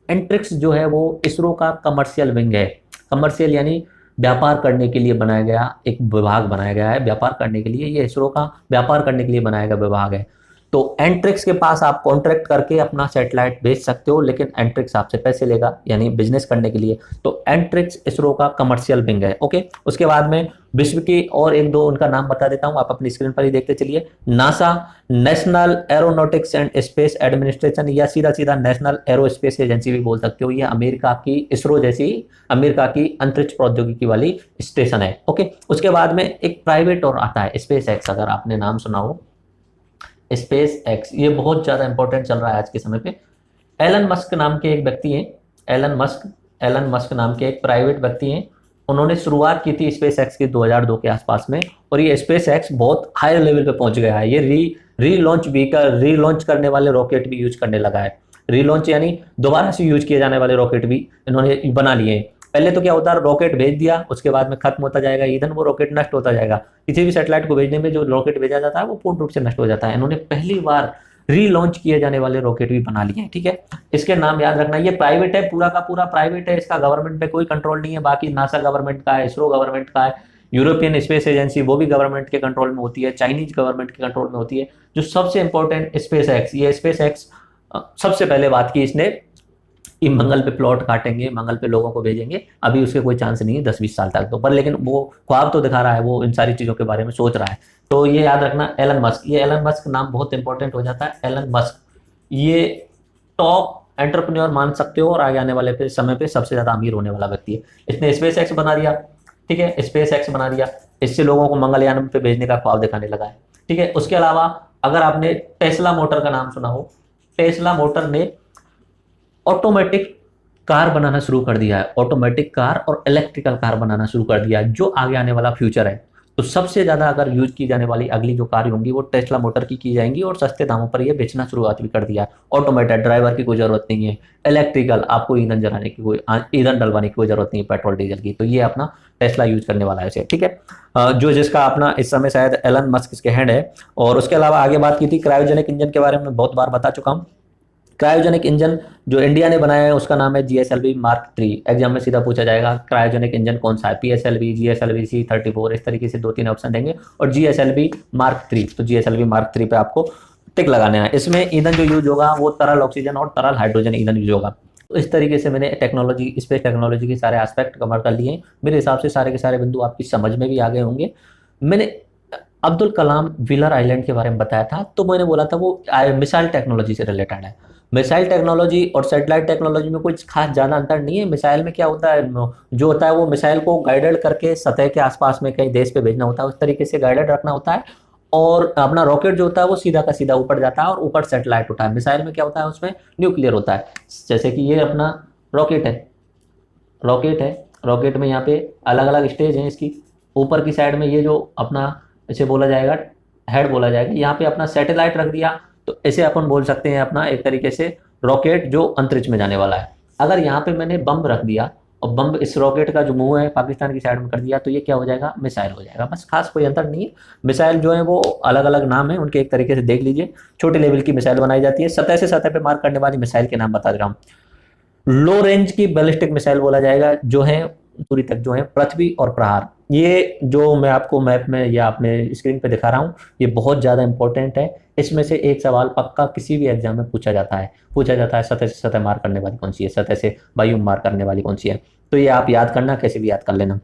एंट्रिक्स जो है वो इसरो का कमर्शियल विंग है। कमर्शियल यानी व्यापार करने के लिए बनाया गया एक विभाग बनाया गया है। व्यापार करने के लिए, ये इसरो का व्यापार करने के लिए बनाया गया विभाग है। तो एंट्रिक्स के पास आप कॉन्ट्रैक्ट करके अपना सैटेलाइट भेज सकते हो, लेकिन एंट्रिक्स आपसे पैसे लेगा, यानी बिजनेस करने के लिए। तो एंट्रिक्स इसरो का कमर्शियल विंग है। ओके, उसके बाद में विश्व की और 1-2 उनका नाम बता देता हूं, आप अपनी स्क्रीन पर ही देखते चलिए। NASA, national aeronautics and space administration, या सीधा सीधा नेशनल एरोस्पेस एजेंसी भी बोल सकते हो। ये अमेरिका की इसरो जैसी अमेरिका की अंतरिक्ष प्रौद्योगिकी वाली स्टेशन है। ओके, उसके बाद में एक प्राइवेट और आता है, स्पेस एक्स, अगर आपने नाम सुना हो स्पेस एक्स, ये बहुत ज्यादा इंपॉर्टेंट चल रहा है आज के समय पे। एलन मस्क नाम के एक व्यक्ति हैं, एलन मस्क नाम के एक प्राइवेट व्यक्ति हैं। उन्होंने शुरुआत की थी स्पेस एक्स की 2002 के आसपास में, और ये स्पेस एक्स बहुत हाई लेवल पे पहुंच गया है। ये री लॉन्च करने वाले रॉकेट भी यूज करने लगा है। रीलॉन्च यानी दोबारा से यूज किए जाने वाले रॉकेट भी इन्होंने बना लिए हैं। पहले तो क्या होता है, रॉकेट भेज दिया, उसके बाद में खत्म होता जाएगा ईंधन, वो रॉकेट नष्ट होता जाएगा। किसी भी सैटेलाइट को भेजने में जो रॉकेट भेजा जाता है वो पूर्ण रूप से नष्ट हो जाता है। इन्होंने पहली बार रीलॉन्च किए जाने वाले रॉकेट भी बना लिए हैं, ठीक है। इसके नाम याद रखना, ये प्राइवेट है, पूरा का पूरा प्राइवेट है, इसका गवर्नमेंट पे कोई कंट्रोल नहीं है। बाकी नासा गवर्नमेंट का है, इसरो गवर्नमेंट का है, यूरोपियन स्पेस एजेंसी वो भी गवर्नमेंट के कंट्रोल में होती है, चाइनीज गवर्नमेंट के कंट्रोल में होती है। जो सबसे इंपॉर्टेंट स्पेस एक्स, ये स्पेस एक्स सबसे पहले बात की इसने कि मंगल पे प्लॉट काटेंगे, मंगल पे लोगों को भेजेंगे। अभी उसके कोई चांस नहीं है 10-20 साल तक तो, पर लेकिन वो ख्वाब तो दिखा रहा है, वो इन सारी चीज़ों के बारे में सोच रहा है। तो ये याद रखना, एलन मस्क, ये एलन मस्क नाम बहुत इंपॉर्टेंट हो जाता है। एलन मस्क ये टॉप एंटरप्रेन्योर मान सकते हो और आगे आने वाले समय पे सबसे ज़्यादा अमीर होने वाला व्यक्ति है। इसने स्पेस एक्स बना दिया, ठीक है, स्पेस एक्स बना दिया, इससे लोगों को मंगलयान पे भेजने का ख्वाब दिखाने लगा है, ठीक है। उसके अलावा अगर आपने टेस्ला मोटर का नाम सुना हो, टेस्ला मोटर ने ऑटोमेटिक कार बनाना शुरू कर दिया है, ऑटोमेटिक कार और इलेक्ट्रिकल कार बनाना शुरू कर दिया है, जो आगे आने वाला फ्यूचर है। तो सबसे ज़्यादा अगर यूज की जाने वाली अगली जो कार होंगी वो टेस्ला मोटर की जाएंगी, और सस्ते दामों पर ये बेचना शुरुआत भी कर दिया है। ऑटोमेटेड, ड्राइवर की कोई ज़रूरत नहीं है, इलेक्ट्रिकल, आपको ईंधन जलाने की कोई ईंधन डलवाने की कोई ज़रूरत नहीं है पेट्रोल डीजल की। तो ये अपना टेस्ला यूज करने वाला है इसे, ठीक है। जो जिसका अपना इस समय शायद एलन मस्क इसके हैंड है। और उसके अलावा आगे बात की थी क्रायोजेनिक इंजन के बारे में, बहुत बार बता चुका हूँ। क्रायोजेनिक इंजन जो इंडिया ने बनाया है उसका नाम है GSLV Mark 3। एग्जाम में सीधा पूछा जाएगा क्रायोजेनिक इंजन कौन सा है, PSLV, GSLV, C34, इस तरीके से 2-3 ऑप्शन देंगे, और GSLV Mark 3। तो GSLV Mark 3 पे आपको टिक लगाना है। इसमें ईंधन जो यूज होगा वो तरल ऑक्सीजन और तरल हाइड्रोजन ईंधन यूज होगा। तो इस तरीके से मैंने टेक्नोलॉजी, स्पेस टेक्नोलॉजी के सारे एस्पेक्ट कवर कर लिए हैं। मेरे हिसाब से सारे के सारे बिंदु आपकी समझ में भी आ गए होंगे। मैंने अब्दुल कलाम व्हीलर आइलैंड के बारे में बताया था, तो मैंने बोला था वो मिसाइल टेक्नोलॉजी से रिलेटेड है। मिसाइल टेक्नोलॉजी और सैटेलाइट टेक्नोलॉजी में कुछ खास ज़्यादा अंतर नहीं है। मिसाइल में क्या होता है, जो होता है वो मिसाइल को गाइडेड करके सतह के आसपास में कहीं देश पे भेजना होता है, उस तरीके से गाइडेड रखना होता है। और अपना रॉकेट जो होता है वो सीधा का सीधा ऊपर जाता है और ऊपर सैटेलाइट होता है। मिसाइल में क्या होता है, उसमें न्यूक्लियर होता है। जैसे कि ये अपना रॉकेट है, रॉकेट है, रॉकेट में यहाँ पे अलग अलग स्टेज हैं इसकी। ऊपर की साइड में ये जो अपना इसे बोला जाएगा हेड बोला जाएगा, यहाँ पे अपना सैटेलाइट रख दिया, तो इसे अपन बोल सकते हैं अपना एक तरीके से रॉकेट जो अंतरिक्ष में जाने वाला है। अगर यहाँ पे मैंने बम रख दिया और बम इस रॉकेट का जो मुंह है पाकिस्तान की साइड में कर दिया, तो ये क्या हो जाएगा, मिसाइल हो जाएगा। बस खास कोई अंतर नहीं है। मिसाइल जो है वो अलग अलग नाम है उनके, एक तरीके से देख लीजिए। छोटे लेवल की मिसाइल बनाई जाती है, सतह से सतह पे मार करने वाली मिसाइल के नाम बता दे रहा हूँ। लो रेंज की बैलिस्टिक मिसाइल बोला जाएगा, जो है दूरी तक जो है पृथ्वी और प्रहार। ये जो मैं आपको मैप में या अपने स्क्रीन पे दिखा रहा हूँ, ये बहुत ज़्यादा इंपॉर्टेंट है। इसमें से एक सवाल पक्का किसी भी एग्जाम में पूछा जाता है, सतह से सतह मार करने वाली कौन सी है, सतह से वायु मार करने वाली कौन सी है। तो ये आप याद करना, कैसे भी याद कर लेना।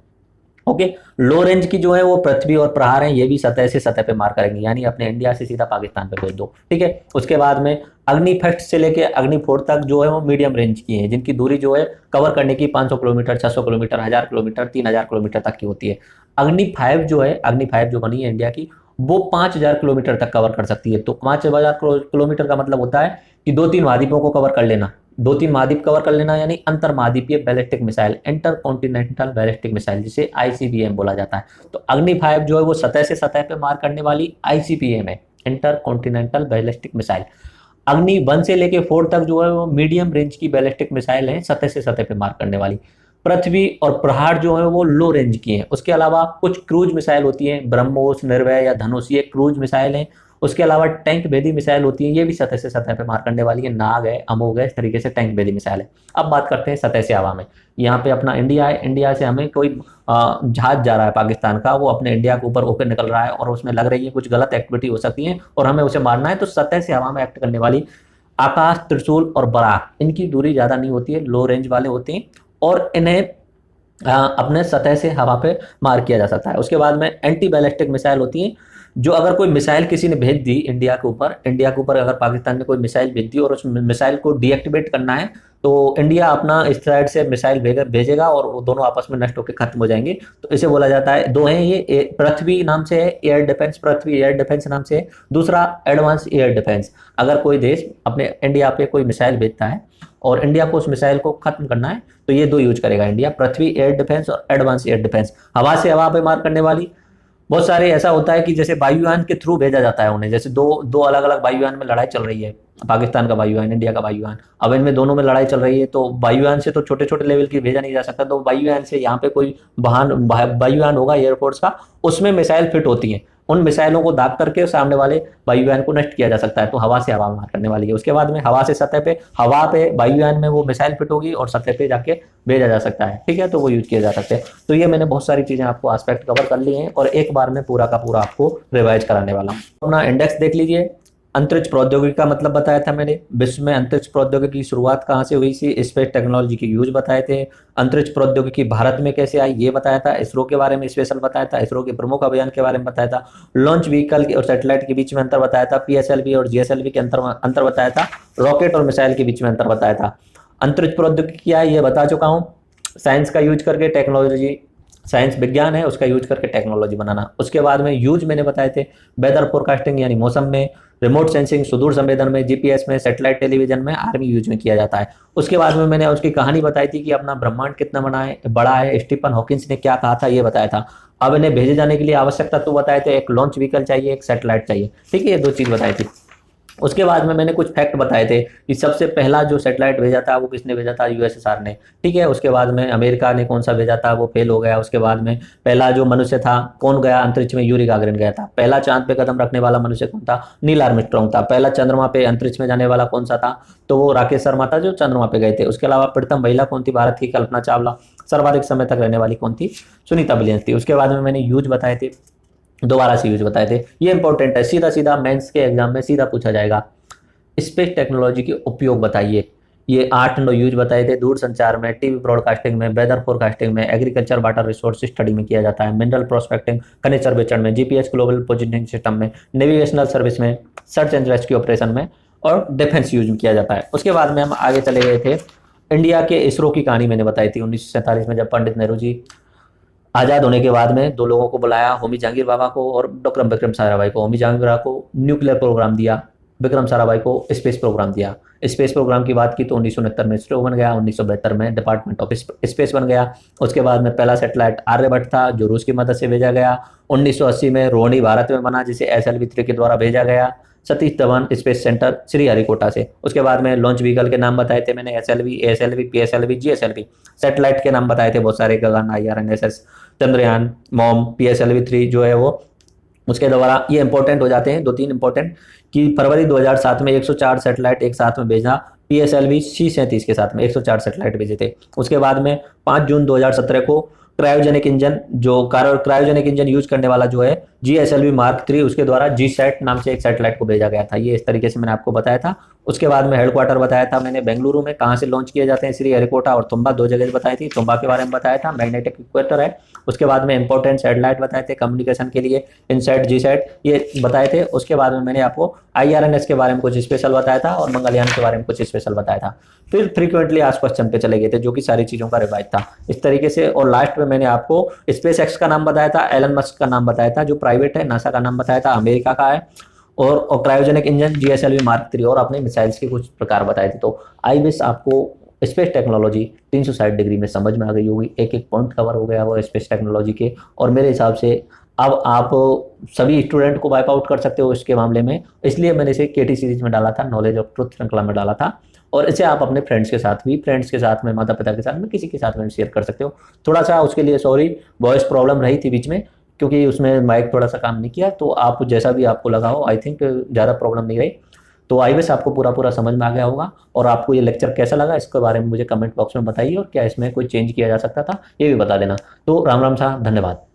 ओके, लो रेंज की जो है वो पृथ्वी और प्रहार है, ये भी सतह से सतह पे मार करेंगे, यानी अपने इंडिया से सीधा पाकिस्तान पे भेज दो, ठीक है। उसके बाद में अग्निफस्ट से लेके अग्नि-4 तक जो है वो मीडियम रेंज की है, जिनकी दूरी जो है कवर करने की 500 किलोमीटर, 600 किलोमीटर, 1000 किलोमीटर, 3000 किलोमीटर तक की होती है। अग्नि-5 जो है, अग्नि-5 जो बनी है इंडिया की, वो 5000 किलोमीटर तक कवर कर सकती है। तो 5000 किलोमीटर का मतलब होता है कि 2-3 महाद्वीपों को कवर कर लेना, 2-3 महाद्वीप कवर कर लेना, यानी अंतर महाद्वीपीय ballistic missile, inter continental ballistic missile, जिसे ICBM बोला जाता है। तो अग्नि-5 जो है वो सतह से सतह पे मार करने वाली ICBM है, इंटर कॉन्टिनेंटल बैलिस्टिक मिसाइल। अग्नि-1 से लेके 4 तक जो है वो मीडियम रेंज की बैलिस्टिक मिसाइल है, सतह से सतह पे मार करने वाली। पृथ्वी और प्रहार जो है वो लो रेंज की है। उसके अलावा कुछ क्रूज मिसाइल होती हैं, ब्रह्मोस, निर्भय या धनुष, ये क्रूज मिसाइल हैं। उसके अलावा टैंक भेदी मिसाइल होती है, ये भी सतह से सतह पे मार करने वाली है, नाग है, अमोघ है, इस तरीके से टैंक भेदी मिसाइल है। अब बात करते हैं सतह से हवा में। यहाँ पे अपना इंडिया है, इंडिया से हमें कोई जहाज जा रहा है पाकिस्तान का, वो अपने इंडिया के ऊपर होकर निकल रहा है और उसमें लग रही है कुछ गलत एक्टिविटी हो सकती है और हमें उसे मारना है। तो सतह से हवा में एक्ट करने वाली आकाश, त्रिशूल और बराक, इनकी दूरी ज़्यादा नहीं होती है, लो रेंज वाले होते हैं और इन्हें अपने सतह से हवा पे मार किया जा सकता है। उसके बाद में एंटी बैलिस्टिक मिसाइल होती हैं, जो अगर कोई मिसाइल किसी ने भेज दी इंडिया के ऊपर अगर पाकिस्तान ने कोई मिसाइल भेज दी और उस मिसाइल को डीएक्टिवेट करना है, तो इंडिया अपना इस साइड से मिसाइल भेजेगा और वो दोनों आपस में नष्ट होकर खत्म हो जाएंगे। तो इसे बोला जाता है, दो हैं ये, पृथ्वी नाम से है एयर डिफेंस, पृथ्वी एयर डिफेंस नाम से है, दूसरा एडवांस एयर डिफेंस। अगर कोई देश अपने इंडिया पे कोई मिसाइल भेजता है और इंडिया को उस मिसाइल को खत्म करना है, तो ये दो यूज करेगा इंडिया, पृथ्वी एयर डिफेंस और एडवांस एयर डिफेंस। हवा से हवा पे मार करने वाली बहुत सारे ऐसा होता है कि जैसे वायुयान के थ्रू भेजा जाता है उन्हें, जैसे दो दो अलग अलग वायुयान में लड़ाई चल रही है, पाकिस्तान का वायुयान, इंडिया का वायुयान, अब इनमें दोनों में लड़ाई चल रही है, तो वायुयान से तो छोटे छोटे लेवल की भेजा नहीं जा सकता, तो वायुयान से यहाँ पे कोई वाहन वायुयान होगा एयरफोर्स का, उसमें मिसाइल फिट होती हैं, उन मिसाइलों को दाग करके सामने वाले वायुयान को नष्ट किया जा सकता है। तो हवा से हवा मार करने वाली है, उसके बाद में हवा से सतह पे, हवा पे वायुयान में वो मिसाइल फिट होगी और सतह पे जाके भेजा जा सकता है, ठीक है, तो वो यूज किया जा सकते हैं। तो ये मैंने बहुत सारी चीजें आपको एस्पेक्ट कवर कर ली हैं और एक बार में पूरा का पूरा आपको रिवाइज कराने वाला हूँ। अपना इंडेक्स देख लीजिए। अंतरिक्ष प्रौद्योगिकी का मतलब बताया था मैंने, विश्व में अंतरिक्ष प्रौद्योगिकी की शुरुआत कहाँ से हुई थी, स्पेस टेक्नोलॉजी के यूज बताए थे। अंतरिक्ष प्रौद्योगिकी भारत में कैसे आई ये बताया था। इसरो के बारे में स्पेशल बताया था, इसरो के प्रमुख अभियान के बारे में बताया था। लॉन्च व्हीकल और सैटेलाइट के बीच में अंतर बताया था। पीएसएलवी और जीएसएलवी के अंतर बताया था। रॉकेट और मिसाइल के बीच में अंतर बताया था। अंतरिक्ष प्रौद्योगिकी क्या है ये बता चुका हूँ। साइंस का यूज करके टेक्नोलॉजी, साइंस विज्ञान है उसका यूज करके टेक्नोलॉजी बनाना। उसके बाद में यूज मैंने बताए थे, वेदर फोरकास्टिंग यानी मौसम में, रिमोट सेंसिंग सुदूर संवेदन में, जीपीएस में, सैटेलाइट टेलीविजन में, आर्मी यूज में किया जाता है। उसके बाद में मैंने उसकी कहानी बताई थी कि अपना ब्रह्मांड कितना बड़ा है, स्टीफन हॉकिंस ने क्या कहा था ये बताया था। अब इन्हें भेजे जाने के लिए आवश्यक तत्व बताए थे, एक लॉन्च व्हीकल चाहिए, एक सैटेलाइट चाहिए, ठीक है, ये दो चीज बताई थी। उसके बाद में मैंने कुछ फैक्ट बताए थे कि सबसे पहला जो सैटेलाइट भेजा था वो किसने भेजा था, यूएसएसआर ने, ठीक है। उसके बाद में अमेरिका ने कौन सा भेजा था, वो फेल हो गया। उसके बाद में पहला जो मनुष्य था कौन गया अंतरिक्ष में, यूरी गागरिन गया था। पहला चांद पे कदम रखने वाला मनुष्य कौन था, नील आर्मस्ट्रांग था। पहला चंद्रमा पे अंतरिक्ष में जाने वाला कौन सा था, तो वो राकेश शर्मा था जो चंद्रमा पे गए थे। उसके अलावा प्रथम महिला कौन थी भारत की, कल्पना चावला। सर्वाधिक समय तक रहने वाली कौन थी, सुनीता विलियम्स थी। उसके बाद में मैंने यूज बताए थे, दोबारा से यूज बताए थे, ये इंपॉर्टेंट है, सीधा सीधा मेंस के एग्जाम में सीधा पूछा जाएगा। स्पेस टेक्नोलॉजी के उपयोग बताइए, ये 8-9 यूज बताए थे। दूर संचार में, टीवी ब्रॉडकास्टिंग में, वेदर फोरकास्टिंग में, एग्रीकल्चर वाटर रिसोर्स स्टडी में किया जाता है, मिनरल प्रोस्पेक्टिंग खनिज सर्वेक्षण में, जीपीएस ग्लोबल पोजिशनिंग सिस्टम में, नेविगेशनल सर्विस में, सर्च एंड रेस्क्यू ऑपरेशन में और डिफेंस यूज में किया जाता है। उसके बाद में हम आगे चले गए थे, इंडिया के इसरो की कहानी मैंने बताई थी। 1947 में जब पंडित नेहरू जी आजाद होने के बाद में दो लोगों को बुलाया, होमी जहांगीर बाबा को और डॉक्टर विक्रम साराभाई को। होमी जहांगीर बाबा को न्यूक्लियर प्रोग्राम दिया, विक्रम साराभाई को स्पेस प्रोग्राम दिया। स्पेस प्रोग्राम की बात की तो 1969 में इसरो बन गया, 1972 में डिपार्टमेंट ऑफ स्पेस बन गया। उसके बाद में पहला सैटेलाइट आर्यभट्ट था जो रूस की मदद से भेजा गया। 1980 में रोहिणी भारत में बना जिसे SLV-3 के द्वारा भेजा गया, सतीश धवन स्पेस सेंटर श्रीहरिकोटा से। उसके बाद में लॉन्च व्हीकल के नाम बताए थे मैंने, SLV, ASLV, PSLV, GSLV। Satellite के नाम बताए थे बहुत सारे, गगन, IRNSS, चंद्रयान, मॉम, PSLV-3 जो है वो, उसके द्वारा ये इंपॉर्टेंट हो जाते हैं 2-3 इंपॉर्टेंट कि फरवरी 2007 में 104 सैटेलाइट एक साथ में भेजा, PSLV C-37 के साथ में 104 सैटेलाइट भेजे थे। उसके बाद में 5 जून 2017 को क्रायोजेनिक इंजन, जो क्रायोजेनिक इंजन यूज करने वाला जो है GSLV Mark 3, उसके द्वारा GSAT नाम से एक सैटेलाइट को भेजा गया था। ये इस तरीके से मैंने आपको बताया था। उसके बाद में हेडक्वार्टर बताया था मैंने बेंगलुरु में, कहाँ से लॉन्च किए जाते हैं, श्रीहरिकोटा और तुम्बा, 2 जगह बताई थी। तुम्बा के बारे में बताया था, मैग्नेटिक इक्वेटर है। उसके बाद में इंपॉर्टेंट सैटेलाइट बताए थे कम्युनिकेशन के लिए, इनसैट, GSAT ये बताए थे। उसके बाद में मैंने आपको IRNS के बारे में कुछ स्पेशल बताया था और मंगलयान के बारे में कुछ स्पेशल बताया था। फिर फ्रीक्वेंटली आस्क्ड क्वेश्चन पे चले गए थे जो कि सारी चीज़ों का रिवाइज था इस तरीके से। और लास्ट में मैंने आपको स्पेस एक्स का नाम बताया था, एलन मस्क का नाम बताया था जो प्राइवेट है, नासा का नाम बताया था, अमेरिका का है, और क्रायोजेनिक इंजन GSLV Mark 3 और अपने मिसाइल्स के कुछ प्रकार बताए थे। तो आई विश आपको स्पेस टेक्नोलॉजी 360 डिग्री में समझ में आ गई होगी, एक एक पॉइंट कवर हो गया वो स्पेस टेक्नोलॉजी के। और मेरे हिसाब से अब आप सभी स्टूडेंट को वाइप आउट कर सकते हो इसके मामले में, इसलिए मैंने इसे KT सीरीज में डाला था, नॉलेज ऑफ ट्रुथ श्रृंखला में डाला था। और इसे आप अपने फ्रेंड्स के साथ में, माता पिता के साथ में, किसी के साथ में शेयर कर सकते हो। थोड़ा सा उसके लिए सॉरी, वॉइस प्रॉब्लम रही थी बीच में क्योंकि उसमें माइक थोड़ा सा काम नहीं किया, तो आप जैसा भी आपको लगा हो, आई थिंक ज़्यादा प्रॉब्लम नहीं रही। तो आई विश आपको पूरा समझ में आ गया होगा। और आपको ये लेक्चर कैसा लगा इसके बारे में मुझे कमेंट बॉक्स में बताइए, और क्या इसमें कोई चेंज किया जा सकता था ये भी बता देना। तो राम राम साहब, धन्यवाद।